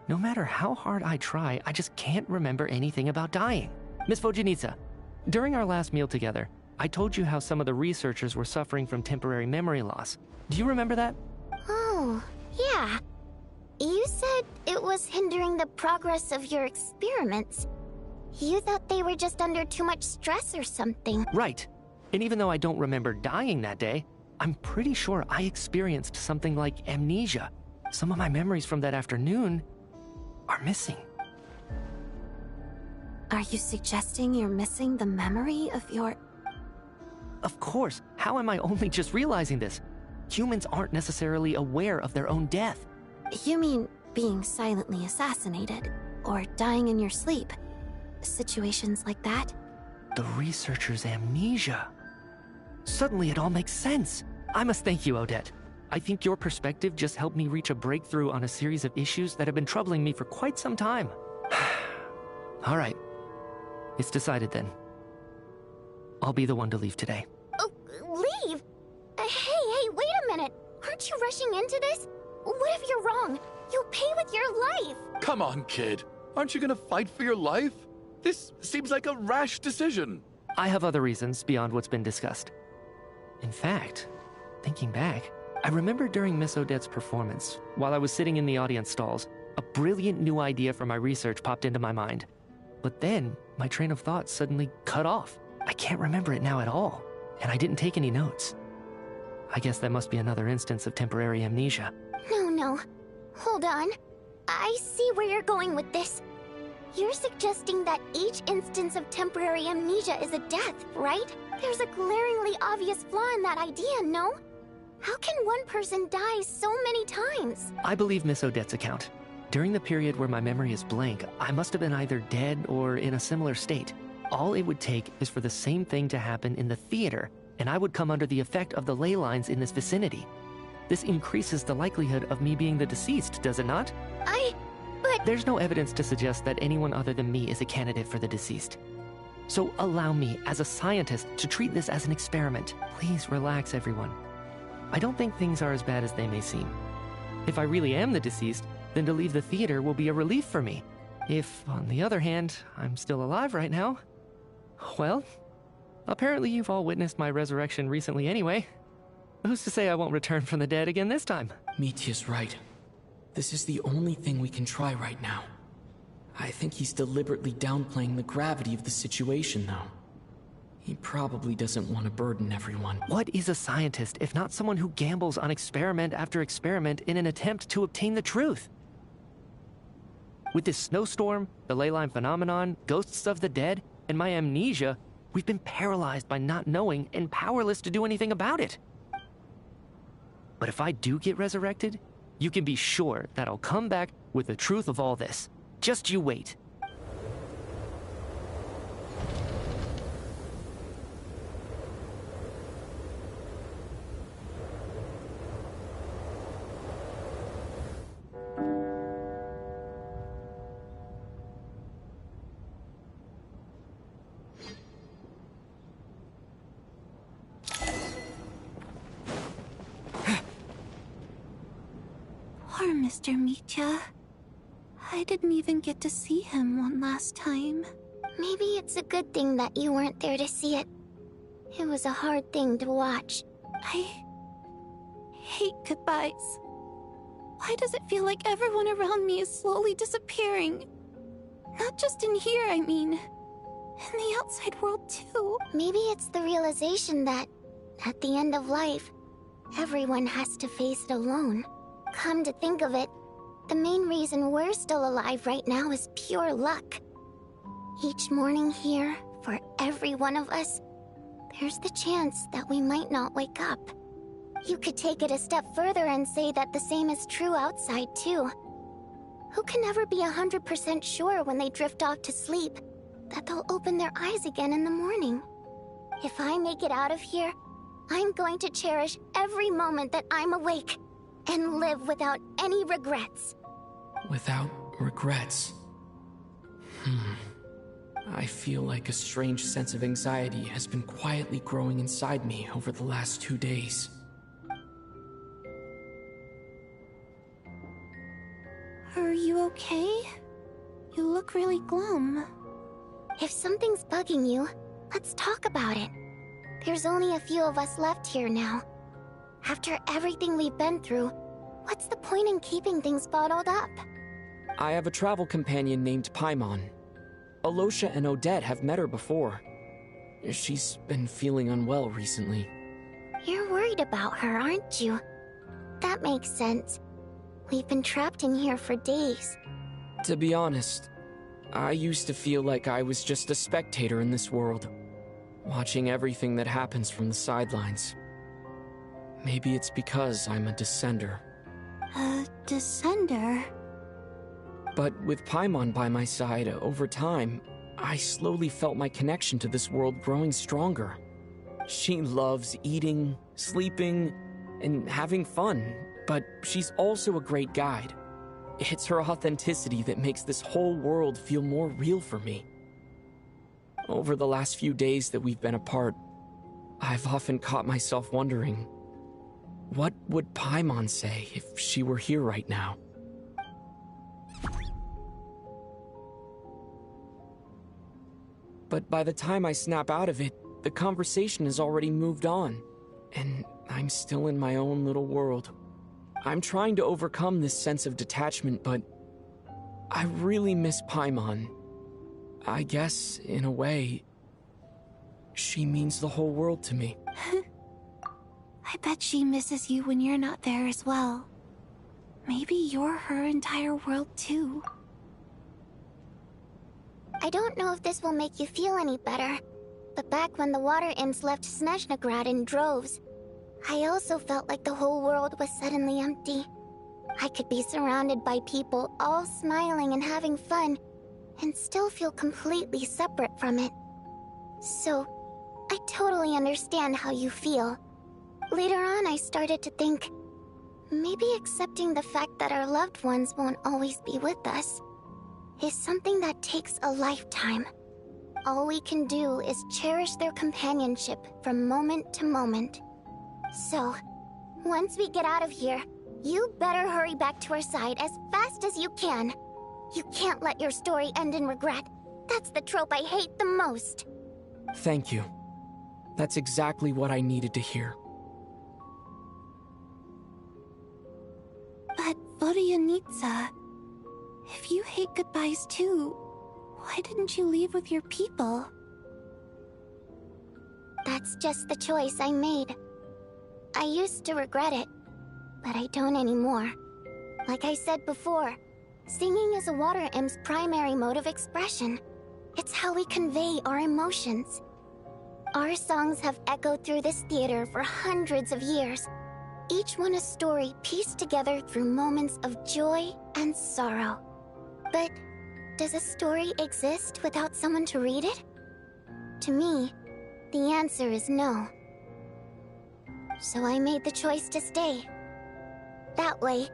No matter how hard I try, I just can't remember anything about dying. Miss Vojanitsa, during our last meal together, I told you how some of the researchers were suffering from temporary memory loss. Do you remember that? Oh, yeah. You said it was hindering the progress of your experiments. You thought they were just under too much stress or something. Right. And even though I don't remember dying that day, I'm pretty sure I experienced something like amnesia. Some of my memories from that afternoon are missing. Are you suggesting you're missing the memory of your... Of course. How am I only just realizing this? Humans aren't necessarily aware of their own death. You mean being silently assassinated, or dying in your sleep? Situations like that? The researcher's amnesia. Suddenly it all makes sense. I must thank you, Odette. I think your perspective just helped me reach a breakthrough on a series of issues that have been troubling me for quite some time. All right. It's decided then. I'll be the one to leave today. Oh, leave? Hey, wait a minute. Aren't you rushing into this? What if you're wrong? You'll pay with your life. Come on, kid. Aren't you gonna fight for your life? This seems like a rash decision. I have other reasons beyond what's been discussed. In fact, thinking back, I remember during Miss Odette's performance, while I was sitting in the audience stalls, a brilliant new idea for my research popped into my mind. But then, my train of thought suddenly cut off. I can't remember it now at all, and I didn't take any notes. I guess that must be another instance of temporary amnesia. No. Hold on. I see where you're going with this. You're suggesting that each instance of temporary amnesia is a death, right? There's a glaringly obvious flaw in that idea, no? How can one person die so many times? I believe Miss Odette's account. During the period where my memory is blank, I must have been either dead or in a similar state. All it would take is for the same thing to happen in the theater, and I would come under the effect of the ley lines in this vicinity. This increases the likelihood of me being the deceased, does it not? But... There's no evidence to suggest that anyone other than me is a candidate for the deceased. So allow me, as a scientist, to treat this as an experiment. Please relax, everyone. I don't think things are as bad as they may seem. If I really am the deceased, then to leave the theater will be a relief for me. If, on the other hand, I'm still alive right now, well, apparently you've all witnessed my resurrection recently anyway. Who's to say I won't return from the dead again this time? Mitia's right. This is the only thing we can try right now. I think he's deliberately downplaying the gravity of the situation, though. He probably doesn't want to burden everyone. What is a scientist if not someone who gambles on experiment after experiment in an attempt to obtain the truth? With this snowstorm, the ley line phenomenon, ghosts of the dead, and my amnesia, we've been paralyzed by not knowing and powerless to do anything about it. But if I do get resurrected, you can be sure that I'll come back with the truth of all this. Just you wait. Poor Mr. Mitia. I didn't even get to see him one last time. Maybe it's a good thing that you weren't there to see it. It was a hard thing to watch. I hate goodbyes. Why does it feel like everyone around me is slowly disappearing? Not just in here, I mean. In the outside world, too. Maybe it's the realization that, at the end of life, everyone has to face it alone. Come to think of it, the main reason we're still alive right now is pure luck. Each morning here, for every one of us, there's the chance that we might not wake up. You could take it a step further and say that the same is true outside, too. Who can never be 100% sure when they drift off to sleep that they'll open their eyes again in the morning? If I make it out of here, I'm going to cherish every moment that I'm awake and live without any regrets. Without regrets? I feel like a strange sense of anxiety has been quietly growing inside me over the last 2 days. Are you okay? You look really glum. If something's bugging you, let's talk about it. There's only a few of us left here now. After everything we've been through, what's the point in keeping things bottled up? I have a travel companion named Paimon. Alosha and Odette have met her before. She's been feeling unwell recently. You're worried about her, aren't you? That makes sense. We've been trapped in here for days. To be honest, I used to feel like I was just a spectator in this world, watching everything that happens from the sidelines. Maybe it's because I'm a descender. A descender? But with Paimon by my side, over time, I slowly felt my connection to this world growing stronger. She loves eating, sleeping, and having fun, but she's also a great guide. It's her authenticity that makes this whole world feel more real for me. Over the last few days that we've been apart, I've often caught myself wondering, what would Paimon say if she were here right now? But by the time I snap out of it, the conversation has already moved on, and I'm still in my own little world. I'm trying to overcome this sense of detachment, but I really miss Paimon. I guess, in a way, she means the whole world to me. I bet she misses you when you're not there as well. Maybe you're her entire world too. I don't know if this will make you feel any better, but back when the water imps left Snezhnegrad in droves, I also felt like the whole world was suddenly empty. I could be surrounded by people all smiling and having fun, and still feel completely separate from it. So, I totally understand how you feel. Later on, I started to think, maybe accepting the fact that our loved ones won't always be with us is something that takes a lifetime. All we can do is cherish their companionship from moment to moment. So, once we get out of here, you better hurry back to our side as fast as you can. You can't let your story end in regret. That's the trope I hate the most. Thank you. That's exactly what I needed to hear. But Vodyanitsa, if you hate goodbyes too, why didn't you leave with your people? That's just the choice I made. I used to regret it, but I don't anymore. Like I said before, singing is a water imp's primary mode of expression. It's how we convey our emotions. Our songs have echoed through this theater for hundreds of years, each one a story pieced together through moments of joy and sorrow. But does a story exist without someone to read it? To me, the answer is no. So I made the choice to stay. That way,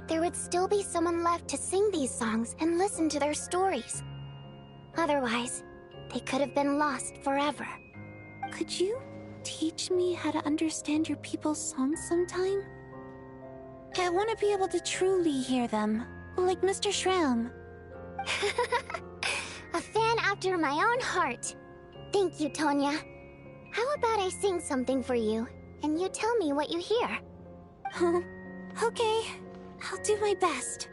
there would still be someone left to sing these songs and listen to their stories. Otherwise, they could have been lost forever. Could you teach me how to understand your people's songs sometime? I want to be able to truly hear them, like Mr. Shram. A fan after my own heart. Thank you, Tonya. How about I sing something for you, and you tell me what you hear? Okay, I'll do my best.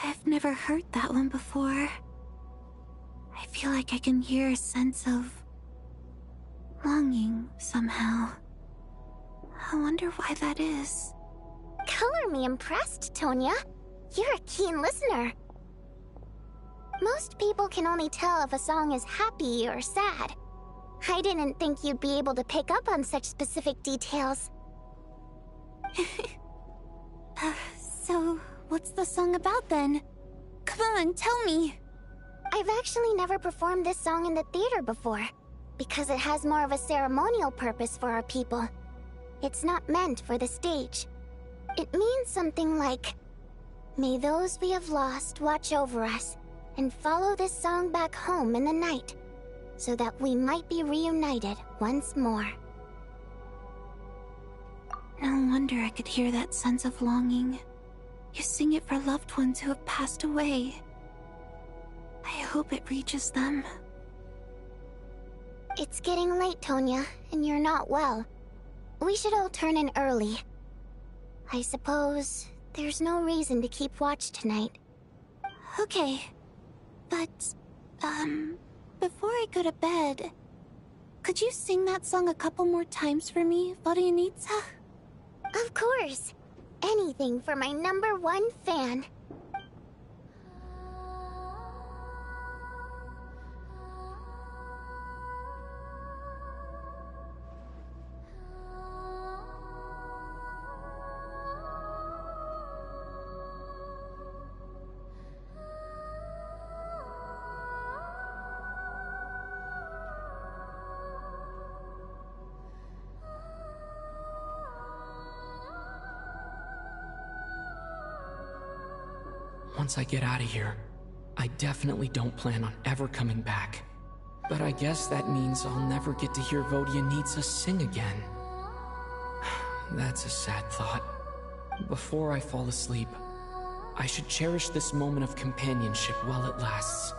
I've never heard that one before. I feel like I can hear a sense of longing somehow. I wonder why that is. Color me impressed, Tonya. You're a keen listener. Most people can only tell if a song is happy or sad. I didn't think you'd be able to pick up on such specific details. So, what's the song about then? Come on, tell me! I've actually never performed this song in the theater before, because it has more of a ceremonial purpose for our people. It's not meant for the stage. It means something like, may those we have lost watch over us, and follow this song back home in the night, so that we might be reunited once more. No wonder I could hear that sense of longing. You sing it for loved ones who have passed away. I hope it reaches them. It's getting late, Tonya, and you're not well. We should all turn in early. I suppose there's no reason to keep watch tonight. Okay, but, before I go to bed, could you sing that song a couple more times for me, Vodyanitsa? Of course. Anything for my #1 fan. Once I get out of here, I definitely don't plan on ever coming back. But I guess that means I'll never get to hear Vodyanitsa sing again. That's a sad thought. Before I fall asleep, I should cherish this moment of companionship while it lasts.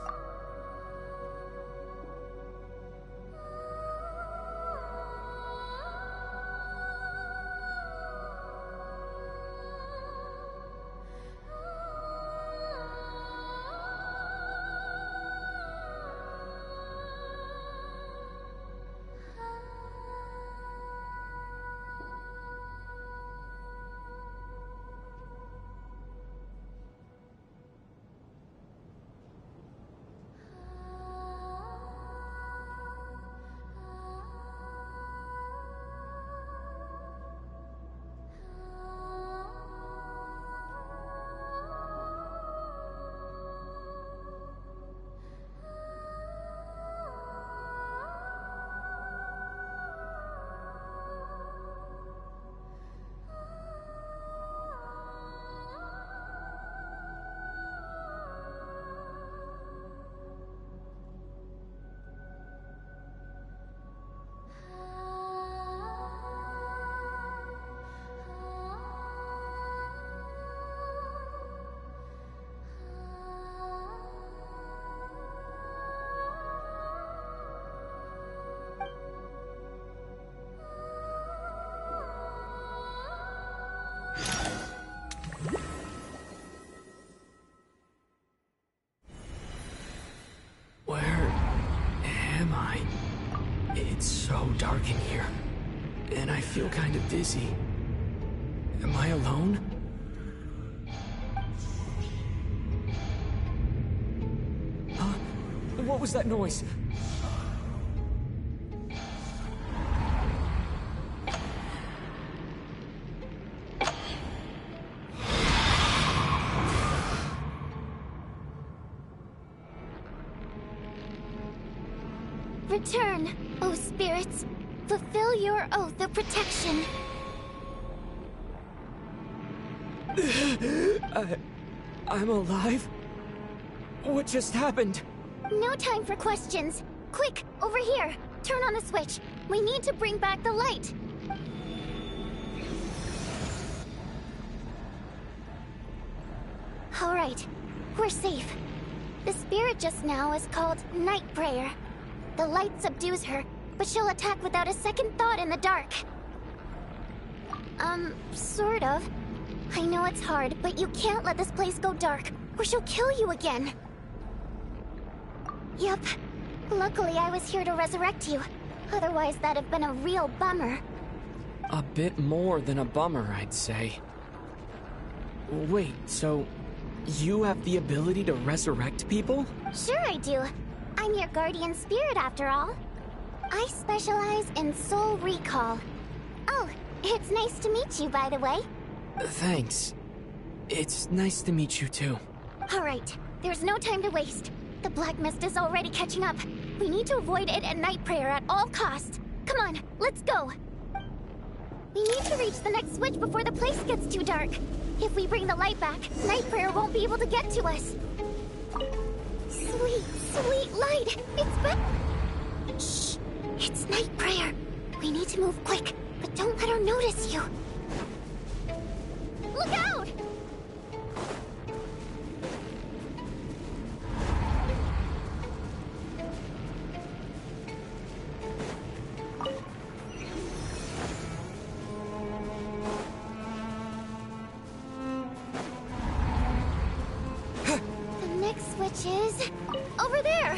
my. It's so dark in here. And I feel kind of dizzy. Am I alone? Huh? What was that noise? Return, O spirits. Fulfill your oath of protection. I'm alive? What just happened? No time for questions. Quick, over here. Turn on the switch. We need to bring back the light. All right, we're safe. The spirit just now is called Night Prayer. The light subdues her, but she'll attack without a second thought in the dark. Sort of. I know it's hard, but you can't let this place go dark, or she'll kill you again. Yep. Luckily, I was here to resurrect you. Otherwise, that'd have been a real bummer. A bit more than a bummer, I'd say. Wait, so you have the ability to resurrect people? Sure I do. I'm your guardian spirit after all. I specialize in soul recall. Oh, it's nice to meet you, by the way. Thanks. It's nice to meet you too. All right, there's no time to waste. The black mist is already catching up. We need to avoid it at Night Prayer at all costs. Come on, let's go. We need to reach the next switch before the place gets too dark. If we bring the light back, Night Prayer won't be able to get to us. Sweet, sweet light! It's back! Shh! It's Night Prayer. We need to move quick, but don't let her notice you. Look out! The next switch is over there.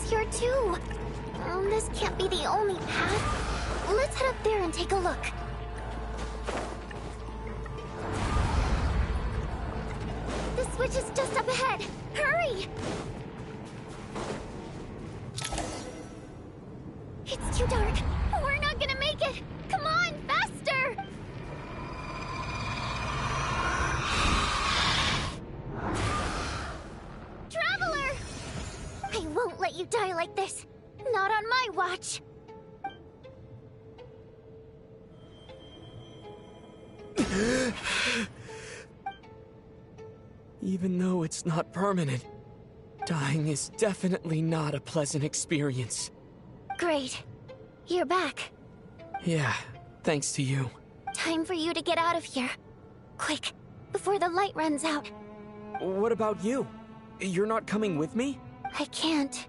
Here too. This can't be the only path. Let's head up there and take a look. The switch is just up ahead. Hurry! It's too dark. We're not gonna make it. Come on, faster! Traveler! I won't let you die like this. Not on my watch. Even though it's not permanent, dying is definitely not a pleasant experience. Great. You're back. Yeah, thanks to you. Time for you to get out of here. Quick, before the light runs out. What about you? You're not coming with me? I can't.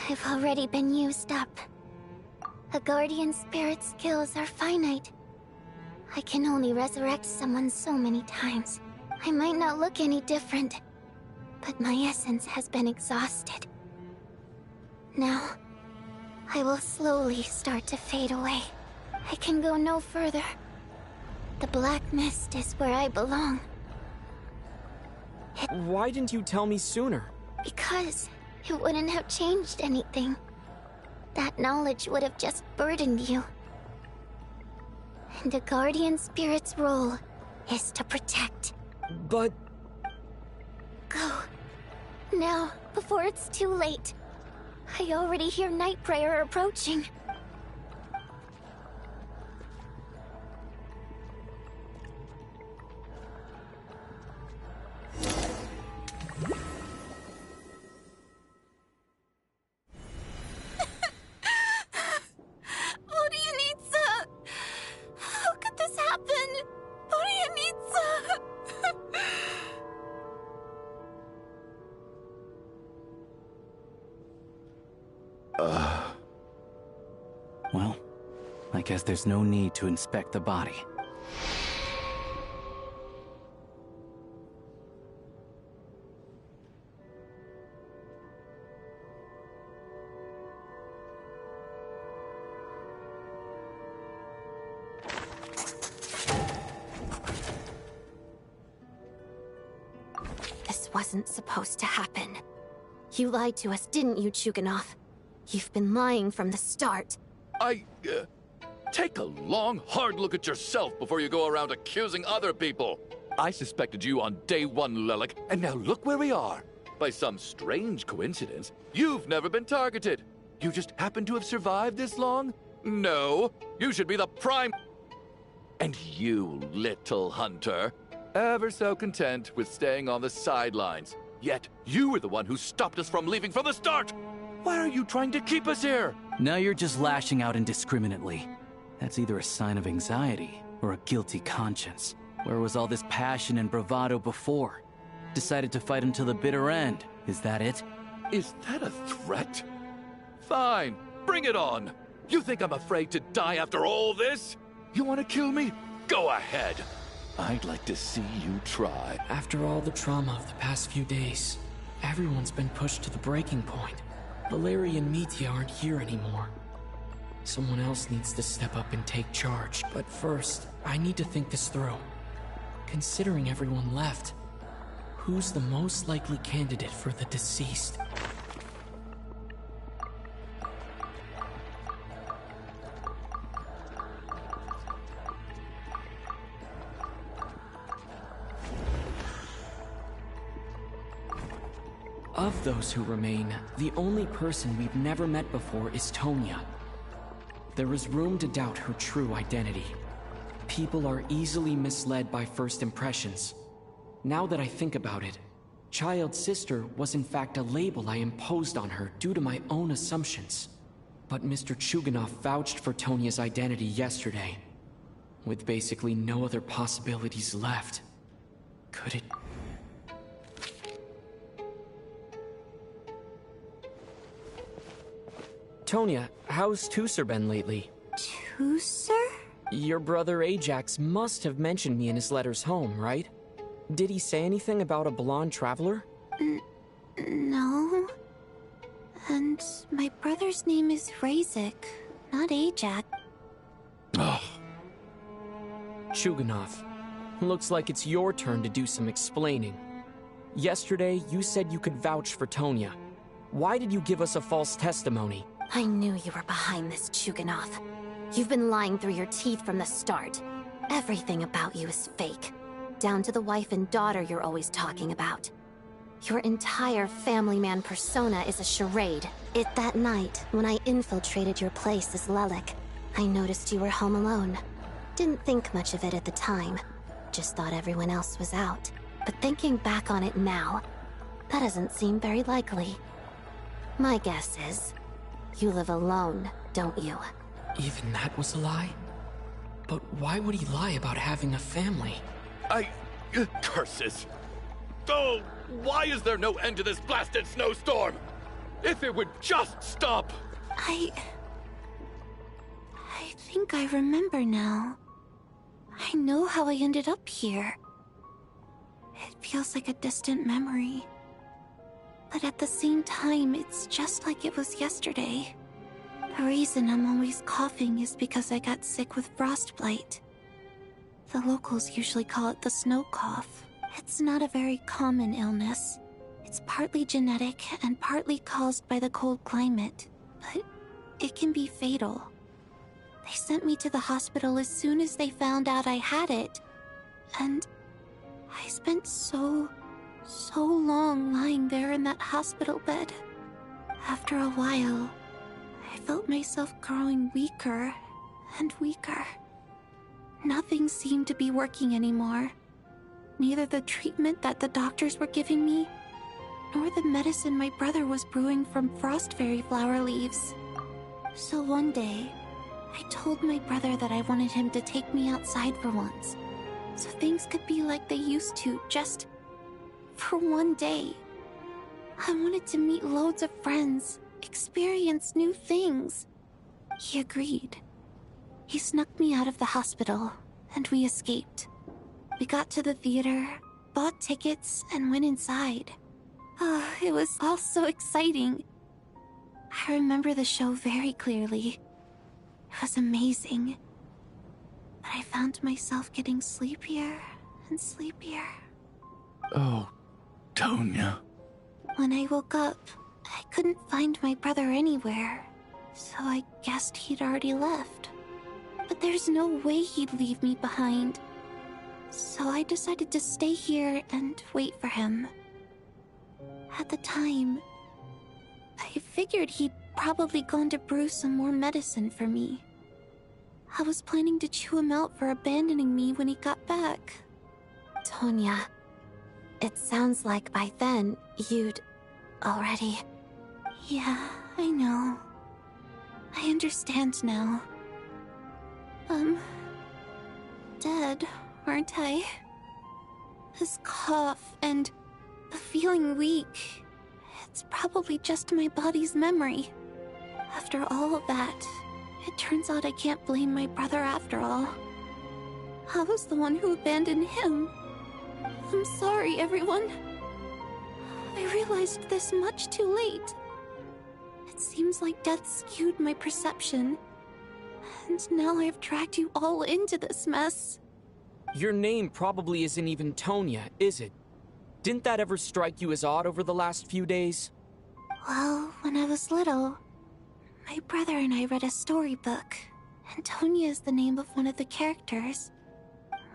I've already been used up. A guardian spirit's skills are finite. I can only resurrect someone so many times. I might not look any different, but my essence has been exhausted. Now, I will slowly start to fade away. I can go no further. The black mist is where I belong. Why didn't you tell me sooner? Because it wouldn't have changed anything. That knowledge would have just burdened you. And a guardian spirit's role is to protect. But... Go. Now, before it's too late. I already hear Night Prayer approaching. How could this happen? Well, I guess there's no need to inspect the body. This wasn't supposed to happen. You lied to us, didn't you, Chuganov? You've been lying from the start. Take a long, hard look at yourself before you go around accusing other people. I suspected you on day one, Lelik, and now look where we are. By some strange coincidence, you've never been targeted. You just happen to have survived this long? No, you should be the prime... And you, little hunter, ever so content with staying on the sidelines. Yet, you were the one who stopped us from leaving from the start! Why are you trying to keep us here? Now you're just lashing out indiscriminately. That's either a sign of anxiety or a guilty conscience. Where was all this passion and bravado before? Decided to fight until the bitter end. Is that it? Is that a threat? Fine, bring it on. You think I'm afraid to die after all this? You want to kill me? Go ahead. I'd like to see you try. After all the trauma of the past few days, everyone's been pushed to the breaking point. Valeri and Mitya aren't here anymore. Someone else needs to step up and take charge. But first, I need to think this through. Considering everyone left, who's the most likely candidate for the deceased? Of those who remain, the only person we've never met before is Tonya. There is room to doubt her true identity. People are easily misled by first impressions. Now that I think about it, Child's sister was in fact a label I imposed on her due to my own assumptions. But Mr. Chuganov vouched for Tonya's identity yesterday. With basically no other possibilities left, could it... Tonya, how's Tusser been lately? Tusser? Your brother Ajax must have mentioned me in his letters home, right? Did he say anything about a blonde traveler? No. And my brother's name is Razik, not Ajax. Chuganov, looks like it's your turn to do some explaining. Yesterday, you said you could vouch for Tonya. Why did you give us a false testimony? I knew you were behind this, Chuganov. You've been lying through your teeth from the start. Everything about you is fake. Down to the wife and daughter you're always talking about. Your entire family man persona is a charade. That night, when I infiltrated your place as Lelik, I noticed you were home alone. Didn't think much of it at the time. Just thought everyone else was out. But thinking back on it now, that doesn't seem very likely. My guess is, you live alone, don't you? Even that was a lie? But why would he lie about having a family? Curses! Oh, why is there no end to this blasted snowstorm? If it would just stop! I think I remember now. I know how I ended up here. It feels like a distant memory. But at the same time, it's just like it was yesterday. The reason I'm always coughing is because I got sick with frostbite. The locals usually call it the snow cough. It's not a very common illness. It's partly genetic and partly caused by the cold climate, but it can be fatal. They sent me to the hospital as soon as they found out I had it. And I spent so long long lying there in that hospital bed. After a while, I felt myself growing weaker and weaker. Nothing seemed to be working anymore. Neither the treatment that the doctors were giving me, nor the medicine my brother was brewing from frost fairy flower leaves. So one day, I told my brother that I wanted him to take me outside for once, so things could be like they used to, just for one day. I wanted to meet loads of friends, experience new things. He agreed. He snuck me out of the hospital, and we escaped. We got to the theater, bought tickets, and went inside. Oh, it was all so exciting. I remember the show very clearly. It was amazing. But I found myself getting sleepier and sleepier. Oh, Tonya. When I woke up, I couldn't find my brother anywhere, so I guessed he'd already left. But there's no way he'd leave me behind. So I decided to stay here and wait for him. At the time, I figured he'd probably gone to brew some more medicine for me. I was planning to chew him out for abandoning me when he got back. Tonya, it sounds like by then you'd already... Yeah, I know. I understand now. Dead, aren't I? This cough and the feeling weak, it's probably just my body's memory. After all of that, it turns out I can't blame my brother after all. I was the one who abandoned him. I'm sorry, everyone. I realized this much too late. It seems like death skewed my perception. And now I've dragged you all into this mess. Your name probably isn't even Tonya, is it? Didn't that ever strike you as odd over the last few days? Well, when I was little, my brother and I read a storybook, and Tonya is the name of one of the characters.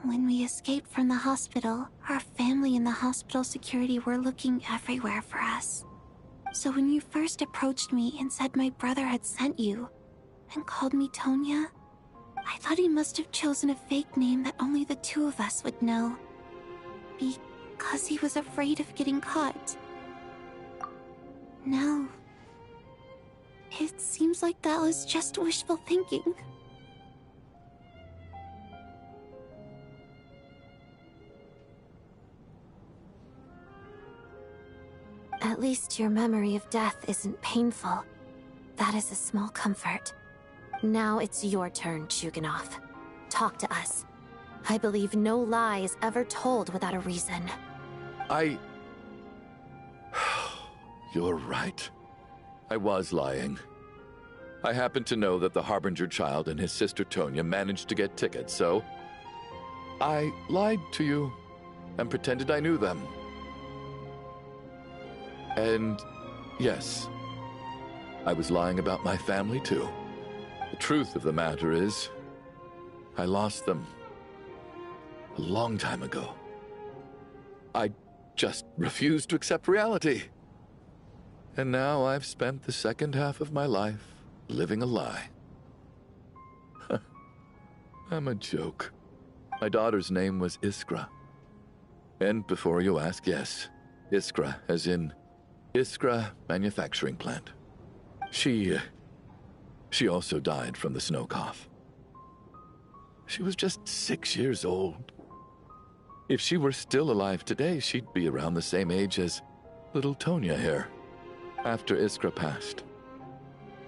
When we escaped from the hospital, our family and the hospital security were looking everywhere for us. So when you first approached me and said my brother had sent you, and called me Tonya, I thought he must have chosen a fake name that only the two of us would know. Because he was afraid of getting caught. No. It seems like that was just wishful thinking. At least your memory of death isn't painful. That is a small comfort. Now it's your turn, Chuganov. Talk to us. I believe no lie is ever told without a reason. You're right. I was lying. I happen to know that the Harbinger child and his sister Tonya managed to get tickets, so I lied to you and pretended I knew them. And yes, I was lying about my family too. The truth of the matter is, I lost them a long time ago. I just refused to accept reality. And now I've spent the second half of my life living a lie. I'm a joke. My daughter's name was Iskra. And before you ask, yes, Iskra, as in Iskra Manufacturing Plant. She also died from the snow cough. She was just 6 years old. If she were still alive today, she'd be around the same age as little Tonya here. After Iskra passed,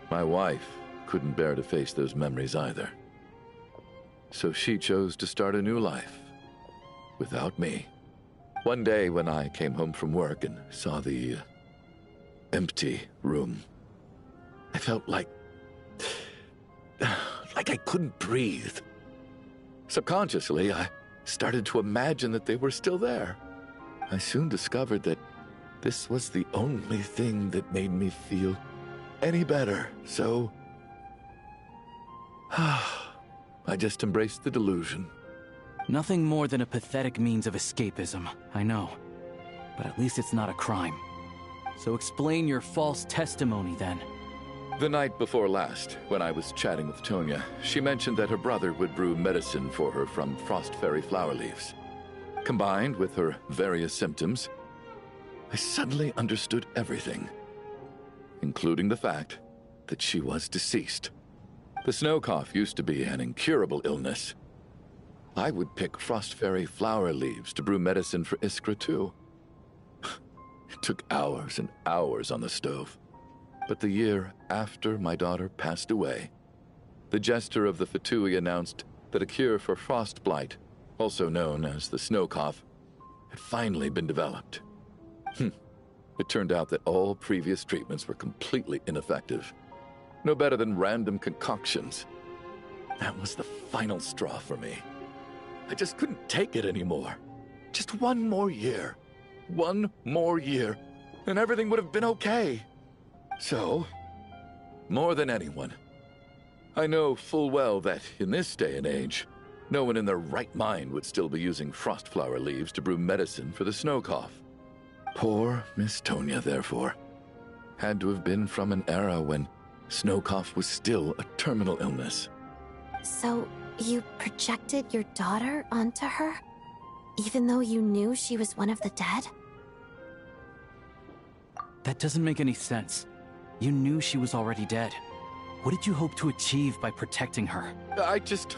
my wife couldn't bear to face those memories either. So she chose to start a new life without me. One day when I came home from work and saw the empty room, I felt like I couldn't breathe. Subconsciously, I started to imagine that they were still there. I soon discovered that this was the only thing that made me feel any better, so I just embraced the delusion. Nothing more than a pathetic means of escapism, I know. But at least it's not a crime. So explain your false testimony then. The night before last, when I was chatting with Tonya, she mentioned that her brother would brew medicine for her from frost fairy flower leaves. Combined with her various symptoms, I suddenly understood everything, including the fact that she was deceased. The snow cough used to be an incurable illness. I would pick frost fairy flower leaves to brew medicine for Iskra too. It took hours and hours on the stove. But the year after my daughter passed away, the Jester of the Fatui announced that a cure for frost blight, also known as the snow cough, had finally been developed. It turned out that all previous treatments were completely ineffective. No better than random concoctions. That was the final straw for me. I just couldn't take it anymore. Just one more year. One more year, and everything would have been okay. So, more than anyone, I know full well that in this day and age, no one in their right mind would still be using frost flower leaves to brew medicine for the snow cough. Poor Miss Tonya, therefore, had to have been from an era when snow cough was still a terminal illness. So, you projected your daughter onto her? Even though you knew she was one of the dead? That doesn't make any sense. You knew she was already dead. What did you hope to achieve by protecting her? I just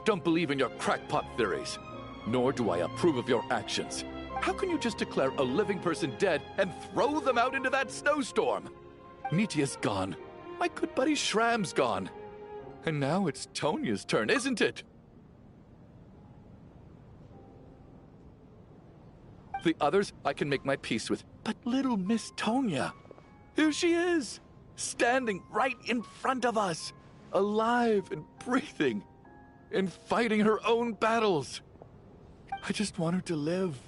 don't believe in your crackpot theories. Nor do I approve of your actions. How can you just declare a living person dead and throw them out into that snowstorm? Nitia's gone. My good buddy Shram's gone. And now it's Tonya's turn, isn't it? The others I can make my peace with, but little Miss Tonya, here she is, standing right in front of us, alive and breathing, and fighting her own battles. I just want her to live.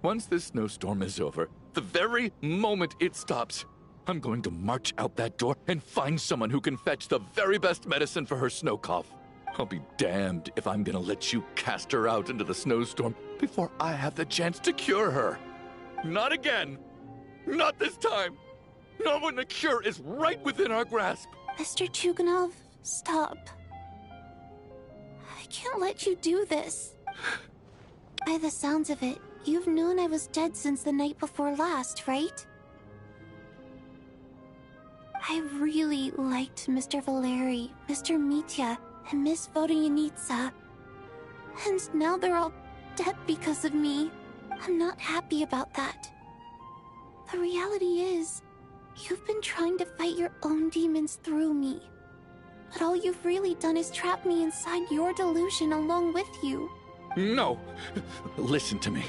Once this snowstorm is over, the very moment it stops, I'm going to march out that door and find someone who can fetch the very best medicine for her snow cough. I'll be damned if I'm gonna let you cast her out into the snowstorm before I have the chance to cure her. Not again. Not this time. Not when the cure is right within our grasp. Mr. Chuganov, stop. I can't let you do this. By the sounds of it, you've known I was dead since the night before last, right? I really liked Mr. Valeri, Mr. Mitya, and Miss Vodyanitsa. And now they're all dead because of me. I'm not happy about that. The reality is, you've been trying to fight your own demons through me. But all you've really done is trap me inside your delusion along with you. No! Listen to me.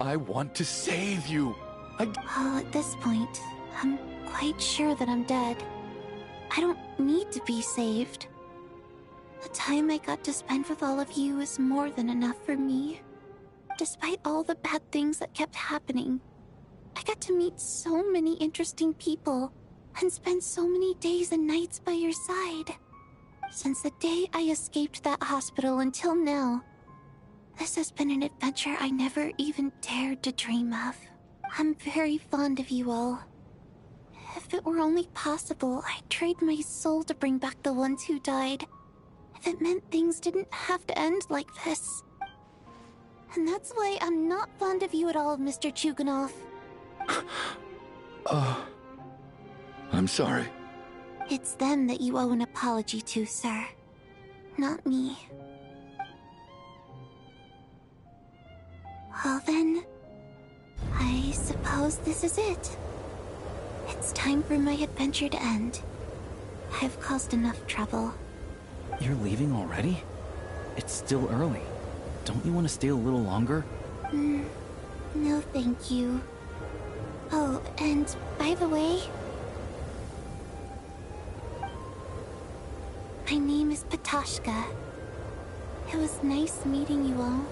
I want to save you. Well, at this point, I'm quite sure that I'm dead. I don't need to be saved. The time I got to spend with all of you is more than enough for me. Despite all the bad things that kept happening, I got to meet so many interesting people and spend so many days and nights by your side. Since the day I escaped that hospital until now, this has been an adventure I never even dared to dream of. I'm very fond of you all. If it were only possible, I'd trade my soul to bring back the ones who died. If it meant things didn't have to end like this. And that's why I'm not fond of you at all, Mr. Chuganov. I'm sorry. It's them that you owe an apology to, sir. Not me. Well then, I suppose this is it. It's time for my adventure to end. I've caused enough trouble. You're leaving already? It's still early. Don't you want to stay a little longer? No thank you. Oh, and by the way, my name is Patashka. It was nice meeting you all.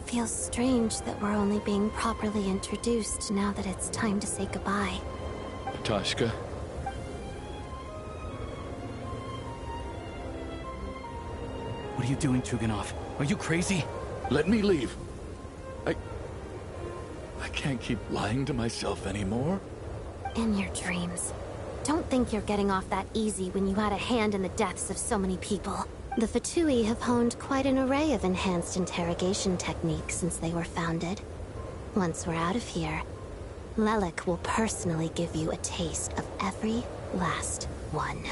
Feels strange that we're only being properly introduced now that it's time to say goodbye. Patashka? What are you doing, Chuganov? Are you crazy? Let me leave. I can't keep lying to myself anymore. In your dreams. Don't think you're getting off that easy when you had a hand in the deaths of so many people. The Fatui have honed quite an array of enhanced interrogation techniques since they were founded. Once we're out of here, Lelik will personally give you a taste of every last one.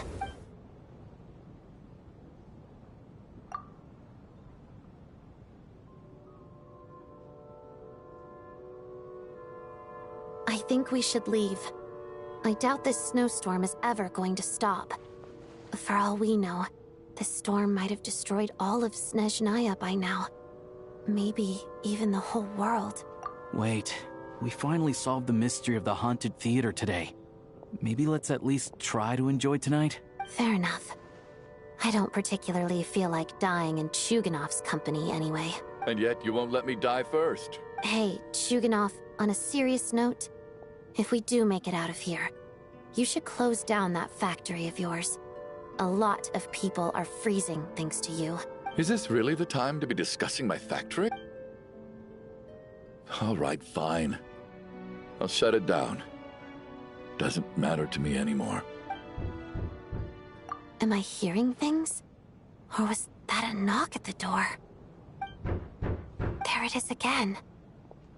I think we should leave. I doubt this snowstorm is ever going to stop. For all we know, this storm might have destroyed all of Snezhnaya by now. Maybe even the whole world. Wait, we finally solved the mystery of the haunted theater today. Maybe let's at least try to enjoy tonight? Fair enough. I don't particularly feel like dying in Chuganov's company anyway. And yet you won't let me die first. Hey, Chuganov, on a serious note, if we do make it out of here, you should close down that factory of yours. A lot of people are freezing thanks to you. Is this really the time to be discussing my factory? All right, fine. I'll shut it down. Doesn't matter to me anymore. Am I hearing things? Or was that a knock at the door? There it is again.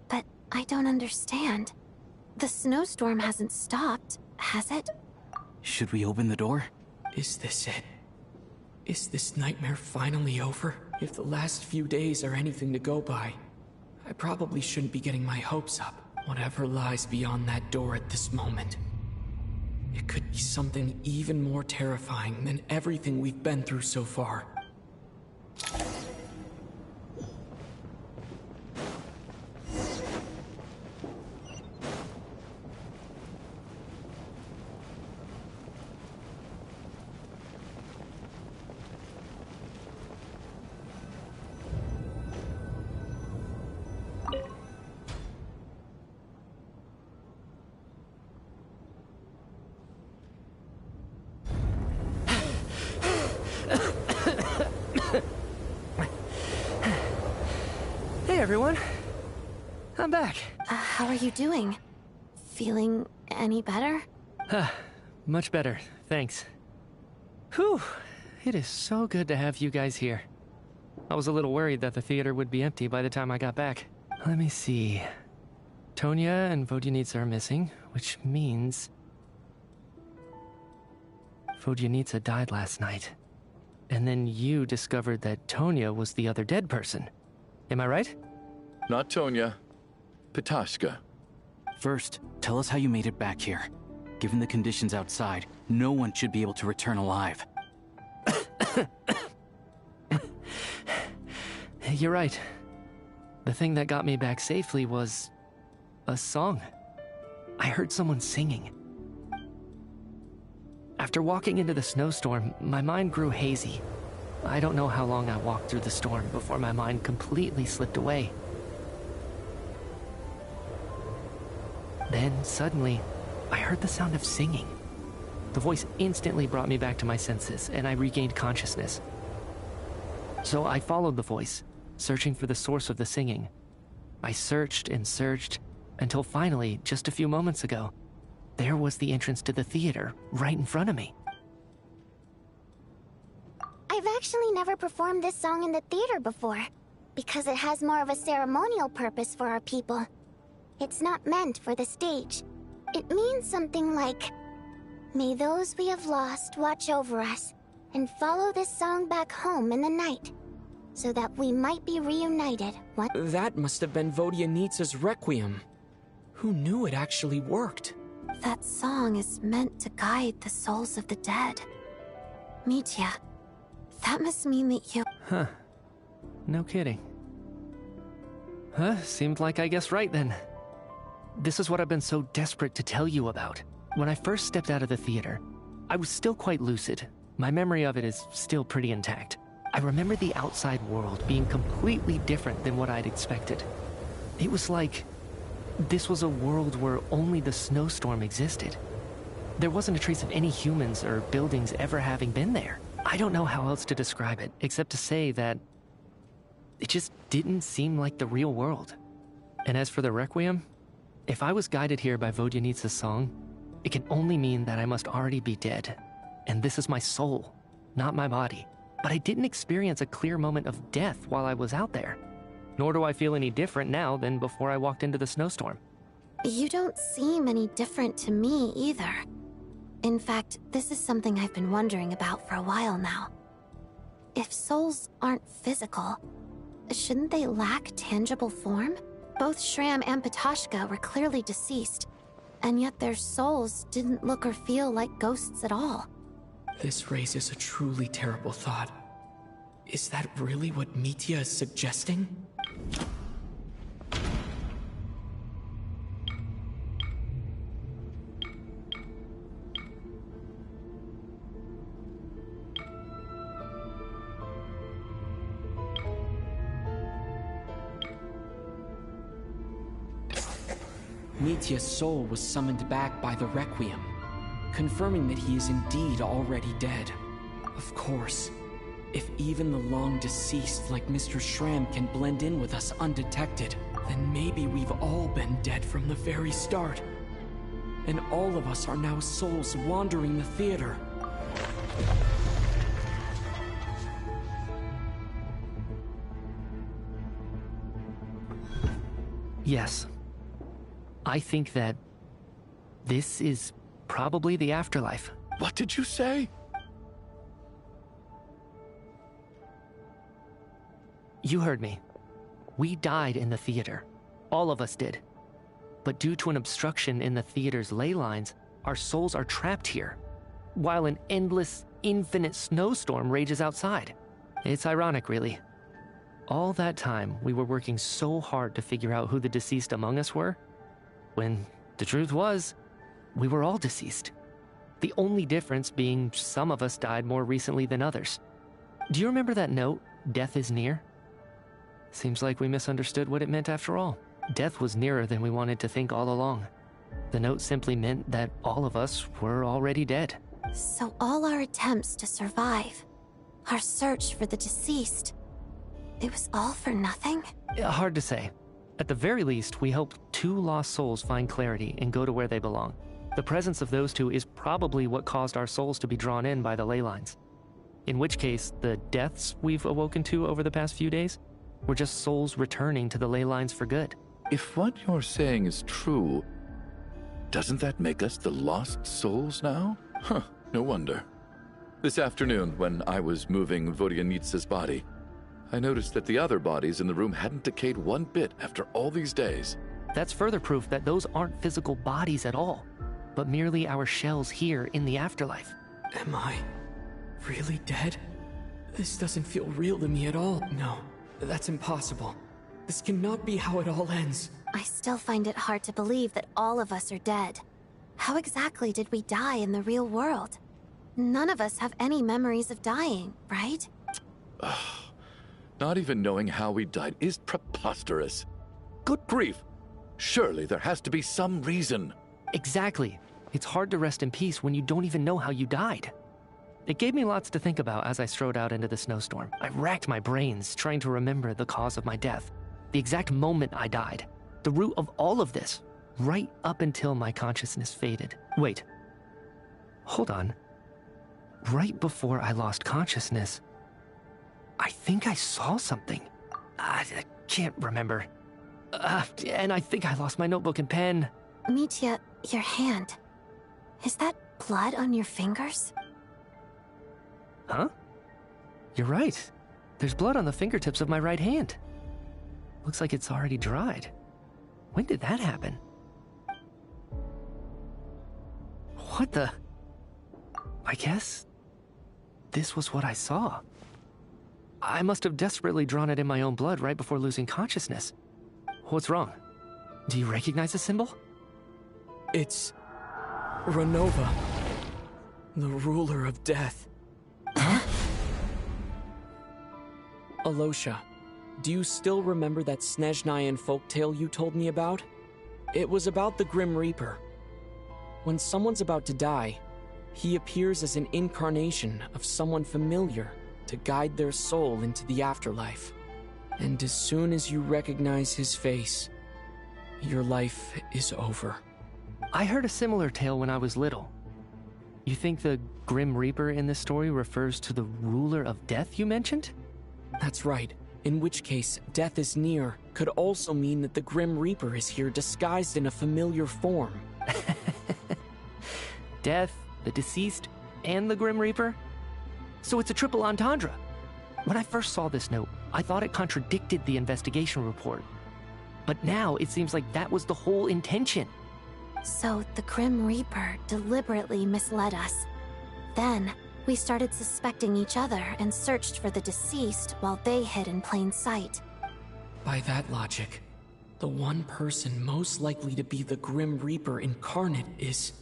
But I don't understand. The snowstorm hasn't stopped, has it? Should we open the door? Is this it? Is this nightmare finally over? If the last few days are anything to go by, I probably shouldn't be getting my hopes up. Whatever lies beyond that door at this moment. It could be something even more terrifying than everything we've been through so far. Hey everyone, I'm back. How are you doing? Feeling any better? Much better, thanks. Whew, it is so good to have you guys here. I was a little worried that the theater would be empty by the time I got back. Let me see. Tonya and Vodyanitsa are missing, which means... Vodyanitsa died last night. And then you discovered that Tonya was the other dead person. Am I right? Not Tonya. Pitashka. First, tell us how you made it back here. Given the conditions outside, no one should be able to return alive. You're right. The thing that got me back safely was... a song. I heard someone singing. After walking into the snowstorm, my mind grew hazy. I don't know how long I walked through the storm before my mind completely slipped away. Then, suddenly, I heard the sound of singing. The voice instantly brought me back to my senses, and I regained consciousness. So I followed the voice, searching for the source of the singing. I searched and searched, until finally, just a few moments ago, there was the entrance to the theater, right in front of me. I've actually never performed this song in the theater before, because it has more of a ceremonial purpose for our people. It's not meant for the stage. It means something like, "May those we have lost watch over us, and follow this song back home in the night, so that we might be reunited." What? That must have been Vodyanitsa's Requiem. Who knew it actually worked? That song is meant to guide the souls of the dead. Mitya, that must mean that you... Huh. No kidding. Seemed like I guessed right then. This is what I've been so desperate to tell you about. When I first stepped out of the theater, I was still quite lucid. My memory of it is still pretty intact. I remember the outside world being completely different than what I'd expected. It was like this was a world where only the snowstorm existed. There wasn't a trace of any humans or buildings ever having been there. I don't know how else to describe it, except to say that it just didn't seem like the real world. And as for the Requiem, If I was guided here by Vodyanitsa's song, it can only mean that I must already be dead. And this is my soul, not my body. But I didn't experience a clear moment of death while I was out there. Nor do I feel any different now than before I walked into the snowstorm. You don't seem any different to me either. In fact, this is something I've been wondering about for a while now. If souls aren't physical, shouldn't they lack tangible form? Both Shram and Patoshka were clearly deceased, and yet their souls didn't look or feel like ghosts at all. This raises a truly terrible thought. Is that really what Mitya is suggesting? Mitya's soul was summoned back by the Requiem, confirming that he is indeed already dead. Of course, if even the long-deceased like Mr. Shram can blend in with us undetected, then maybe we've all been dead from the very start. And all of us are now souls wandering the theater. Yes. I think that this is probably the afterlife. What did you say? You heard me. We died in the theater. All of us did. But due to an obstruction in the theater's ley lines, our souls are trapped here, while an endless, infinite snowstorm rages outside. It's ironic, really. All that time, we were working so hard to figure out who the deceased among us were, when the truth was, we were all deceased. The only difference being some of us died more recently than others. Do you remember that note, "Death is near"? Seems like we misunderstood what it meant after all. Death was nearer than we wanted to think all along. The note simply meant that all of us were already dead. So all our attempts to survive, our search for the deceased, it was all for nothing? Hard to say. At the very least, we helped 2 lost souls find clarity and go to where they belong. The presence of those 2 is probably what caused our souls to be drawn in by the ley lines. In which case, the deaths we've awoken to over the past few days were just souls returning to the ley lines for good. If what you're saying is true, doesn't that make us the lost souls now? Huh, no wonder. This afternoon, when I was moving Vodyanitsa's body, I noticed that the other bodies in the room hadn't decayed one bit after all these days. That's further proof that those aren't physical bodies at all, but merely our shells here in the afterlife. Am I really dead? This doesn't feel real to me at all. No, that's impossible. This cannot be how it all ends. I still find it hard to believe that all of us are dead. How exactly did we die in the real world? None of us have any memories of dying, right? Not even knowing how we died is preposterous. Good grief! Surely there has to be some reason. Exactly. It's hard to rest in peace when you don't even know how you died. It gave me lots to think about as I strode out into the snowstorm. I racked my brains trying to remember the cause of my death, the exact moment I died, the root of all of this, right up until my consciousness faded. Wait. Hold on. Right before I lost consciousness, I think I saw something. I can't remember. And I think I lost my notebook and pen. Mitya, your hand. Is that blood on your fingers? Huh? You're right. There's blood on the fingertips of my right hand. Looks like it's already dried. When did that happen? What the? I guess this was what I saw. I must have desperately drawn it in my own blood right before losing consciousness. What's wrong? Do you recognize the symbol? It's Renova, the ruler of death. Alosha, do you still remember that Snezhnayan folktale you told me about? It was about the Grim Reaper. When someone's about to die, he appears as an incarnation of someone familiar to guide their soul into the afterlife. And as soon as you recognize his face, Your life is over. I heard a similar tale when I was little. You think the Grim Reaper in this story refers to the ruler of death you mentioned? That's right. In which case, death is near could also mean that the Grim Reaper is here disguised in a familiar form. Death, the deceased, and the Grim Reaper? So it's a triple entendre. When I first saw this note, I thought it contradicted the investigation report. But now it seems like that was the whole intention. So the Grim Reaper deliberately misled us. Then, we started suspecting each other and searched for the deceased while they hid in plain sight. By that logic, the one person most likely to be the Grim Reaper incarnate is...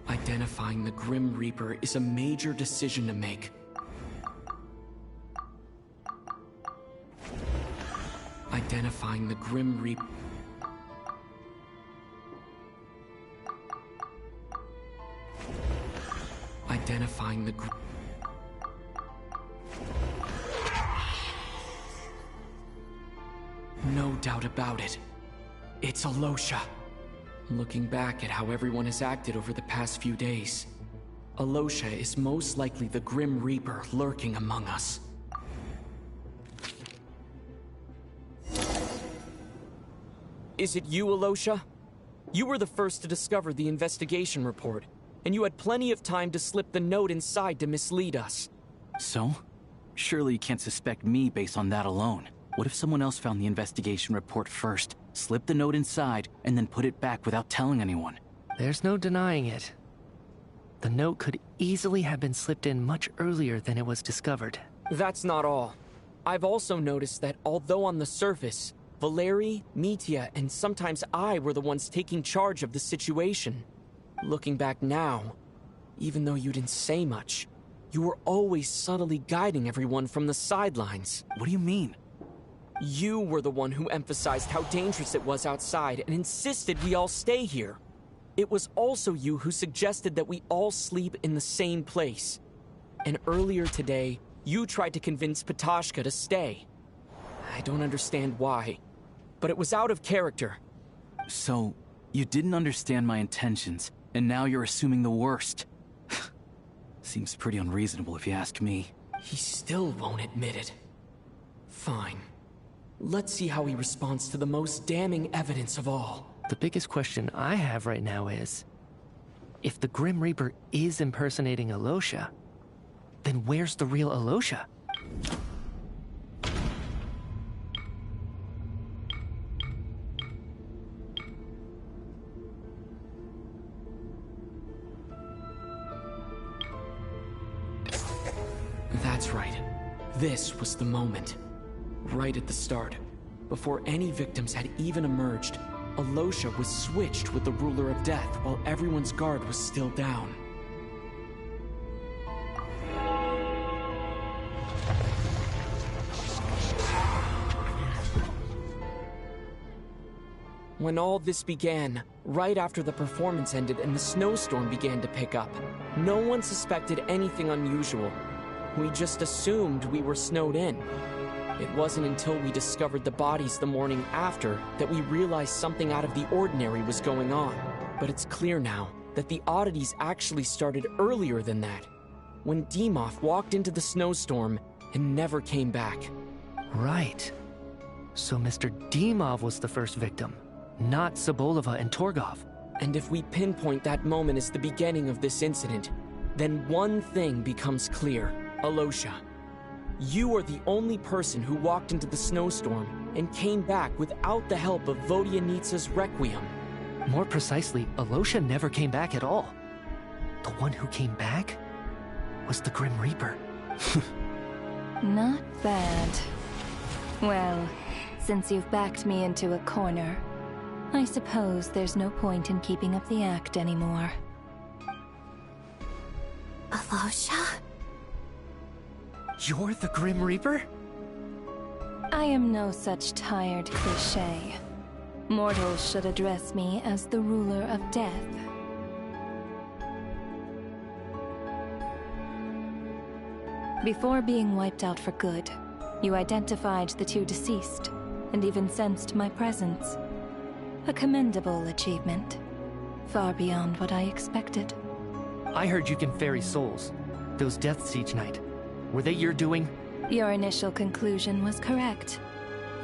Identifying the Grim Reaper is a major decision to make. Identifying the Grim Reaper... Identifying the No doubt about it. It's Alosha. Looking back at how everyone has acted over the past few days, Alosha is most likely the Grim Reaper lurking among us. Is it you, Alosha? You were the first to discover the investigation report, and you had plenty of time to slip the note inside to mislead us. So? Surely you can't suspect me based on that alone. What if someone else found the investigation report first, slipped the note inside, and then put it back without telling anyone? There's no denying it. The note could easily have been slipped in much earlier than it was discovered. That's not all. I've also noticed that although on the surface, Valeri, Mitya, and sometimes I were the ones taking charge of the situation. Looking back now, even though you didn't say much, you were always subtly guiding everyone from the sidelines. What do you mean? You were the one who emphasized how dangerous it was outside and insisted we all stay here. It was also you who suggested that we all sleep in the same place. And earlier today, you tried to convince Patashka to stay. I don't understand why, but it was out of character. So, you didn't understand my intentions, and now you're assuming the worst. Seems pretty unreasonable if you ask me. He still won't admit it. Fine. Let's see how he responds to the most damning evidence of all. The biggest question I have right now is, if the Grim Reaper is impersonating Alosha, then where's the real Alosha? That's right. This was the moment. Right at the start, before any victims had even emerged, Alosha was switched with the Ruler of Death while everyone's guard was still down. When all this began, right after the performance ended and the snowstorm began to pick up, no one suspected anything unusual. We just assumed we were snowed in. It wasn't until we discovered the bodies the morning after that we realized something out of the ordinary was going on. But it's clear now that the oddities actually started earlier than that, when Dimov walked into the snowstorm and never came back. Right. So Mr. Dimov was the first victim, not Sobolova and Torgov. And if we pinpoint that moment as the beginning of this incident, then one thing becomes clear. Alosha, you are the only person who walked into the snowstorm and came back without the help of Vodyanitsa's Requiem. More precisely, Alosha never came back at all. The one who came back was the Grim Reaper. Not bad. Well, since you've backed me into a corner, I suppose there's no point in keeping up the act anymore. Alosha? You're the Grim Reaper? I am no such tired cliché. Mortals should address me as the ruler of death. Before being wiped out for good, you identified the two deceased, and even sensed my presence. A commendable achievement. Far beyond what I expected. I heard you can ferry souls. Those deaths each night. Were they your doing? Your initial conclusion was correct.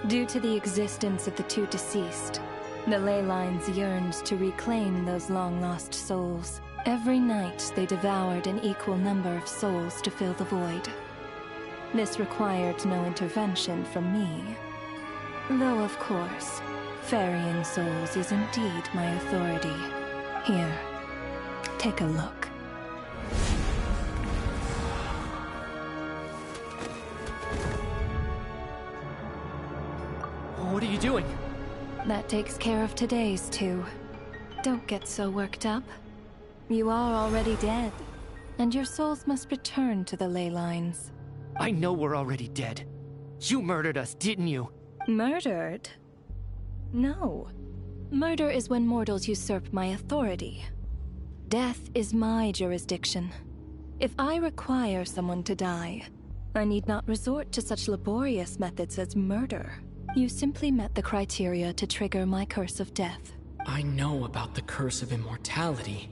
Due to the existence of the two deceased, the ley lines yearned to reclaim those long-lost souls. Every night they devoured an equal number of souls to fill the void. This required no intervention from me. Though, of course, ferrying souls is indeed my authority. Here, take a look. What are you doing? That takes care of today's two. Don't get so worked up. You are already dead, and your souls must return to the ley lines. I know we're already dead. You murdered us, didn't you? Murdered? No. Murder is when mortals usurp my authority. Death is my jurisdiction. If I require someone to die, I need not resort to such laborious methods as murder. You simply met the criteria to trigger my curse of death. I know about the curse of immortality.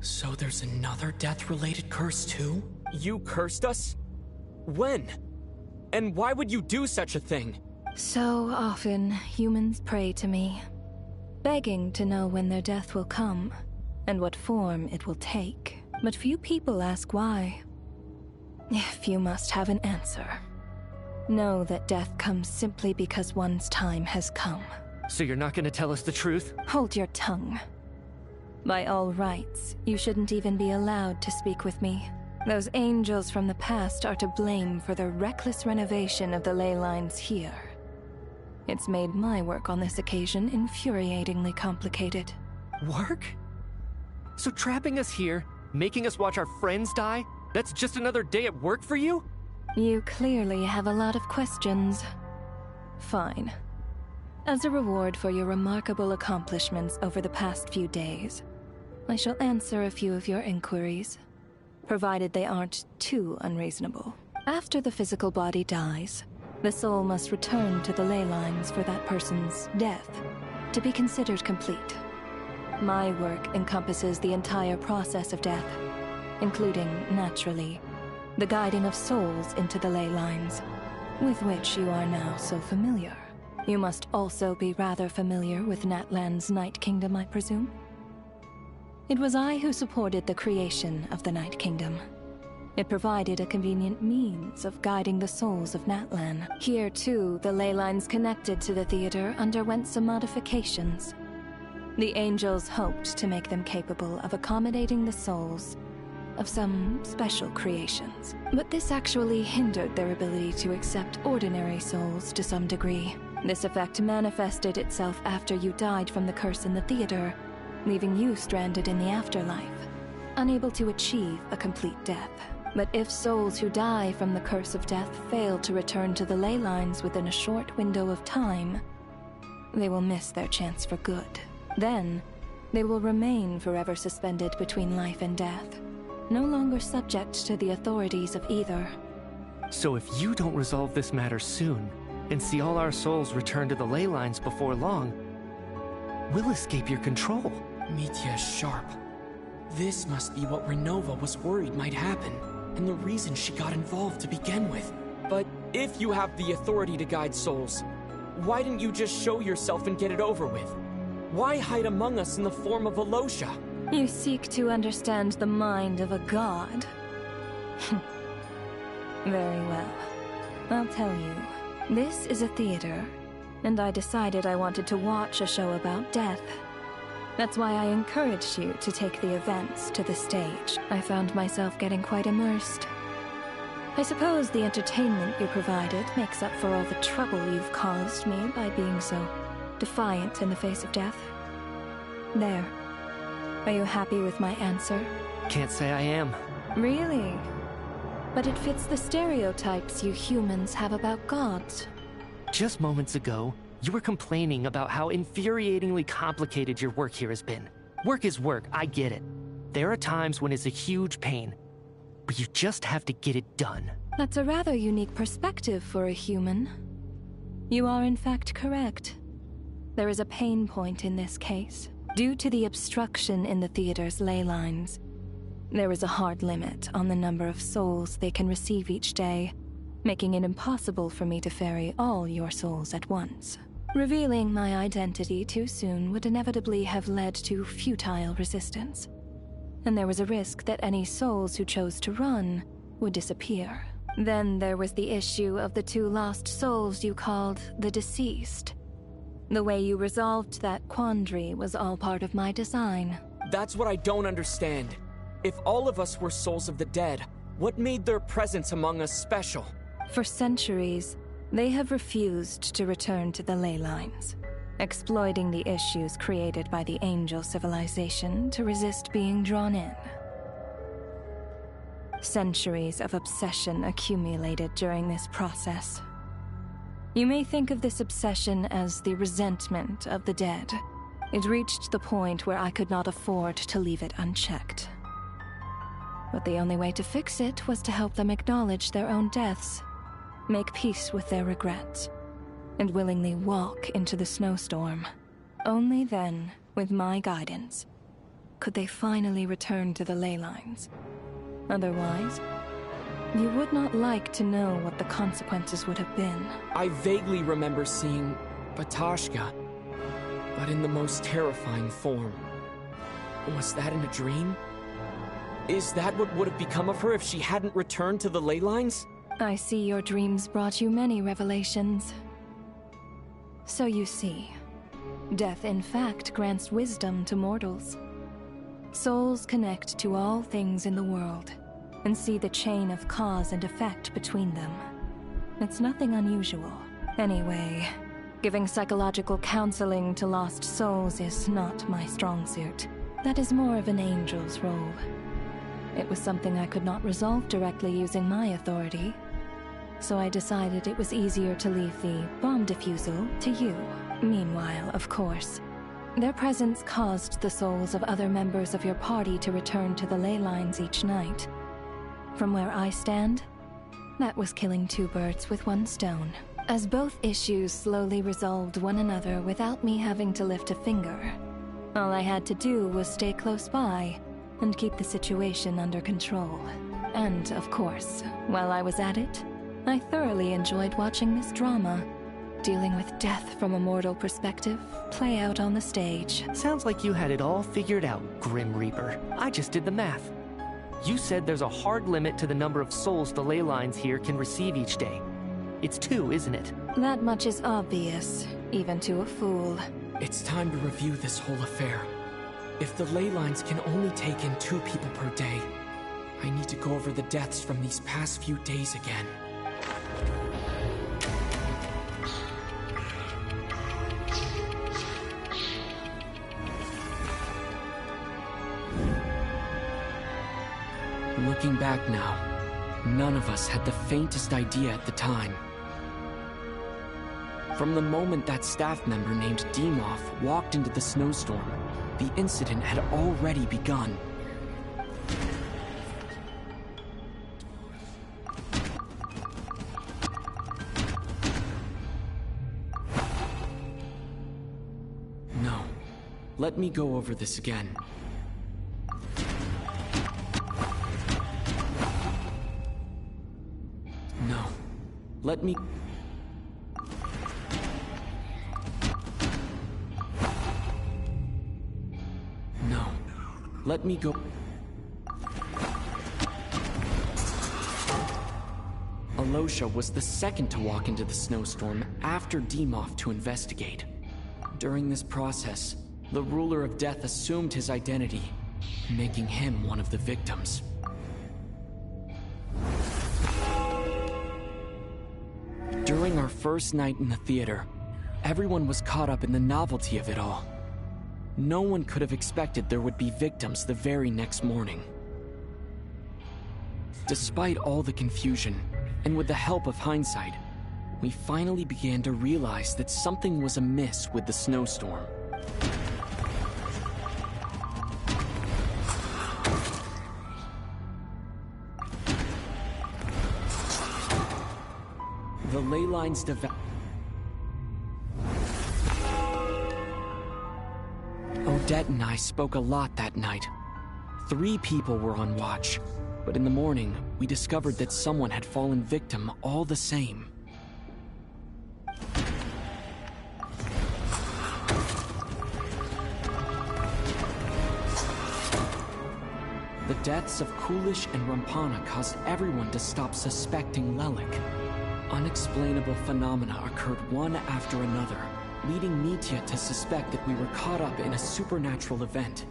So there's another death-related curse too? You cursed us? When? And why would you do such a thing? So often, humans pray to me, begging to know when their death will come, and what form it will take. But few people ask why. If you must have an answer, know that death comes simply because one's time has come. So you're not gonna tell us the truth? Hold your tongue. By all rights, you shouldn't even be allowed to speak with me. Those angels from the past are to blame for the reckless renovation of the ley lines here. It's made my work on this occasion infuriatingly complicated. Work? So trapping us here, making us watch our friends die, that's just another day at work for you? You clearly have a lot of questions. Fine. As a reward for your remarkable accomplishments over the past few days, I shall answer a few of your inquiries, provided they aren't too unreasonable. After the physical body dies, the soul must return to the ley lines for that person's death to be considered complete. My work encompasses the entire process of death, including, naturally, the guiding of souls into the ley lines, with which you are now so familiar. You must also be rather familiar with Natlan's Night Kingdom, I presume? It was I who supported the creation of the Night Kingdom. It provided a convenient means of guiding the souls of Natlan. Here, too, the ley lines connected to the theater underwent some modifications. The angels hoped to make them capable of accommodating the souls of some special creations. But this actually hindered their ability to accept ordinary souls to some degree. This effect manifested itself after you died from the curse in the theater, leaving you stranded in the afterlife, unable to achieve a complete death. But if souls who die from the curse of death fail to return to the ley lines within a short window of time, they will miss their chance for good. Then, they will remain forever suspended between life and death, no longer subject to the authorities of either. So if you don't resolve this matter soon, and see all our souls return to the ley lines before long, we'll escape your control. Mitya is sharp. This must be what Renova was worried might happen, and the reason she got involved to begin with. But if you have the authority to guide souls, why didn't you just show yourself and get it over with? Why hide among us in the form of Alosha? You seek to understand the mind of a god. Very well. I'll tell you. This is a theater, and I decided I wanted to watch a show about death. That's why I encouraged you to take the events to the stage. I found myself getting quite immersed. I suppose the entertainment you provided makes up for all the trouble you've caused me by being so defiant in the face of death. There. Are you happy with my answer? Can't say I am. Really? But it fits the stereotypes you humans have about gods. Just moments ago, you were complaining about how infuriatingly complicated your work here has been. Work is work, I get it. There are times when it's a huge pain, but you just have to get it done. That's a rather unique perspective for a human. You are in fact correct. There is a pain point in this case. Due to the obstruction in the theater's ley lines, there is a hard limit on the number of souls they can receive each day, making it impossible for me to ferry all your souls at once. Revealing my identity too soon would inevitably have led to futile resistance, and there was a risk that any souls who chose to run would disappear. Then there was the issue of the 2 lost souls you called the deceased. The way you resolved that quandary was all part of my design. That's what I don't understand. If all of us were souls of the dead, what made their presence among us special? For centuries, they have refused to return to the ley lines, exploiting the issues created by the angel civilization to resist being drawn in. Centuries of obsession accumulated during this process. You may think of this obsession as the resentment of the dead. It reached the point where I could not afford to leave it unchecked. But the only way to fix it was to help them acknowledge their own deaths, make peace with their regrets, and willingly walk into the snowstorm. Only then, with my guidance, could they finally return to the ley lines. Otherwise, you would not like to know what the consequences would have been. I vaguely remember seeing Batashka, but in the most terrifying form. Was that in a dream? Is that what would have become of her if she hadn't returned to the ley lines? I see your dreams brought you many revelations. So you see, death in fact grants wisdom to mortals. Souls connect to all things in the world, and see the chain of cause and effect between them. It's nothing unusual. Anyway, giving psychological counseling to lost souls is not my strong suit. That is more of an angel's role. It was something I could not resolve directly using my authority, so I decided it was easier to leave the bomb defusal to you. Meanwhile, of course, their presence caused the souls of other members of your party to return to the ley lines each night. From where I stand, that was killing 2 birds with 1 stone. As both issues slowly resolved one another without me having to lift a finger, all I had to do was stay close by and keep the situation under control. And, of course, while I was at it, I thoroughly enjoyed watching this drama, dealing with death from a mortal perspective, play out on the stage. Sounds like you had it all figured out, Grim Reaper. I just did the math. You said there's a hard limit to the number of souls the ley lines here can receive each day. It's 2, isn't it? That much is obvious, even to a fool. It's time to review this whole affair. If the ley lines can only take in 2 people per day, I need to go over the deaths from these past few days again. Looking back now, none of us had the faintest idea at the time. From the moment that staff member named Dimov walked into the snowstorm, the incident had already begun. No. Let me go over this again. No. Let me... No. Let me go... Alosha was the second to walk into the snowstorm after Dimov to investigate. During this process, the ruler of death assumed his identity, making him one of the victims. During our first night in the theater, everyone was caught up in the novelty of it all. No one could have expected there would be victims the very next morning. Despite all the confusion, and with the help of hindsight, we finally began to realize that something was amiss with the snowstorm. The ley lines Odette and I spoke a lot that night. 3 people were on watch, but in the morning, we discovered that someone had fallen victim all the same. The deaths of Coolish and Rampana caused everyone to stop suspecting Lelik. Unexplainable phenomena occurred one after another, leading Mitya to suspect that we were caught up in a supernatural event.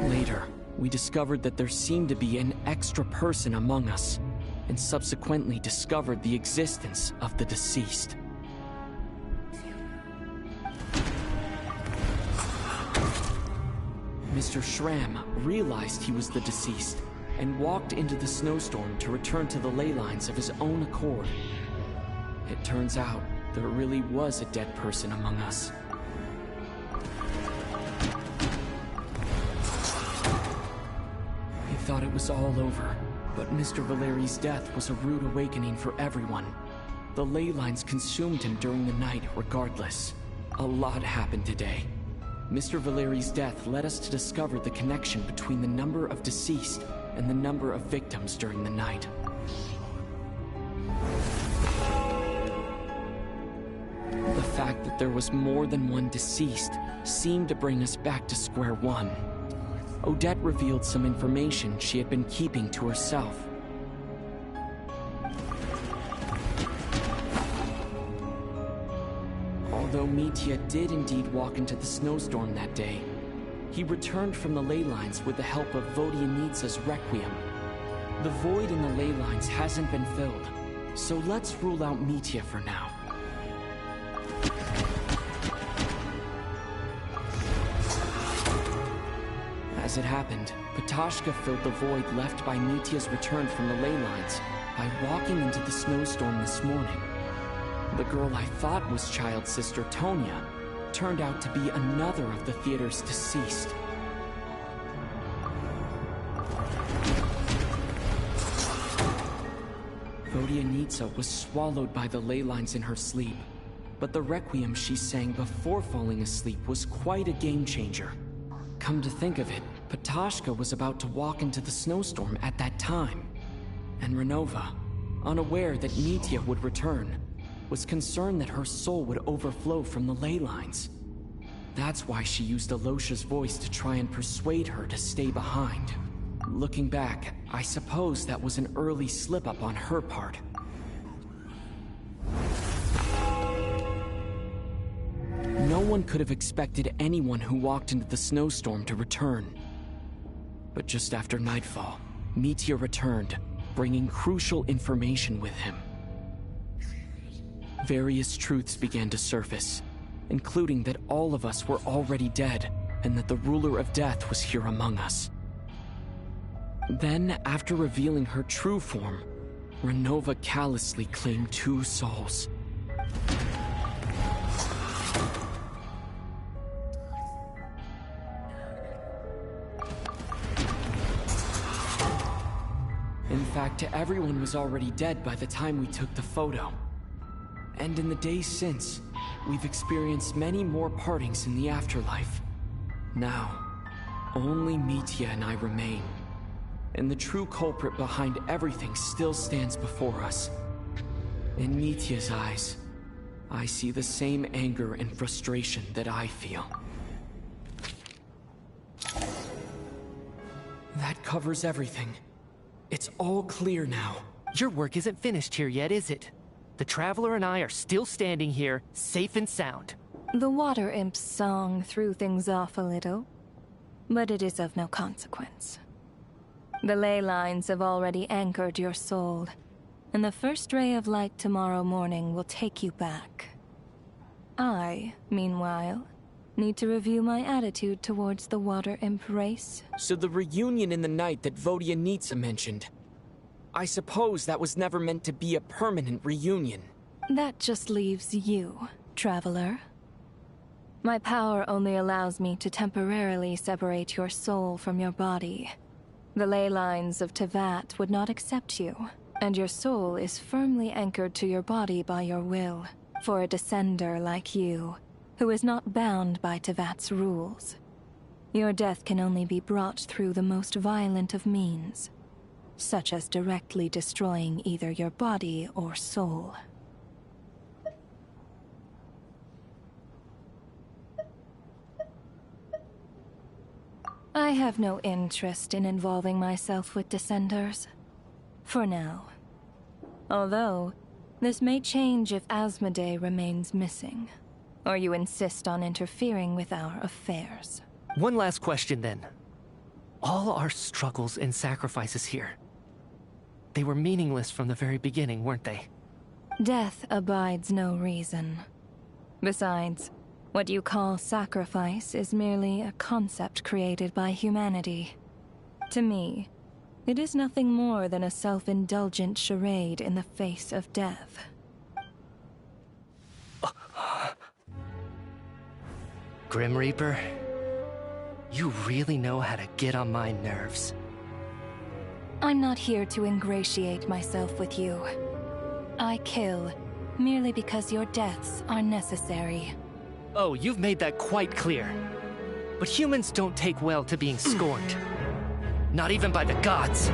Later, we discovered that there seemed to be an extra person among us, and subsequently discovered the existence of the deceased. Mr. Schramm realized he was the deceased and walked into the snowstorm to return to the ley lines of his own accord. It turns out there really was a dead person among us. We thought it was all over, but Mr. Valeri's death was a rude awakening for everyone. The ley lines consumed him during the night regardless. A lot happened today. Mr. Valeri's death led us to discover the connection between the number of deceased and the number of victims during the night. The fact that there was more than one deceased seemed to bring us back to square one. Odette revealed some information she had been keeping to herself. Although Mitya did indeed walk into the snowstorm that day, he returned from the ley lines with the help of Vodyanitsa's Requiem. The void in the ley lines hasn't been filled, so let's rule out Mitya for now. As it happened, Patashka filled the void left by Mitya's return from the ley lines by walking into the snowstorm this morning. The girl I thought was child sister Tonya turned out to be another of the theater's deceased. Vodyanitsa was swallowed by the ley lines in her sleep, but the requiem she sang before falling asleep was quite a game changer. Come to think of it, Patashka was about to walk into the snowstorm at that time, and Renova, unaware that Mitya would return, was concerned that her soul would overflow from the ley lines. That's why she used Alosha's voice to try and persuade her to stay behind. Looking back, I suppose that was an early slip-up on her part. No one could have expected anyone who walked into the snowstorm to return. But just after nightfall, Mitya returned, bringing crucial information with him. Various truths began to surface, including that all of us were already dead, and that the ruler of death was here among us. Then, after revealing her true form, Renova callously claimed 2 souls. In fact, everyone was already dead by the time we took the photo. And in the days since, we've experienced many more partings in the afterlife. Now, only Mitya and I remain. And the true culprit behind everything still stands before us. In Mitya's eyes, I see the same anger and frustration that I feel. That covers everything. It's all clear now. Your work isn't finished here yet, is it? The Traveler and I are still standing here, safe and sound. The Water Imp's song threw things off a little, but it is of no consequence. The ley lines have already anchored your soul, and the first ray of light tomorrow morning will take you back. I, meanwhile, Need to review my attitude towards the Water Imp race? So the reunion in the night that Vodyanitsa mentioned. I suppose that was never meant to be a permanent reunion. That just leaves you, Traveler. My power only allows me to temporarily separate your soul from your body. The ley lines of Tevat would not accept you, and your soul is firmly anchored to your body by your will. For a descender like you, who is not bound by Tevat's rules, your death can only be brought through the most violent of means, such as directly destroying either your body or soul. I have no interest in involving myself with Descenders. For now. Although, this may change if Asmodee remains missing, or you insist on interfering with our affairs. One last question then. All our struggles and sacrifices here, they were meaningless from the very beginning, weren't they? Death abides no reason. Besides, what you call sacrifice is merely a concept created by humanity. To me, it is nothing more than a self-indulgent charade in the face of death. Grim Reaper, you really know how to get on my nerves. I'm not here to ingratiate myself with you. I kill merely because your deaths are necessary. Oh, you've made that quite clear. But humans don't take well to being scorned. Not even by the gods.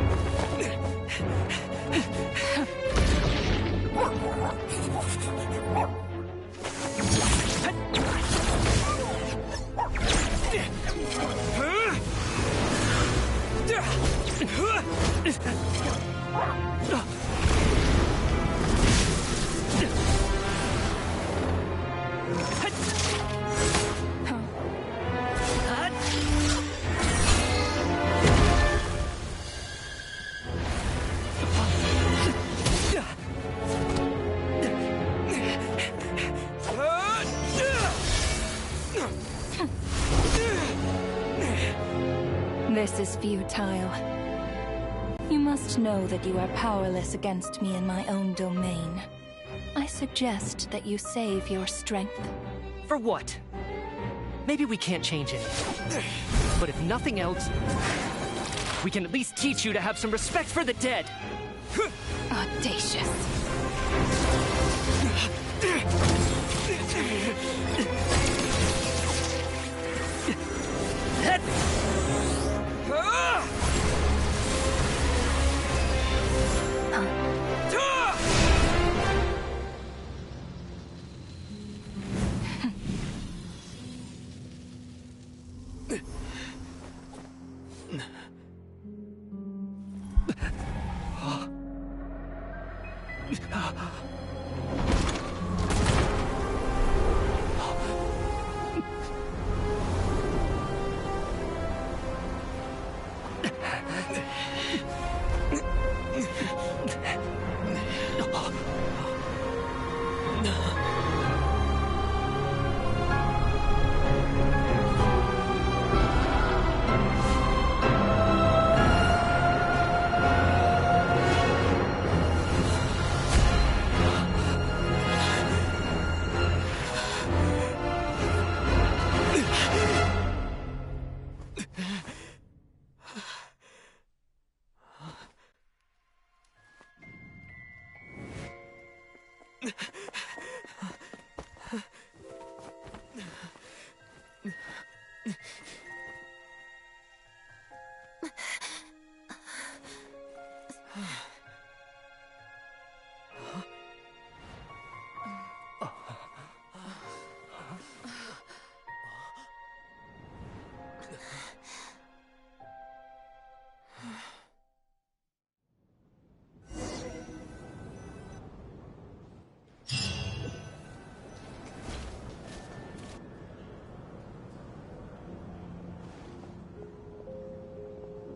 This is futile. You must know that you are powerless against me in my own domain. I suggest that you save your strength. For what? Maybe we can't change it. But if nothing else, we can at least teach you to have some respect for the dead. Audacious.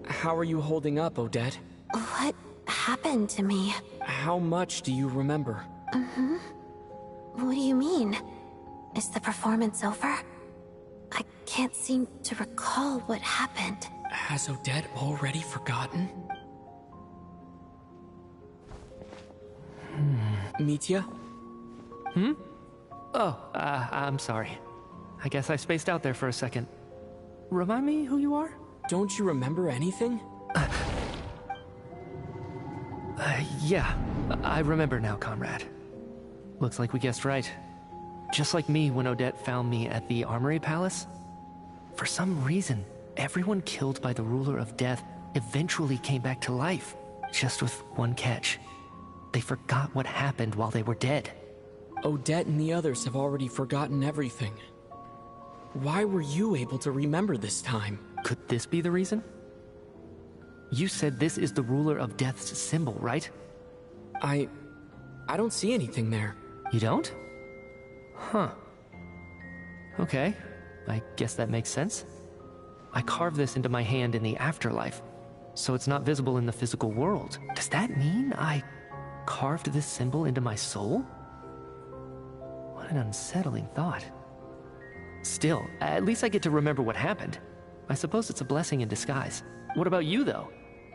How are you holding up, Odette? What happened to me? How much do you remember? What do you mean? Is the performance over? I can't seem to recall what happened. Has Odette already forgotten? Mitya? Oh, I'm sorry. I guess I spaced out there for a second. Remind me who you are? Don't you remember anything? Yeah, I remember now, comrade. Looks like we guessed right. Just like me when Odette found me at the Armory Palace. For some reason, everyone killed by the Ruler of Death eventually came back to life. Just with one catch. They forgot what happened while they were dead. Odette and the others have already forgotten everything. Why were you able to remember this time? Could this be the reason? You said this is the Ruler of Death's symbol, right? I don't see anything there. You don't? Huh. Okay, I guess that makes sense. I carved this into my hand in the afterlife, so it's not visible in the physical world. Does that mean I carved this symbol into my soul? What an unsettling thought. Still, at least I get to remember what happened. I suppose it's a blessing in disguise. What about you, though?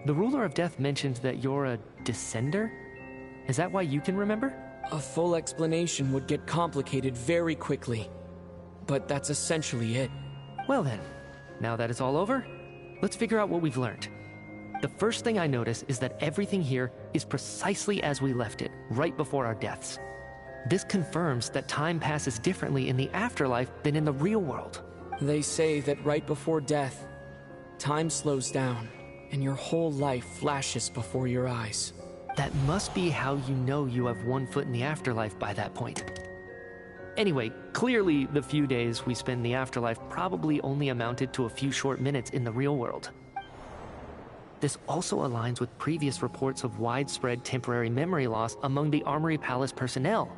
The Ruler of Death mentioned that you're a descender? Is that why you can remember? A full explanation would get complicated very quickly. But that's essentially it. Well then, now that it's all over, let's figure out what we've learned. The first thing I notice is that everything here is precisely as we left it, right before our deaths. This confirms that time passes differently in the afterlife than in the real world. They say that right before death, time slows down, and your whole life flashes before your eyes. That must be how you know you have one foot in the afterlife by that point. Anyway, clearly the few days we spend in the afterlife probably only amounted to a few short minutes in the real world. This also aligns with previous reports of widespread temporary memory loss among the Armory Palace personnel.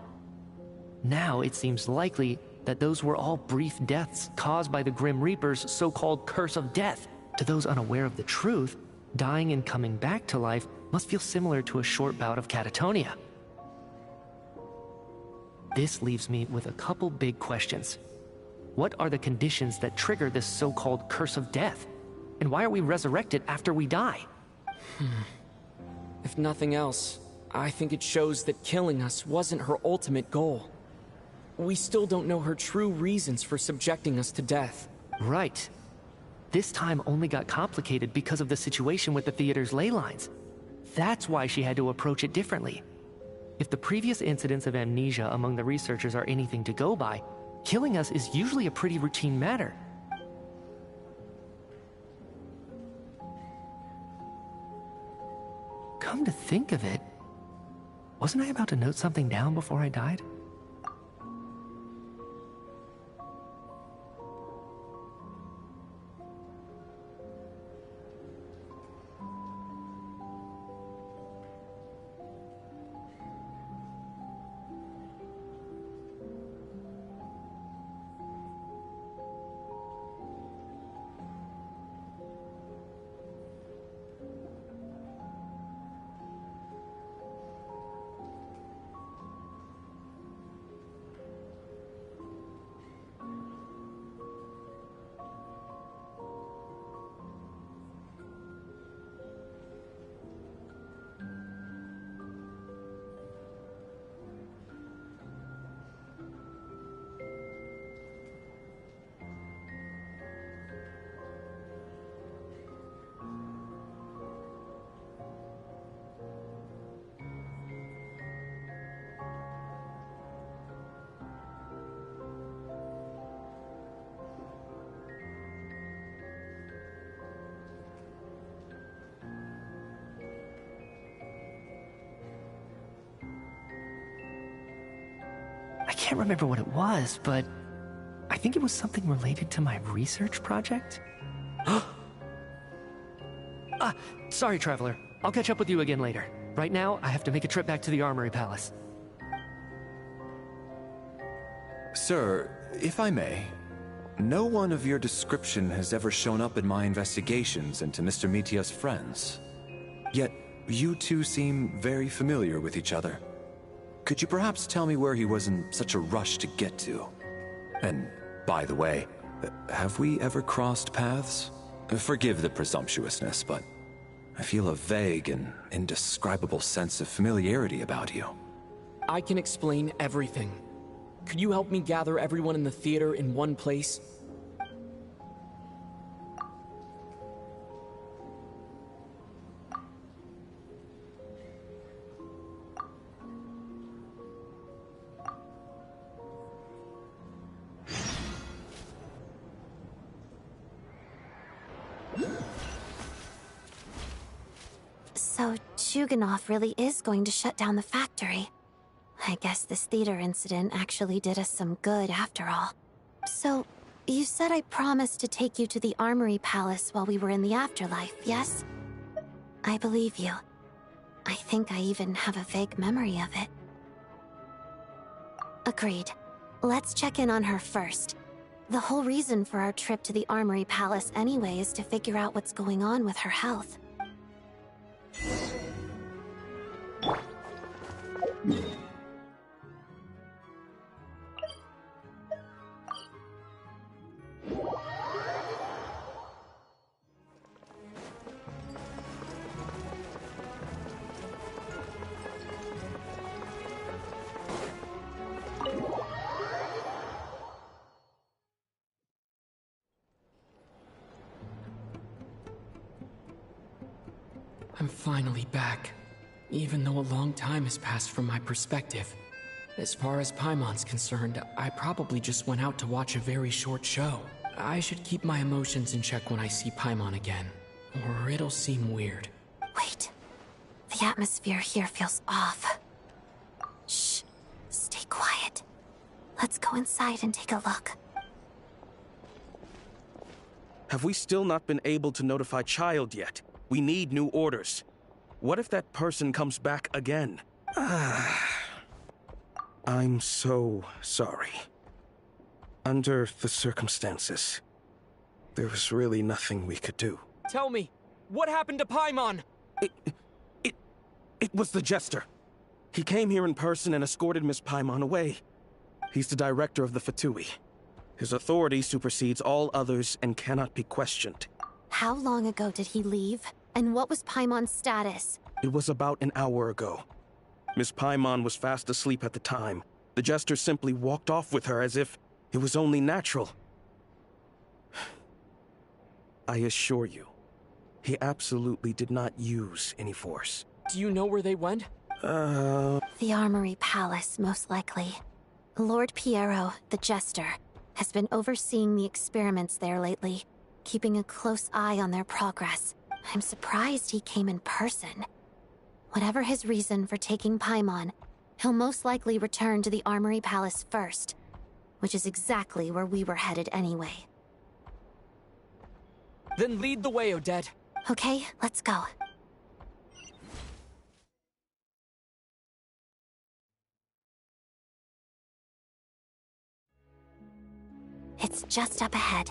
Now it seems likely that those were all brief deaths caused by the Grim Reaper's so-called curse of death. To those unaware of the truth, dying and coming back to life must feel similar to a short bout of catatonia. This leaves me with a couple big questions. What are the conditions that trigger this so-called curse of death? And why are we resurrected after we die? If nothing else, I think it shows that killing us wasn't her ultimate goal. We still don't know her true reasons for subjecting us to death. Right. This time only got complicated because of the situation with the theater's ley lines. That's why she had to approach it differently. If the previous incidents of amnesia among the researchers are anything to go by, killing us is usually a pretty routine matter. Come to think of it, wasn't I about to note something down before I died? I can't remember what it was, but I think it was something related to my research project. Sorry, Traveler. I'll catch up with you again later. Right now, I have to make a trip back to the Armory Palace. Sir, if I may, no one of your description has ever shown up in my investigations into Mr. Mitya's friends. Yet, you two seem very familiar with each other. Could you perhaps tell me where he was in such a rush to get to? And, by the way, Have we ever crossed paths? Forgive the presumptuousness, but I feel a vague and indescribable sense of familiarity about you. I can explain everything. Could you help me gather everyone in the theater in one place? So, Chuganov really is going to shut down the factory. I guess this theater incident actually did us some good after all. So, you said I promised to take you to the Armory Palace while we were in the afterlife, yes? I believe you. I think I even have a vague memory of it. Agreed. Let's check in on her first. The whole reason for our trip to the Armory Palace anyway is to figure out what's going on with her health. I'm finally back, even though a long time has passed from my perspective. As far as Paimon's concerned, I probably just went out to watch a very short show. I should keep my emotions in check when I see Paimon again, or it'll seem weird. Wait. The atmosphere here feels off. Shh. Stay quiet. Let's go inside and take a look. Have we still not been able to notify Child yet? We need new orders. What if that person comes back again? I'm so sorry. Under the circumstances, there was really nothing we could do. Tell me, what happened to Paimon? It was the Jester. He came here in person and escorted Miss Paimon away. He's the director of the Fatui. His authority supersedes all others and cannot be questioned. How long ago did he leave? And what was Paimon's status? It was about an hour ago. Miss Paimon was fast asleep at the time. The Jester simply walked off with her as if it was only natural. I assure you, he absolutely did not use any force. Do you know where they went? The Armory Palace, most likely. Lord Piero, the Jester, has been overseeing the experiments there lately, keeping a close eye on their progress. I'm surprised he came in person. Whatever his reason for taking Paimon, he'll most likely return to the Armory Palace first, which is exactly where we were headed anyway. Then lead the way, Odette. Okay, let's go. It's just up ahead.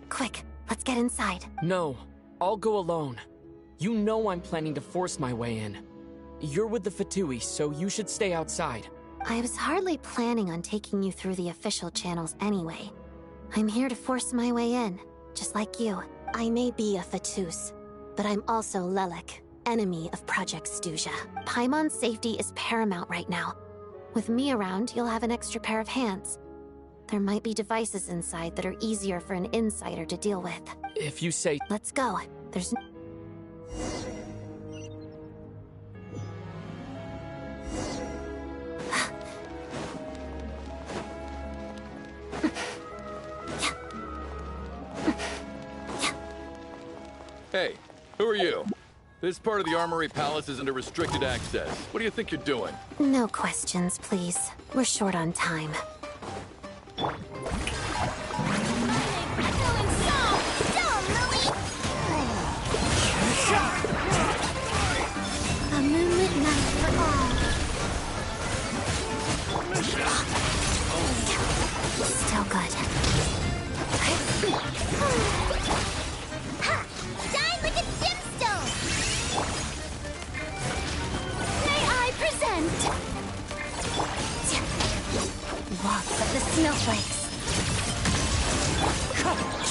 Quick, let's get inside. No, I'll go alone. You know I'm planning to force my way in. You're with the Fatui, so you should stay outside. I was hardly planning on taking you through the official channels anyway. I'm here to force my way in, just like you. I may be a Fatus, but I'm also Lelek, enemy of Project Stuja. Paimon's safety is paramount right now. With me around, you'll have an extra pair of hands. There might be devices inside that are easier for an insider to deal with. If you say... Let's go. There's... Hey, who are you? This part of the Armory Palace is under restricted access. What do you think you're doing? No questions, please. We're short on time. A movement night for all. Still good. Shine like a gemstone! May I present? Walks of the snowflakes.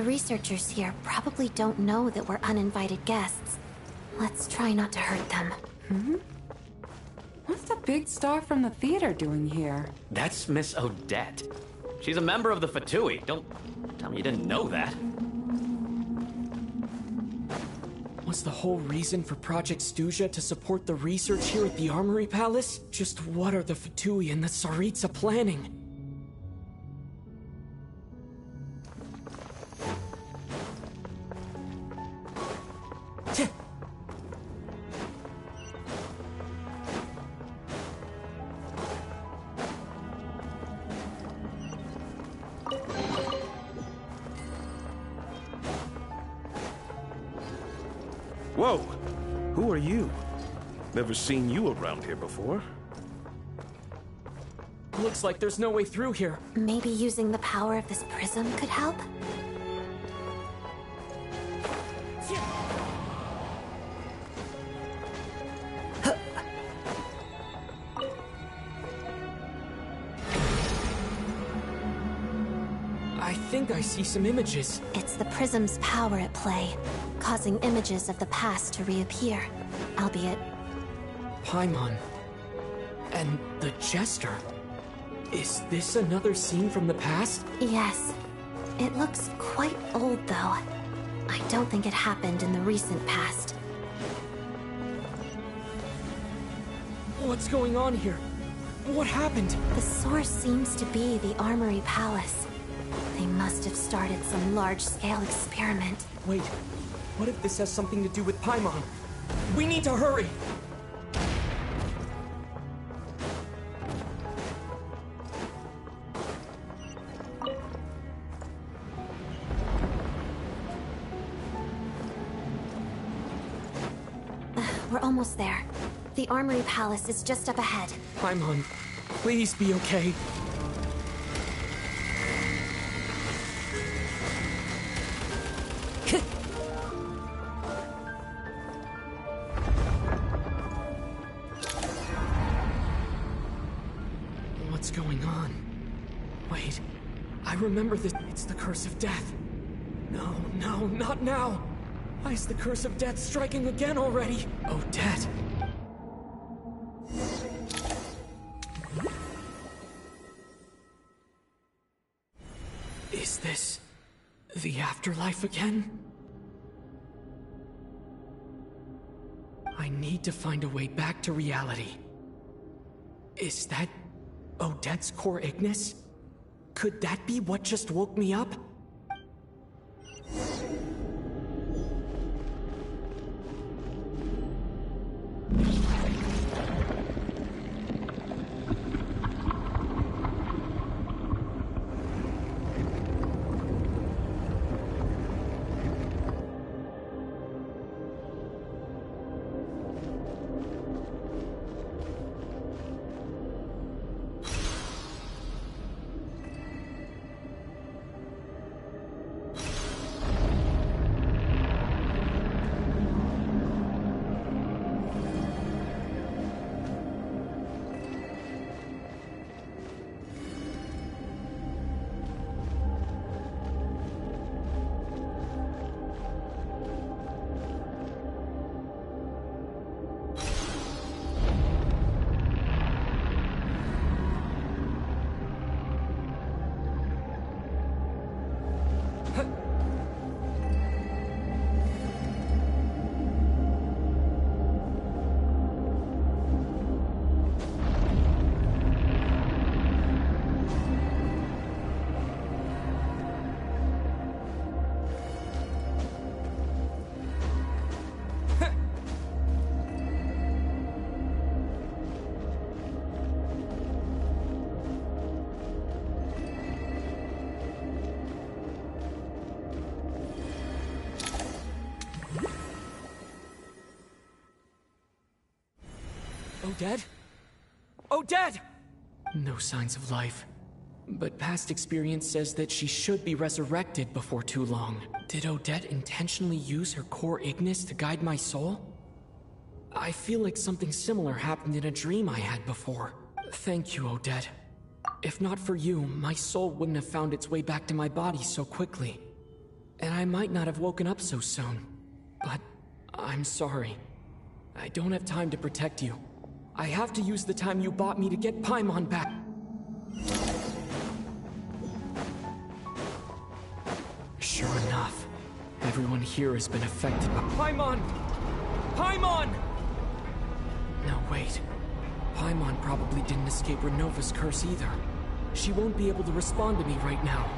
The researchers here probably don't know that we're uninvited guests. Let's try not to hurt them. Hmm? What's the big star from the theater doing here? That's Miss Odette. She's a member of the Fatui. Don't tell me you didn't know that. Was the whole reason for Project Stuja to support the research here at the Armory Palace? Just what are the Fatui and the Tsaritsa planning? Whoa! Who are you? Never seen you around here before. Looks like there's no way through here. Maybe using the power of this prism could help? I think I see some images. It's the prism's power at play, causing images of the past to reappear, albeit... Paimon. And the Jester. Is this another scene from the past? Yes. It looks quite old, though. I don't think it happened in the recent past. What's going on here? What happened? The source seems to be the Armory Palace. They must have started some large-scale experiment. Wait, what if this has something to do with Paimon? We need to hurry! We're almost there. The Armory Palace is just up ahead. Paimon, please be okay. What's going on? Wait, I remember this. It's the Curse of Death. No, no, not now! Why is the Curse of Death striking again already? Odette! Is this the afterlife again? I need to find a way back to reality. Is that Odette's core Ignis? Could that be what just woke me up? Odette? Odette! No signs of life. But past experience says that she should be resurrected before too long. Did Odette intentionally use her core Ignis to guide my soul? I feel like something similar happened in a dream I had before. Thank you, Odette. If not for you, my soul wouldn't have found its way back to my body so quickly. and I might not have woken up so soon. But I'm sorry. I don't have time to protect you. I have to use the time you bought me to get Paimon back. Sure enough, everyone here has been affected by Paimon! Paimon! No, wait. Paimon probably didn't escape Renova's curse either. She won't be able to respond to me right now.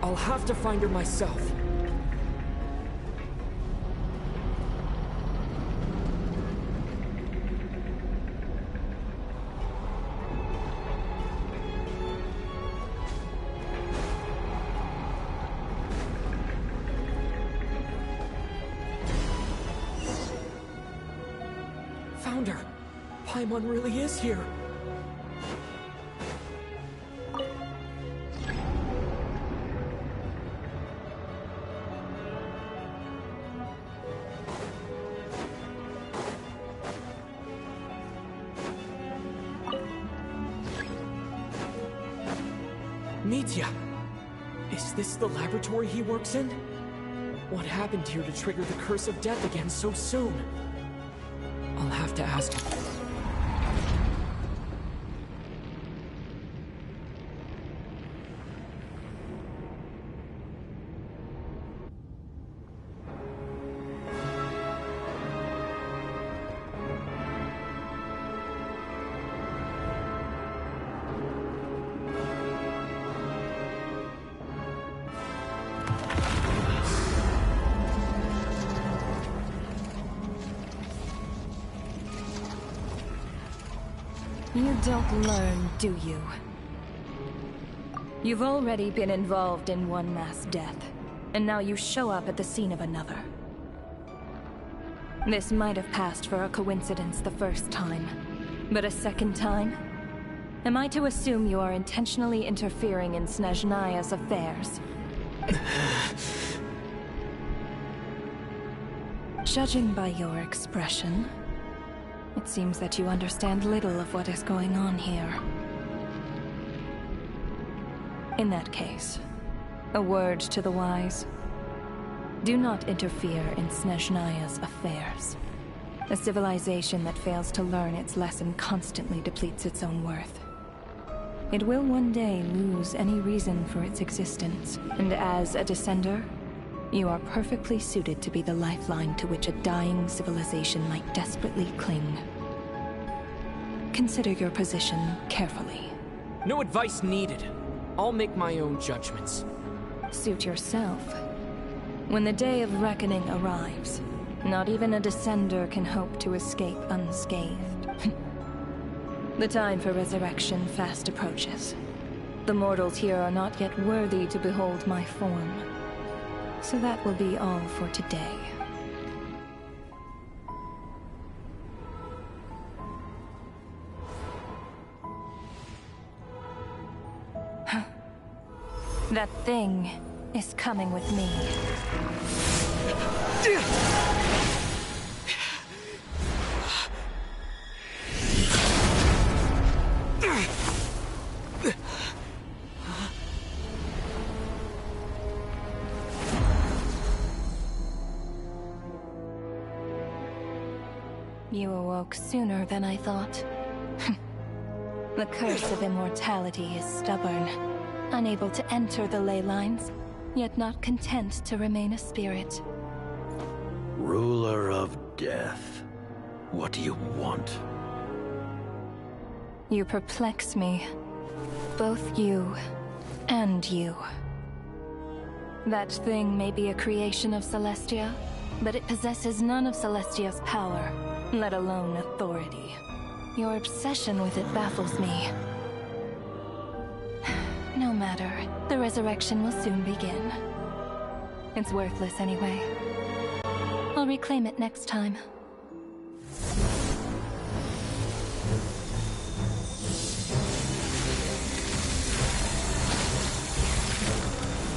I'll have to find her myself. Found her. Paimon really is here. Mitya! Is this the laboratory he works in? What happened here to trigger the curse of death again so soon? I'll have to ask him. You don't learn, do you? You've already been involved in one mass death, and now you show up at the scene of another. This might have passed for a coincidence the first time, but a second time? Am I to assume you are intentionally interfering in Snezhnaya's affairs? Judging by your expression, it seems that you understand little of what is going on here. In that case, a word to the wise. Do not interfere in Snezhnaya's affairs. A civilization that fails to learn its lesson constantly depletes its own worth. It will one day lose any reason for its existence, and as a descender, you are perfectly suited to be the lifeline to which a dying civilization might desperately cling. Consider your position carefully. No advice needed. I'll make my own judgments. Suit yourself. When the day of reckoning arrives, not even a descender can hope to escape unscathed. The time for resurrection fast approaches. The mortals here are not yet worthy to behold my form. So that will be all for today. That thing is coming with me. You awoke sooner than I thought. The curse of immortality is stubborn, unable to enter the ley lines, yet not content to remain a spirit. Ruler of death, what do you want? You perplex me. Both you and you. That thing may be a creation of Celestia, but it possesses none of Celestia's power, let alone authority. Your obsession with it baffles me. No matter, the resurrection will soon begin. It's worthless anyway. I'll reclaim it next time.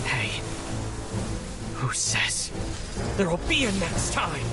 Hey, who says there'll be a next time?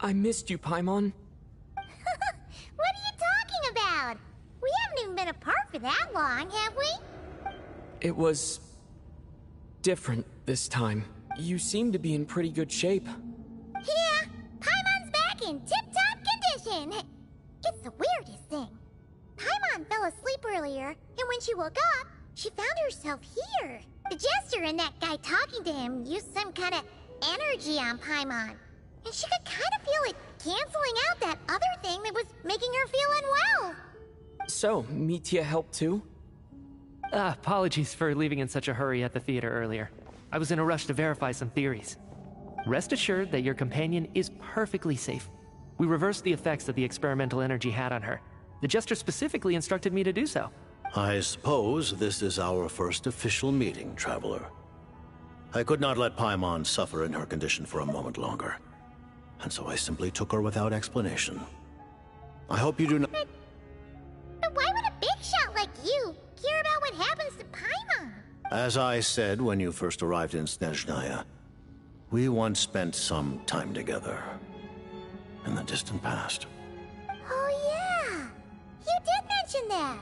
I missed you, Paimon. What are you talking about? We haven't even been apart for that long, have we? It was different this time. You seem to be in pretty good shape. Yeah, Paimon's back in tip-top condition. It's the weirdest thing. Paimon fell asleep earlier, and when she woke up, she found herself here. The Jester and that guy talking to him used some kind of energy on Paimon. And she could kind of feel it canceling out that other thing that was making her feel unwell. So, Mitya helped too? Apologies for leaving in such a hurry at the theater earlier. I was in a rush to verify some theories. Rest assured that your companion is perfectly safe. We reversed the effects that the experimental energy had on her. The Jester specifically instructed me to do so. I suppose this is our first official meeting, Traveler. I could not let Paimon suffer in her condition for a moment longer, and so I simply took her without explanation. I hope you do not— But why would a big shot like you care about what happens to Paimon? As I said when you first arrived in Snezhnaya, we once spent some time together in the distant past. Oh yeah, you did mention that.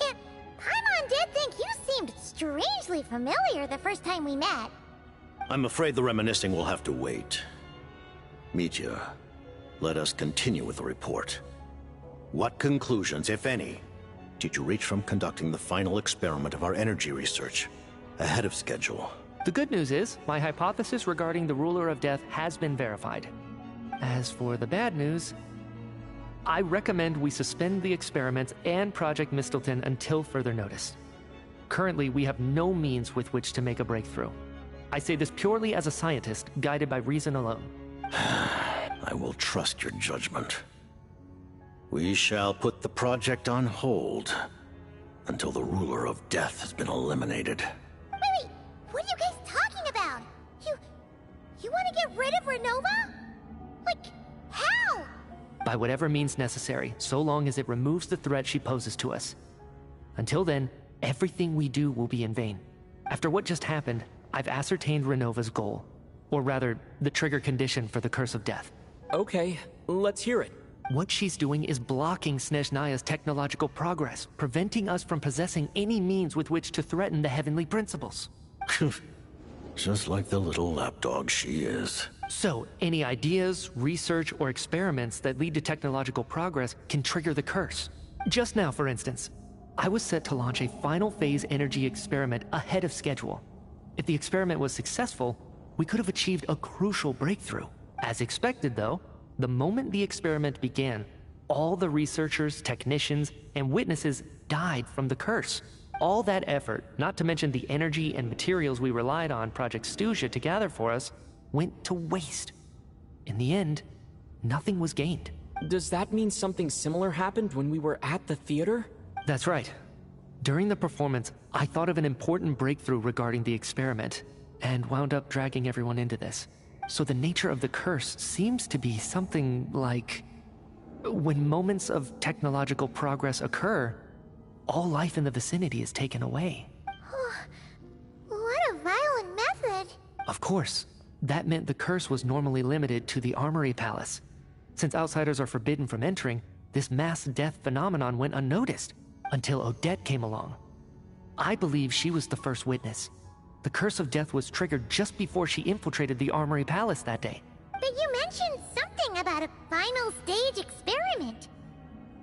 And Paimon did think you seemed strangely familiar the first time we met. I'm afraid the reminiscing will have to wait. Mitya, let us continue with the report. What conclusions, if any, did you reach from conducting the final experiment of our energy research ahead of schedule? The good news is, my hypothesis regarding the Ruler of Death has been verified. As for the bad news, I recommend we suspend the experiments and Project Mistelton until further notice. Currently, we have no means with which to make a breakthrough. I say this purely as a scientist, guided by reason alone. I will trust your judgment. We shall put the project on hold until the Ruler of Death has been eliminated. Wait, what are you guys talking about? You want to get rid of Renova? Like, how? By whatever means necessary, so long as it removes the threat she poses to us. Until then, everything we do will be in vain. After what just happened, I've ascertained Renova's goal. Or rather, the trigger condition for the Curse of Death. Okay, let's hear it. What she's doing is blocking Snezhnaya's technological progress, preventing us from possessing any means with which to threaten the heavenly principles. Just like the little lapdog she is. So, any ideas, research, or experiments that lead to technological progress can trigger the curse. Just now, for instance, I was set to launch a final phase energy experiment ahead of schedule. If the experiment was successful, we could have achieved a crucial breakthrough. As expected, though, the moment the experiment began, all the researchers, technicians, and witnesses died from the curse. All that effort, not to mention the energy and materials we relied on Project Stuja to gather for us, went to waste. In the end, nothing was gained. Does that mean something similar happened when we were at the theater? That's right. During the performance, I thought of an important breakthrough regarding the experiment, and wound up dragging everyone into this. So the nature of the curse seems to be something like, when moments of technological progress occur, all life in the vicinity is taken away. What a violent method. Of course, that meant the curse was normally limited to the Armory Palace. Since outsiders are forbidden from entering, this mass death phenomenon went unnoticed, until Odette came along. I believe she was the first witness. The Curse of Death was triggered just before she infiltrated the Armory Palace that day. But you mentioned something about a final stage experiment.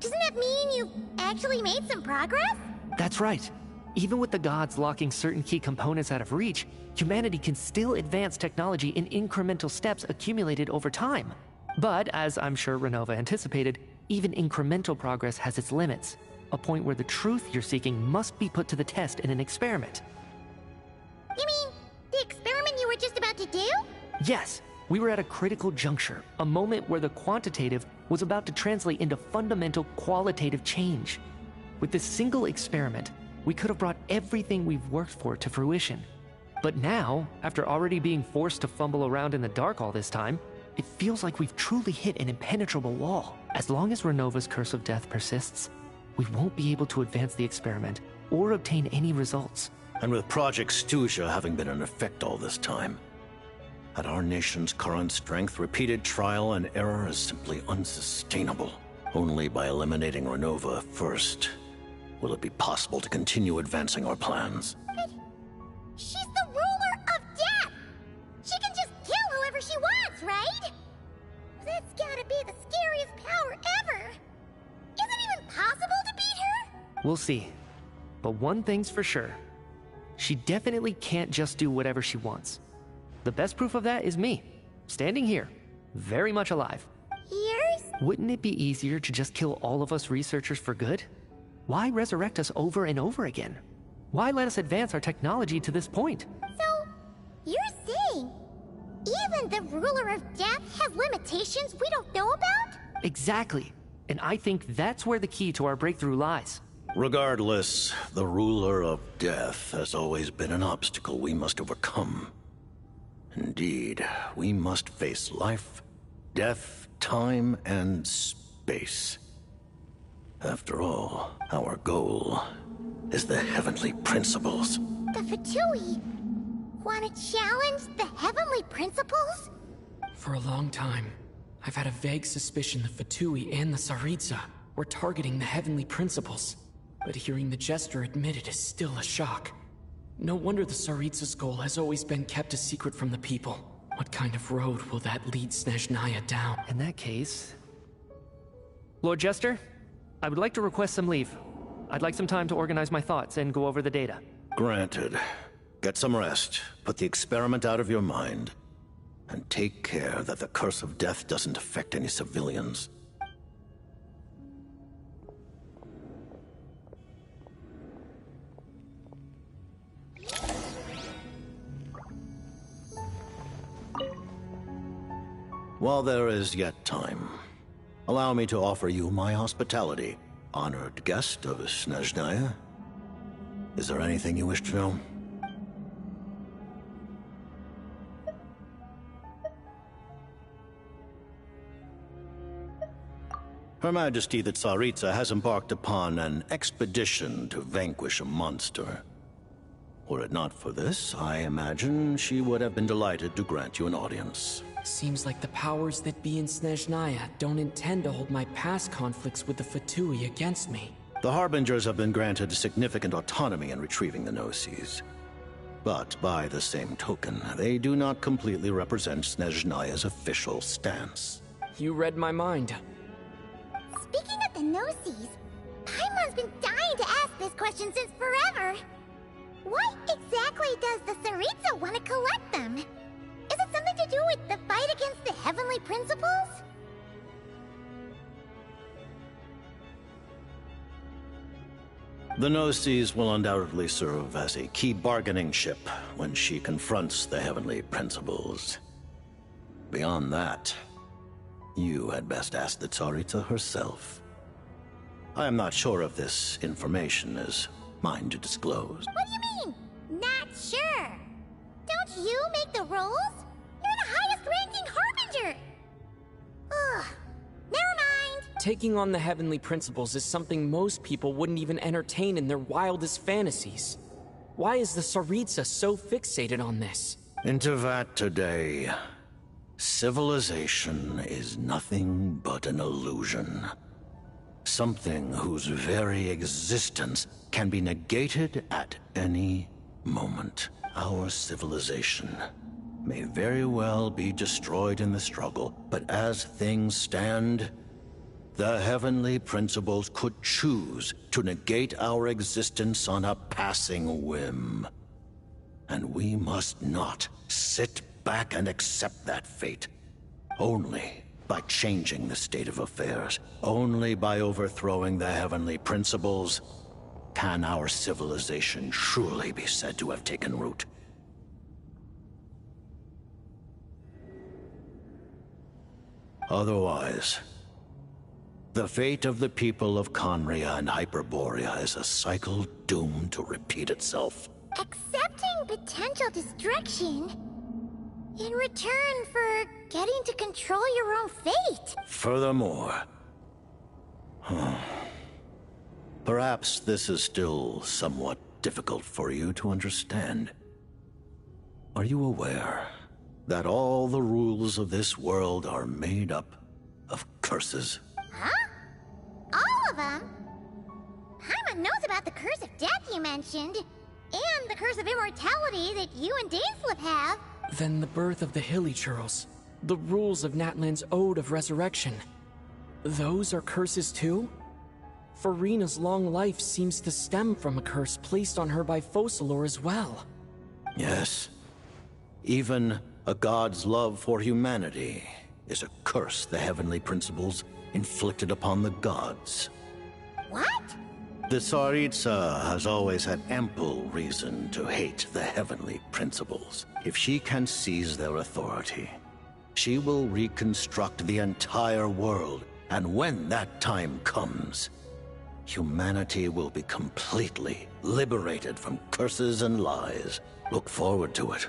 Doesn't that mean you actually made some progress? That's right. Even with the gods locking certain key components out of reach, humanity can still advance technology in incremental steps accumulated over time. But, as I'm sure Renova anticipated, even incremental progress has its limits. A point where the truth you're seeking must be put to the test in an experiment. You mean, the experiment you were just about to do? Yes, we were at a critical juncture, a moment where the quantitative was about to translate into fundamental qualitative change. With this single experiment, we could have brought everything we've worked for to fruition. But now, after already being forced to fumble around in the dark all this time, it feels like we've truly hit an impenetrable wall. As long as Renova's curse of death persists, we won't be able to advance the experiment or obtain any results. And with Project Stuja having been in effect all this time, at our nation's current strength, repeated trial and error is simply unsustainable. Only by eliminating Renova first will it be possible to continue advancing our plans. But she's the ruler of death! She can just kill whoever she wants, right? That's gotta be the scariest power ever! Is it even possible to beat her? We'll see. But one thing's for sure. She definitely can't just do whatever she wants. The best proof of that is me, standing here, very much alive. Years? Wouldn't it be easier to just kill all of us researchers for good? Why resurrect us over and over again? Why let us advance our technology to this point? So, you're saying even the ruler of death has limitations we don't know about? Exactly. And I think that's where the key to our breakthrough lies. Regardless, the ruler of death has always been an obstacle we must overcome. Indeed, we must face life, death, time, and space. After all, our goal is the heavenly principles. The Fatui want to challenge the heavenly principles? For a long time, I've had a vague suspicion the Fatui and the Tsaritsa were targeting the heavenly principles. But hearing the Jester admit it is still a shock. No wonder the Tsaritsa's goal has always been kept a secret from the people. What kind of road will that lead Snezhnaya down? In that case... Lord Jester, I would like to request some leave. I'd like some time to organize my thoughts and go over the data. Granted. Get some rest, put the experiment out of your mind, and take care that the curse of death doesn't affect any civilians. While there is yet time, allow me to offer you my hospitality, honored guest of Snezhnaya. Is there anything you wish to know? Her Majesty the Tsaritsa has embarked upon an expedition to vanquish a monster. Were it not for this, I imagine she would have been delighted to grant you an audience. Seems like the powers that be in Snezhnaya don't intend to hold my past conflicts with the Fatui against me. The Harbingers have been granted significant autonomy in retrieving the Gnosis. But by the same token, they do not completely represent Snezhnaya's official stance. You read my mind. Speaking of the Gnosis, Paimon's been dying to ask this question since forever. Why exactly does the Tsaritsa want to collect them? Is it something to do with the fight against the heavenly principles? The Gnosis will undoubtedly serve as a key bargaining chip when she confronts the heavenly principles. Beyond that, you had best ask the Tsaritsa herself. I am not sure if this information is mine to disclose. What do you mean, not sure? Don't you make the rules? You're the highest-ranking Harbinger! Ugh, never mind. Taking on the heavenly principles is something most people wouldn't even entertain in their wildest fantasies. Why is the Tsaritsa so fixated on this? Into that today, civilization is nothing but an illusion. Something whose very existence can be negated at any moment. Our civilization may very well be destroyed in the struggle, but as things stand, the heavenly principles could choose to negate our existence on a passing whim. And we must not sit back and accept that fate. Only by changing the state of affairs, only by overthrowing the heavenly principles, can our civilization truly be said to have taken root. Otherwise, the fate of the people of Conria and Hyperborea is a cycle doomed to repeat itself. accepting potential destruction in return for getting to control your own fate. Furthermore, perhaps this is still somewhat difficult for you to understand. Are you aware that all the rules of this world are made up of curses? Huh? All of them? Paimon knows about the curse of death you mentioned, and the curse of immortality that you and Dainslip have. Then the birth of the Hilly Churls, the rules of Natlan's Ode of Resurrection, those are curses too? Farina's long life seems to stem from a curse placed on her by Focalor as well. Yes. Even a god's love for humanity is a curse the heavenly principles inflicted upon the gods. What? The Tsaritsa has always had ample reason to hate the heavenly principles. If she can seize their authority, she will reconstruct the entire world, and when that time comes, humanity will be completely liberated from curses and lies. Look forward to it.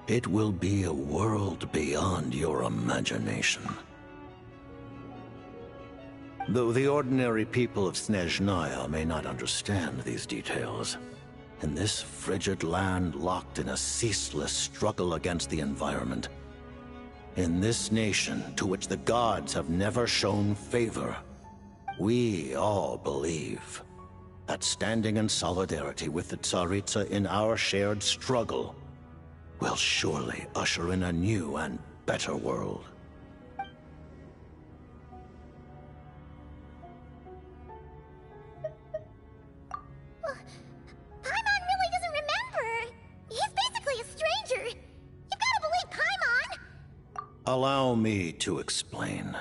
It will be a world beyond your imagination. Though the ordinary people of Snezhnaya may not understand these details, in this frigid land locked in a ceaseless struggle against the environment, in this nation to which the gods have never shown favor, we all believe that standing in solidarity with the Tsaritsa in our shared struggle will surely usher in a new and better world. Paimon really doesn't remember. He's basically a stranger. You've got to believe Paimon. Allow me to explain.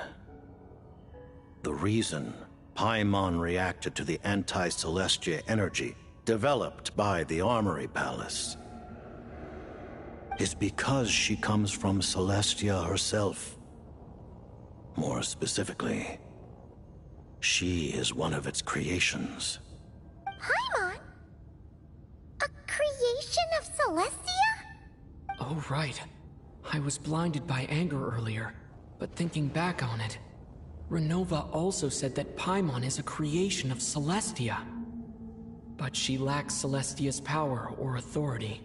The reason Paimon reacted to the anti-Celestia energy developed by the Armory Palace is because she comes from Celestia herself. More specifically, she is one of its creations. Paimon? A creation of Celestia? Oh, right. I was blinded by anger earlier, but thinking back on it, Renova also said that Paimon is a creation of Celestia. But she lacks Celestia's power or authority.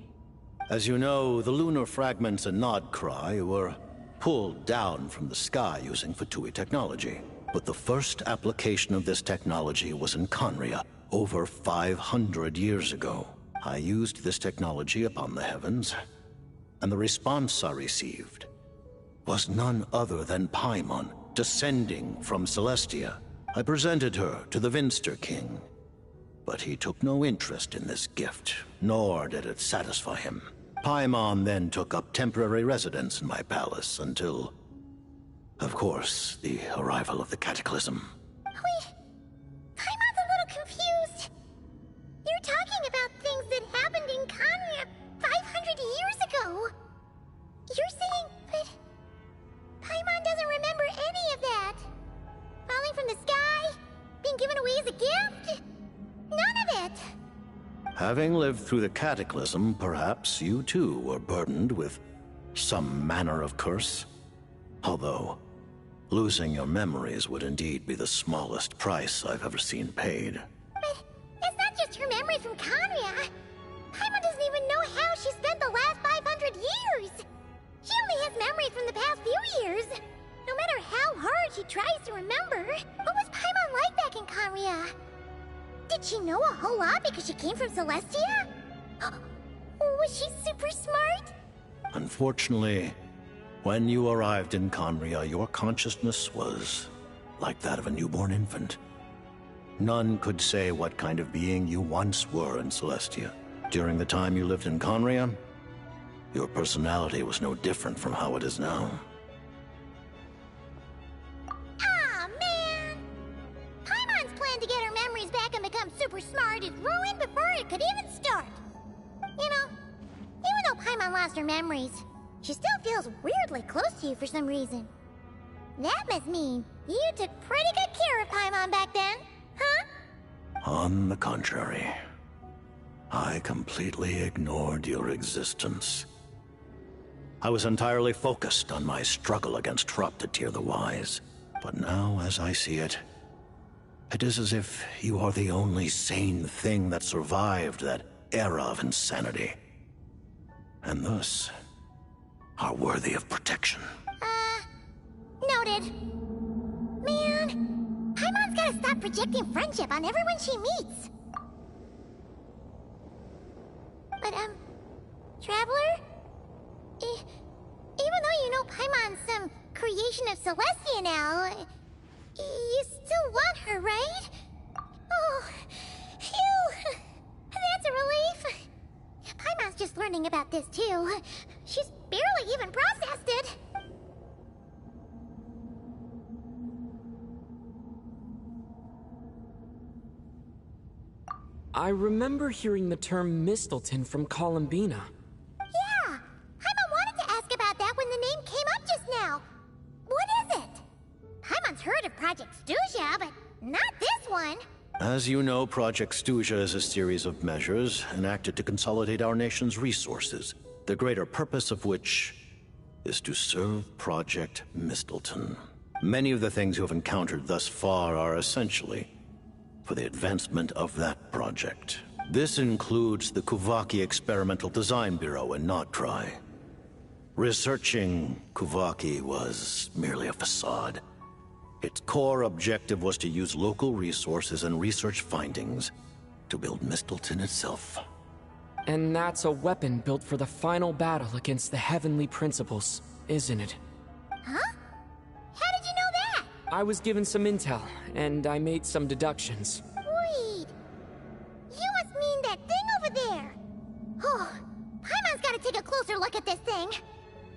As you know, the lunar fragments in Nodcry were pulled down from the sky using Fatui technology. But the first application of this technology was in Conria, over 500 years ago. I used this technology upon the heavens, and the response I received was none other than Paimon, descending from Celestia. I presented her to the Vinster King, but he took no interest in this gift, nor did it satisfy him. Paimon then took up temporary residence in my palace until, of course, the arrival of the Cataclysm. Wait, Paimon's a little confused. You're talking about things that happened in Conria 500 years ago. You're saying that Paimon doesn't remember any of that? Falling from the sky? Being given away as a gift? None of it! Having lived through the Cataclysm, perhaps you too were burdened with some manner of curse. Although, losing your memories would indeed be the smallest price I've ever seen paid. But it's not just her memory from Conria. Paimon doesn't even know how she spent the last 500 years. She only has memories from the past few years. No matter how hard she tries to remember, what was Paimon like back in Conria? Did she know a whole lot because she came from Celestia? Was she super smart? Unfortunately, when you arrived in Conria, your consciousness was like that of a newborn infant. None could say what kind of being you once were in Celestia. During the time you lived in Conria, your personality was no different from how it is now. Ah, man! Paimon's plan to get her memories back and become super smart is ruined before it could even start. You know, even though Paimon lost her memories, she still feels weirdly close to you for some reason. That must mean you took pretty good care of Paimon back then, huh? On the contrary, I completely ignored your existence. I was entirely focused on my struggle against Troptatir the Wise. But now, as I see it, it is as if you are the only sane thing that survived that era of insanity. And thus, are worthy of protection. Noted. Man, Paimon's gotta stop projecting friendship on everyone she meets. But, Traveler? Even though you know Paimon's some creation of Celestia now, you still want her, right? Oh, phew! That's a relief. Paimon's just learning about this, too. She's barely even processed it. I remember hearing the term Mistleton from Columbina. Yeah! Paimon wanted to ask about that when the name came up just now. What is it? Paimon's heard of Project Stuja, but not this one. As you know, Project Stuja is a series of measures enacted to consolidate our nation's resources, the greater purpose of which is to serve Project Mistleton. Many of the things you have encountered thus far are essentially for the advancement of that project. This includes the Kuvaki Experimental Design Bureau in Nocturne. Researching Kuvaki was merely a facade. Its core objective was to use local resources and research findings to build Mistleton itself. And that's a weapon built for the final battle against the Heavenly Principles, isn't it? Huh? How did you know that? I was given some intel, and I made some deductions. Wait. You must mean that thing over there. Oh, Paimon's gotta take a closer look at this thing.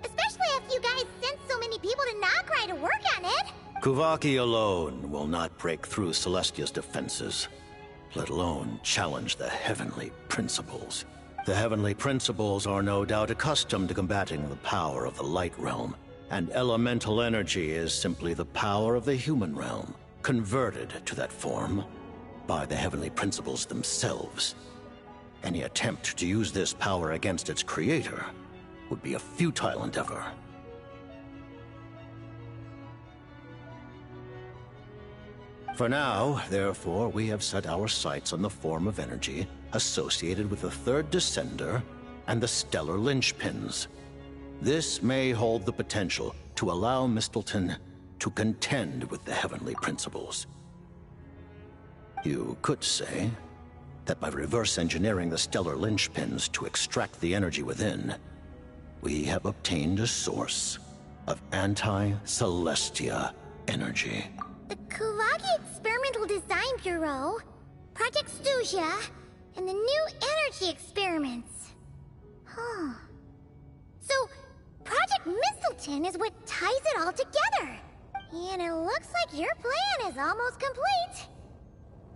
Especially after you guys sent so many people to Nocturne to work on it. Kuvaki alone will not break through Celestia's defenses, let alone challenge the Heavenly Principles. The Heavenly Principles are no doubt accustomed to combating the power of the Light Realm, and elemental energy is simply the power of the human realm, converted to that form by the Heavenly Principles themselves. Any attempt to use this power against its creator would be a futile endeavor. For now, therefore, we have set our sights on the form of energy associated with the Third Descender and the Stellar Linchpins. This may hold the potential to allow Mistleton to contend with the Heavenly Principles. You could say that by reverse engineering the Stellar Linchpins to extract the energy within, we have obtained a source of anti-Celestia energy. The Kuvaki Experimental Design Bureau, Project Stuja, and the new energy experiments. Huh. So, Project Mistleton is what ties it all together. And it looks like your plan is almost complete.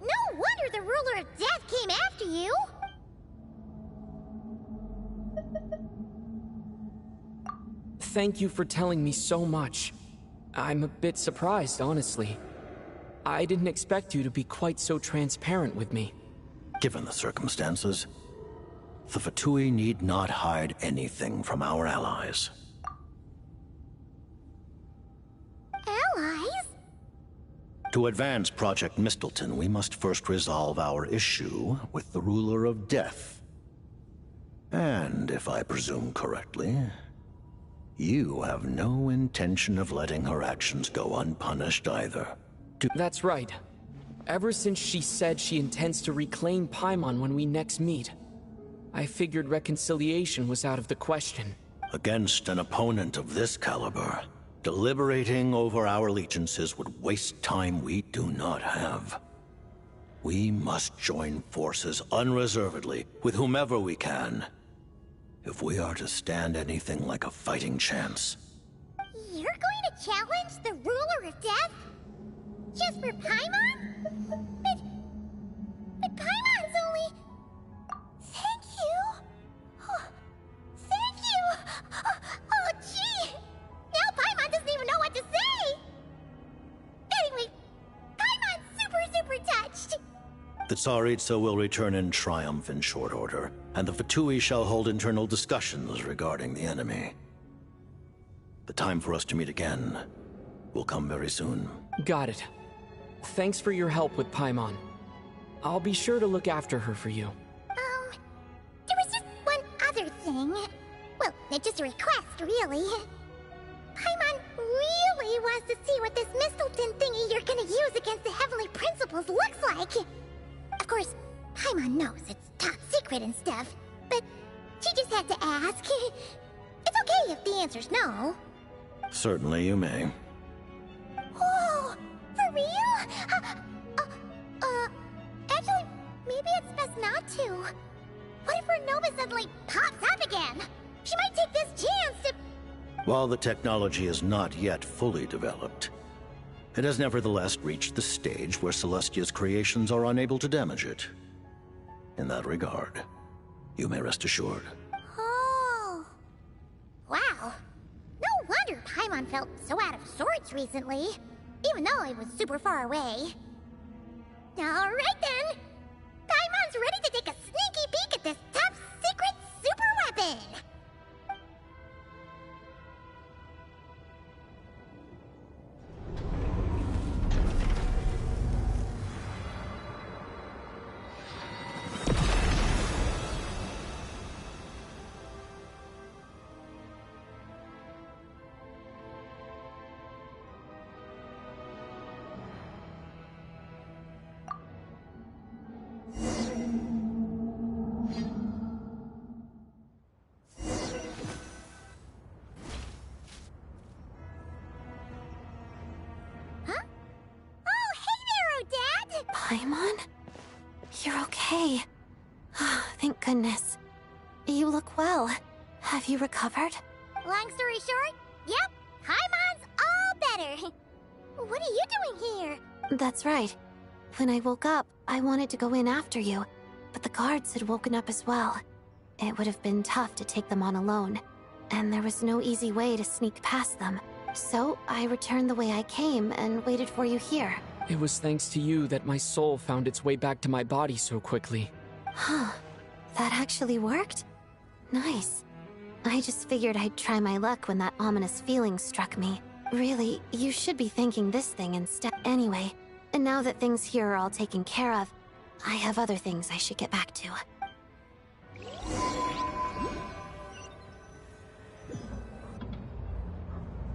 No wonder the Ruler of Death came after you. Thank you for telling me so much. I'm a bit surprised, honestly. I didn't expect you to be quite so transparent with me. Given the circumstances, the Fatui need not hide anything from our allies. Allies? To advance Project Mistleton, we must first resolve our issue with the Ruler of Death. And, if I presume correctly, you have no intention of letting her actions go unpunished either. That's right. Ever since she said she intends to reclaim Paimon when we next meet, I figured reconciliation was out of the question. Against an opponent of this caliber, deliberating over our allegiances would waste time we do not have. We must join forces unreservedly with whomever we can, if we are to stand anything like a fighting chance. You're going to challenge the Ruler of Death? Just for Paimon? But Paimon's only... Thank you. Oh, thank you. Oh, gee. Now Paimon doesn't even know what to say. Anyway, Paimon's super touched. The Tsaritsa will return in triumph in short order, and the Fatui shall hold internal discussions regarding the enemy. The time for us to meet again will come very soon. Got it. Thanks for your help with Paimon. I'll be sure to look after her for you. There was just one other thing. Well, just a request, really. Paimon really wants to see what this Mistelton thingy you're gonna use against the Heavenly Principles looks like. Of course, Paimon knows it's top secret and stuff, but she just had to ask. It's okay if the answer's no. Certainly you may. Oh, for real? Actually, maybe it's best not to. What if her Nova suddenly pops up again? She might take this chance to... While the technology is not yet fully developed, it has nevertheless reached the stage where Celestia's creations are unable to damage it. In that regard, you may rest assured. Oh. Wow. No wonder Paimon felt so out of sorts recently, even though it was super far away. Alright then! Paimon's ready to take a sneaky peek at this top secret super weapon! Paimon? You're okay. Thank goodness. You look well. Have you recovered? Long story short, yep, Paimon's all better. What are you doing here? That's right. When I woke up, I wanted to go in after you, but the guards had woken up as well. It would have been tough to take them on alone, and there was no easy way to sneak past them. So I returned the way I came and waited for you here. It was thanks to you that my soul found its way back to my body so quickly. Huh. That actually worked? Nice. I just figured I'd try my luck when that ominous feeling struck me. Really, you should be thanking this thing instead. Anyway, and now that things here are all taken care of, I have other things I should get back to.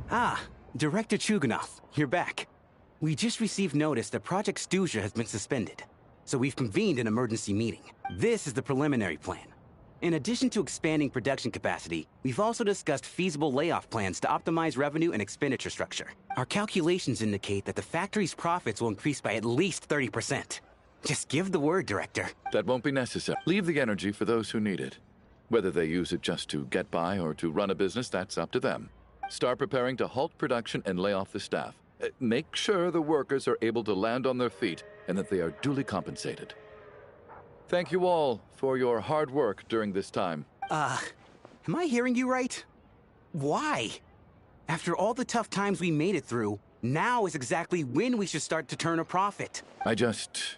Ah, Director Chuganov, you're back. We just received notice that Project Stuja has been suspended, so we've convened an emergency meeting. This is the preliminary plan. In addition to expanding production capacity, we've also discussed feasible layoff plans to optimize revenue and expenditure structure. Our calculations indicate that the factory's profits will increase by at least 30%. Just give the word, Director. That won't be necessary. Leave the energy for those who need it. Whether they use it just to get by or to run a business, that's up to them. Start preparing to halt production and lay off the staff. Make sure the workers are able to land on their feet and that they are duly compensated. Thank you all for your hard work during this time. Am I hearing you right? Why? After all the tough times we made it through, now is exactly when we should start to turn a profit. I just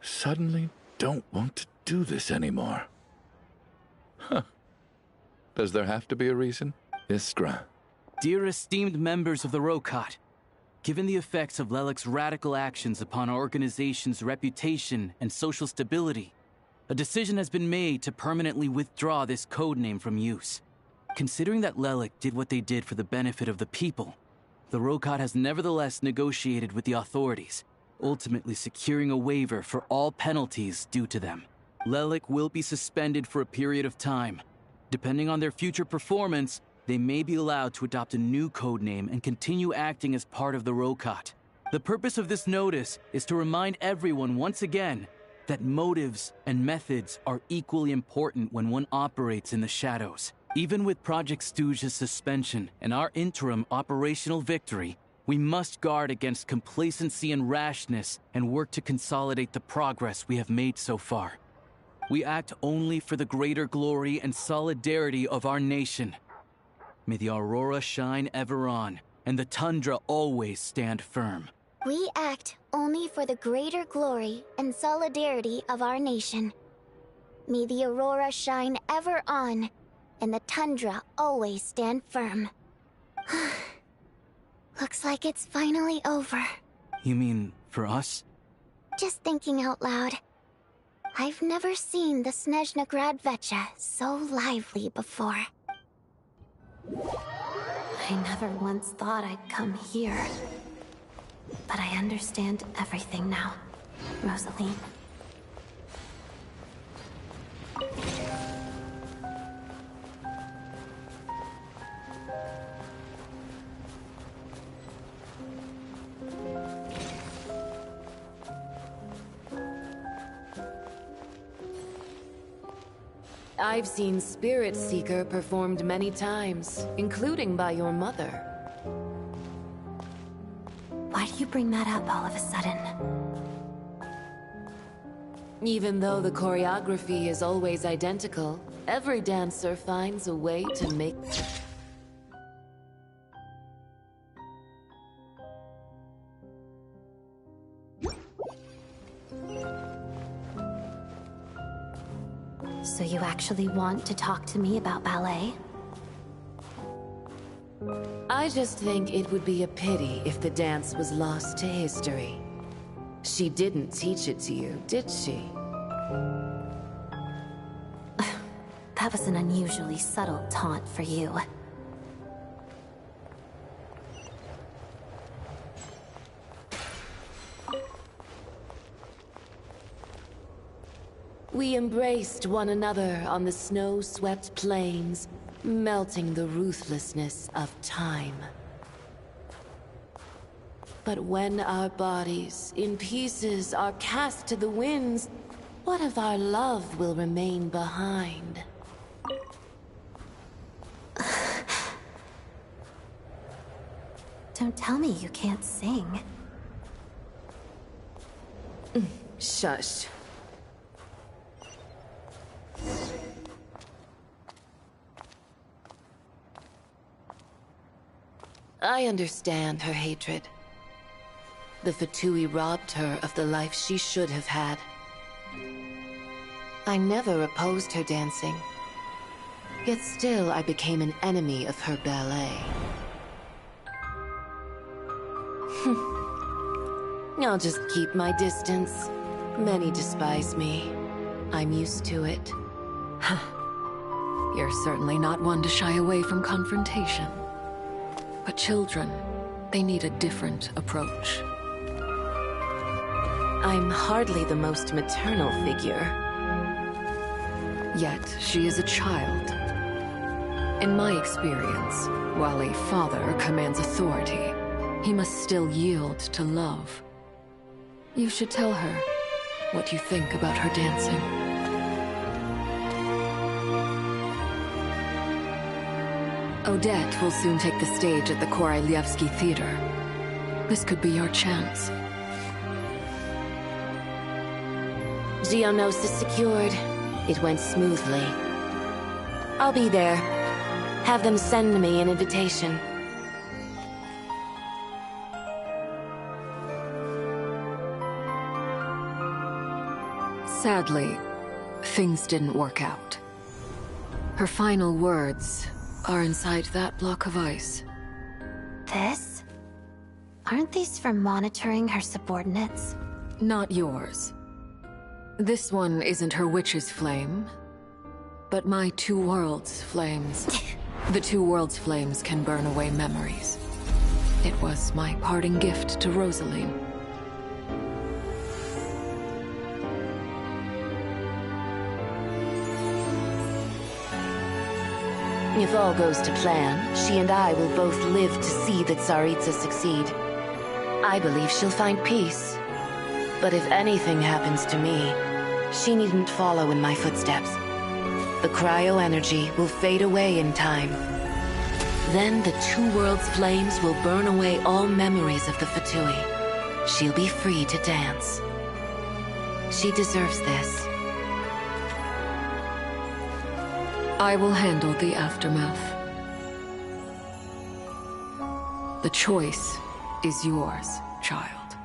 suddenly don't want to do this anymore. Huh. Does there have to be a reason? Iskra. Dear esteemed members of the Rokat, given the effects of Lelik's radical actions upon our organization's reputation and social stability, a decision has been made to permanently withdraw this codename from use. Considering that Lelik did what they did for the benefit of the people, the Rokat has nevertheless negotiated with the authorities, ultimately securing a waiver for all penalties due to them. Lelik will be suspended for a period of time. Depending on their future performance, they may be allowed to adopt a new codename and continue acting as part of the Rokat. The purpose of this notice is to remind everyone once again that motives and methods are equally important when one operates in the shadows. Even with Project Stuja's suspension and our interim operational victory, we must guard against complacency and rashness and work to consolidate the progress we have made so far. We act only for the greater glory and solidarity of our nation. May the aurora shine ever on, and the tundra always stand firm. We act only for the greater glory and solidarity of our nation. May the aurora shine ever on, and the tundra always stand firm. Looks like it's finally over. You mean for us? Just thinking out loud. I've never seen the Snezhna Gradvecha so lively before. I never once thought I'd come here. But I understand everything now, Rosaline. I've seen Spirit Seeker performed many times, including by your mother. Why do you bring that up all of a sudden? Even though the choreography is always identical, every dancer finds a way to make... So you actually want to talk to me about ballet? I just think it would be a pity if the dance was lost to history. She didn't teach it to you, did she? That was an unusually subtle taunt for you. We embraced one another on the snow-swept plains, melting the ruthlessness of time. But when our bodies, in pieces, are cast to the winds, what of our love will remain behind? Don't tell me you can't sing. Shush. I understand her hatred. The Fatui robbed her of the life she should have had. I never opposed her dancing. Yet still I became an enemy of her ballet. I'll just keep my distance. Many despise me. I'm used to it. You're certainly not one to shy away from confrontation. But children, they need a different approach. I'm hardly the most maternal figure. Yet, she is a child. In my experience, while a father commands authority, he must still yield to love. You should tell her what you think about her dancing. Odette will soon take the stage at the Koralyevsky Theater. This could be your chance. Geonosis secured. It went smoothly. I'll be there. Have them send me an invitation. Sadly, things didn't work out. Her final words are inside that block of ice. This? Aren't these for monitoring her subordinates? Not yours. This one isn't her witch's flame, but my two worlds' flames. The two worlds' flames can burn away memories. It was my parting gift to Rosaline. If all goes to plan, she and I will both live to see the Tsaritsa succeed. I believe she'll find peace. But if anything happens to me, she needn't follow in my footsteps. The cryo-energy will fade away in time. Then the two worlds' flames will burn away all memories of the Fatui. She'll be free to dance. She deserves this. I will handle the aftermath. The choice is yours, child.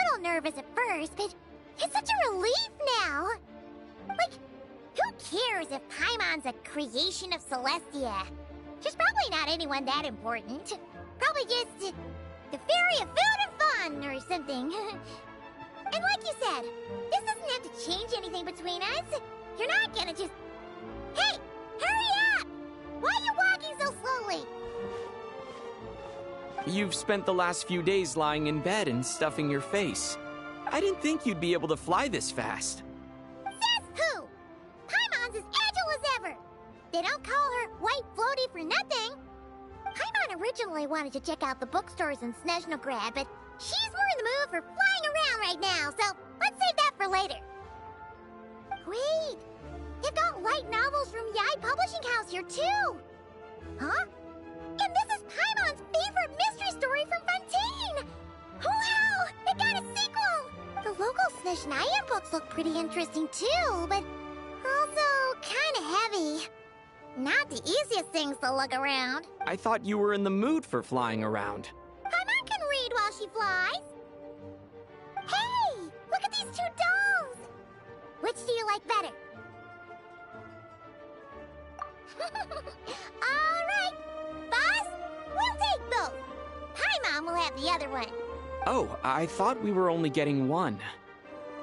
little nervous at first, but it's such a relief now. Like, who cares if Paimon's a creation of Celestia? She's probably not anyone that important. Probably just the fairy of food and fun or something. And like you said, this doesn't have to change anything between us. You're not gonna just... Hey! Hurry up! Why are you walking so slowly? You've spent the last few days lying in bed and stuffing your face. I didn't think you'd be able to fly this fast. Says who? Paimon's as agile as ever. They don't call her White Floaty for nothing. Paimon originally wanted to check out the bookstores in Snezhnograd, but she's more in the mood for flying around right now, so let's save that for later. Wait, they've got light novels from Yai Publishing House here too. Huh? And this is Paimon's favorite mystery story from Fontaine! Wow! It got a sequel! The local Snezhnayan books look pretty interesting too, but also kinda heavy. Not the easiest things to look around. I thought you were in the mood for flying around. Paimon can read while she flies. Hey! Look at these two dolls! Which do you like better? Alright! Boss, we'll take both. Paimon will have the other one. Oh, I thought we were only getting one.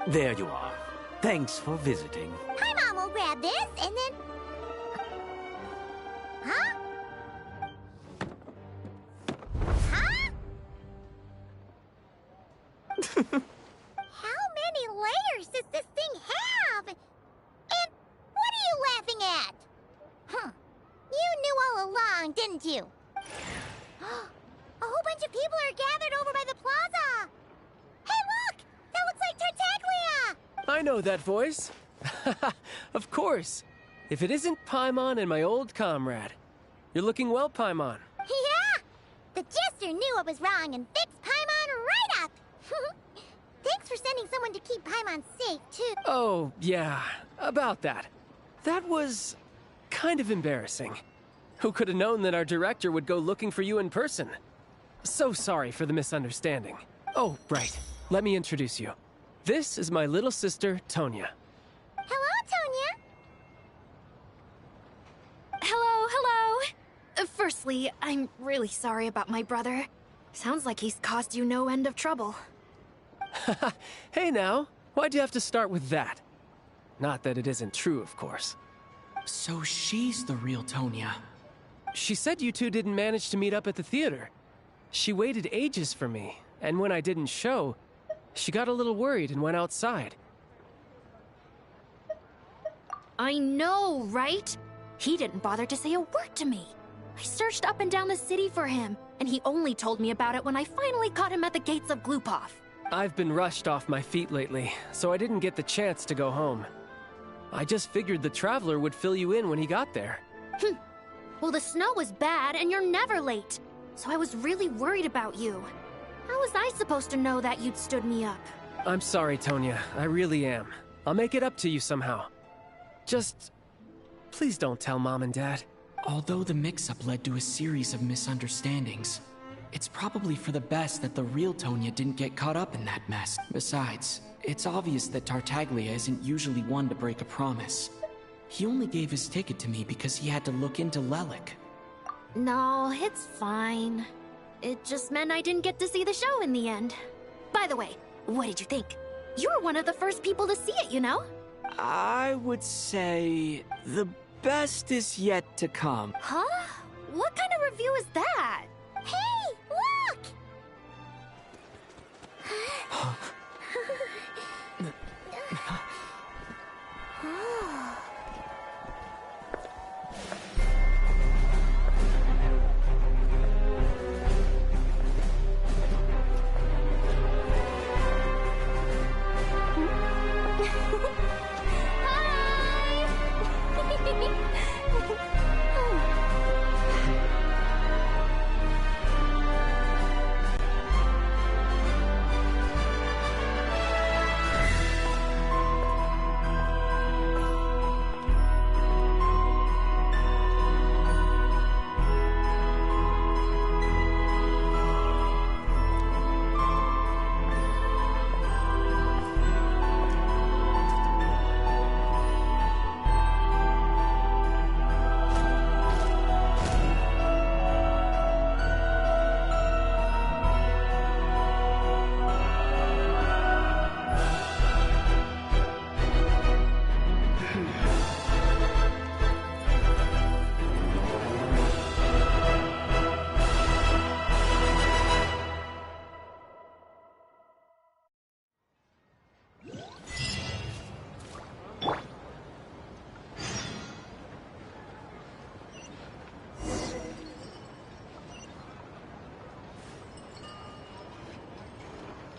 There you are. Thanks for visiting. Paimon will grab this and then... Huh? Huh? How many layers does this thing have? And what are you laughing at? Huh. You knew all along, didn't you? A whole bunch of people are gathered over by the plaza. Hey, look! That looks like Tartaglia! I know that voice. Of course. If it isn't Paimon and my old comrade. You're looking well, Paimon. Yeah! The Jester knew I was wrong and fixed Paimon right up! Thanks for sending someone to keep Paimon safe, too. Oh, yeah. About that. That was... kind of embarrassing. Who could have known that our director would go looking for you in person? So sorry for the misunderstanding. Oh, right. Let me introduce you. This is my little sister, Tonya. Hello, Tonya. Hello. Firstly, I'm really sorry about my brother. Sounds like he's caused you no end of trouble. Hey now, why'd you have to start with that? Not that it isn't true, of course. So she's the real Tonya. She said you two didn't manage to meet up at the theater. She waited ages for me, and when I didn't show, she got a little worried and went outside. I know, right? He didn't bother to say a word to me. I searched up and down the city for him, and he only told me about it when I finally caught him at the gates of Glupov. I've been rushed off my feet lately, so I didn't get the chance to go home. I just figured the Traveler would fill you in when he got there. Well, the snow was bad, and you're never late. So I was really worried about you. How was I supposed to know that you'd stood me up? I'm sorry, Tonya. I really am. I'll make it up to you somehow. Just... please don't tell Mom and Dad. Although the mix-up led to a series of misunderstandings, it's probably for the best that the real Tonya didn't get caught up in that mess. Besides, it's obvious that Tartaglia isn't usually one to break a promise. He only gave his ticket to me because he had to look into Lelik. No, it's fine. It just meant I didn't get to see the show in the end. By the way, what did you think? You were one of the first people to see it, you know? I would say the best is yet to come. Huh? What kind of review is that?